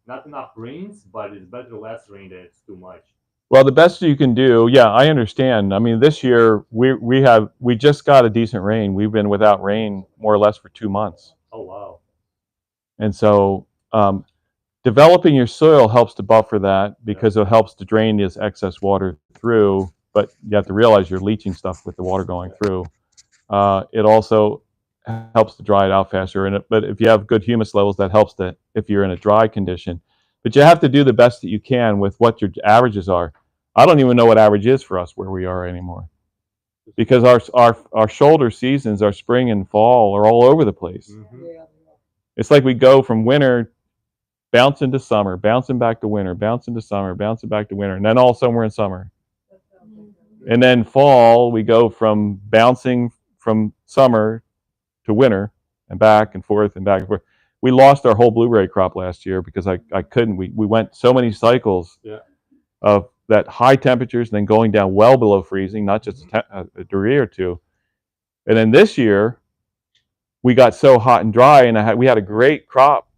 not enough rains, but it's better less rain than it's too much. Well, the best you can do, I understand. I mean, this year we just got a decent rain. We've been without rain more or less for 2 months. Oh wow! And so developing your soil helps to buffer that, because it helps to drain this excess water through. But you have to realize you're leaching stuff with the water going through. It also helps to dry it out faster. But if you have good humus levels, that helps if you're in a dry condition. But you have to do the best that you can with what your averages are. I don't even know what average is for us where we are anymore, because our shoulder seasons, our spring and fall, are all over the place. Mm-hmm. It's like we go from winter, bouncing to summer, bouncing back to winter, bouncing to summer, bouncing back to winter, and then all somewhere in summer. And then fall, we go from bouncing from summer to winter and back and forth and back and forth. We lost our whole blueberry crop last year because I couldn't. We went so many cycles of that high temperatures and then going down well below freezing, not just a degree or two. And then this year, we got so hot and dry, and we had a great crop.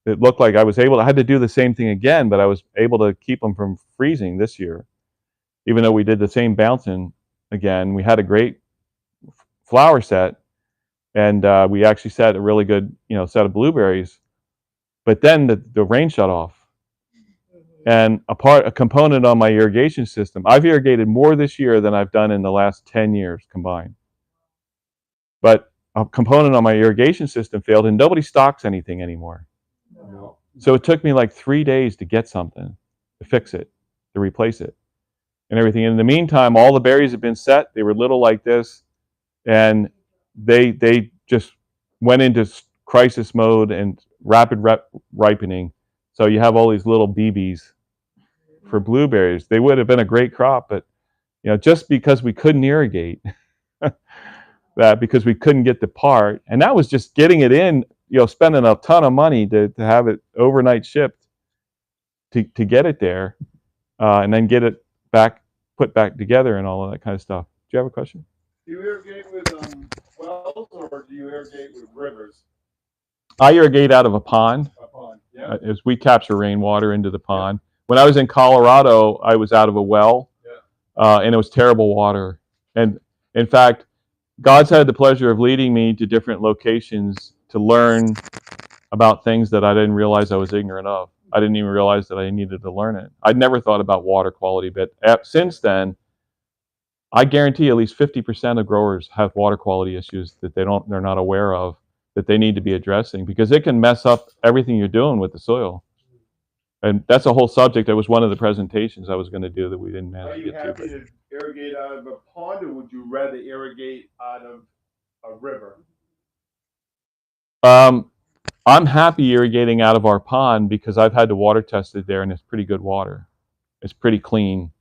It looked like I had to do the same thing again, but I was able to keep them from freezing this year. Even though we did the same bouncing again, we had a great flower set, and we actually set a really good, set of blueberries. But then the rain shut off, and a component on my irrigation system. I've irrigated more this year than I've done in the last 10 years combined. But a component on my irrigation system failed, and nobody stocks anything anymore. No. So it took me like 3 days to get something, to fix it, to replace it, and everything. In the meantime, all the berries have been set. They were little like this, and they just went into crisis mode and rapid ripening. So you have all these little BBs for blueberries. They would have been a great crop, but just because we couldn't irrigate, because we couldn't get the part, and that was just getting it in, spending a ton of money to have it overnight shipped to get it there, and then get it put back together and all of that kind of stuff. Do you have a question? Do you irrigate with wells or do you irrigate with rivers? I irrigate out of a pond. A pond. Yeah. As we capture rainwater into the pond. When I was in Colorado, I was out of a well, and it was terrible water. And in fact, God's had the pleasure of leading me to different locations to learn about things that I didn't realize I was ignorant of. I didn't even realize that I needed to learn it. I'd never thought about water quality, but since then, I guarantee at least 50% of growers have water quality issues that they're not aware of, that they need to be addressing, because it can mess up everything you're doing with the soil. And that's a whole subject. That was one of the presentations I was going to do that we didn't manage to get to. Are you happy to irrigate out of a pond, or would you rather irrigate out of a river? I'm happy irrigating out of our pond because I've had the water tested there, and it's pretty good water. It's pretty clean.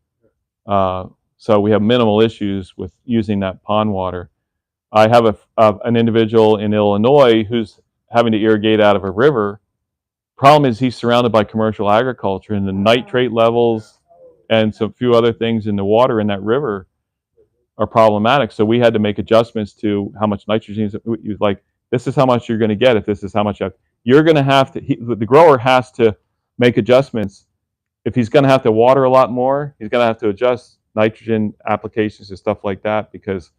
So we have minimal issues with using that pond water. I have an individual in Illinois who's having to irrigate out of a river. Problem is he's surrounded by commercial agriculture, and the nitrate levels and some few other things in the water in that river are problematic. So we had to make adjustments to how much nitrogen is. Like, this is how much you're going to get if this is how much you're going to have to. The grower has to make adjustments. If he's going to have to water a lot more, he's going to have to adjust nitrogen applications and stuff like that, because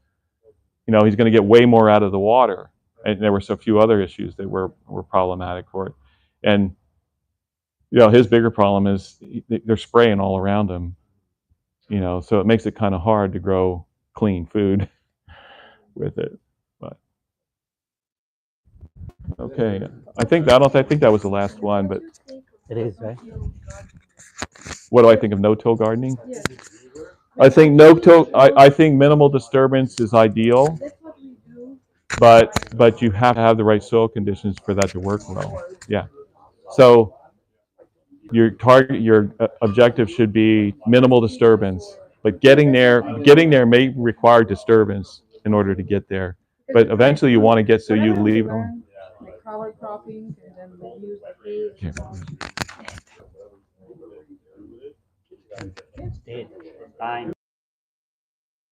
he's going to get way more out of the water. And there were so few other issues that were problematic for it. And his bigger problem is they're spraying all around him. So it makes it kind of hard to grow clean food with it. But okay, I think that was the last one. But It is, right? What do I think of no-till gardening? I think no-till. I think minimal disturbance is ideal, but you have to have the right soil conditions for that to work well. Yeah. So your objective should be minimal disturbance, but getting there may require disturbance in order to get there. But eventually you want to get so you leave them. Like cover cropping, and then we use hay. It's dead. It's dying.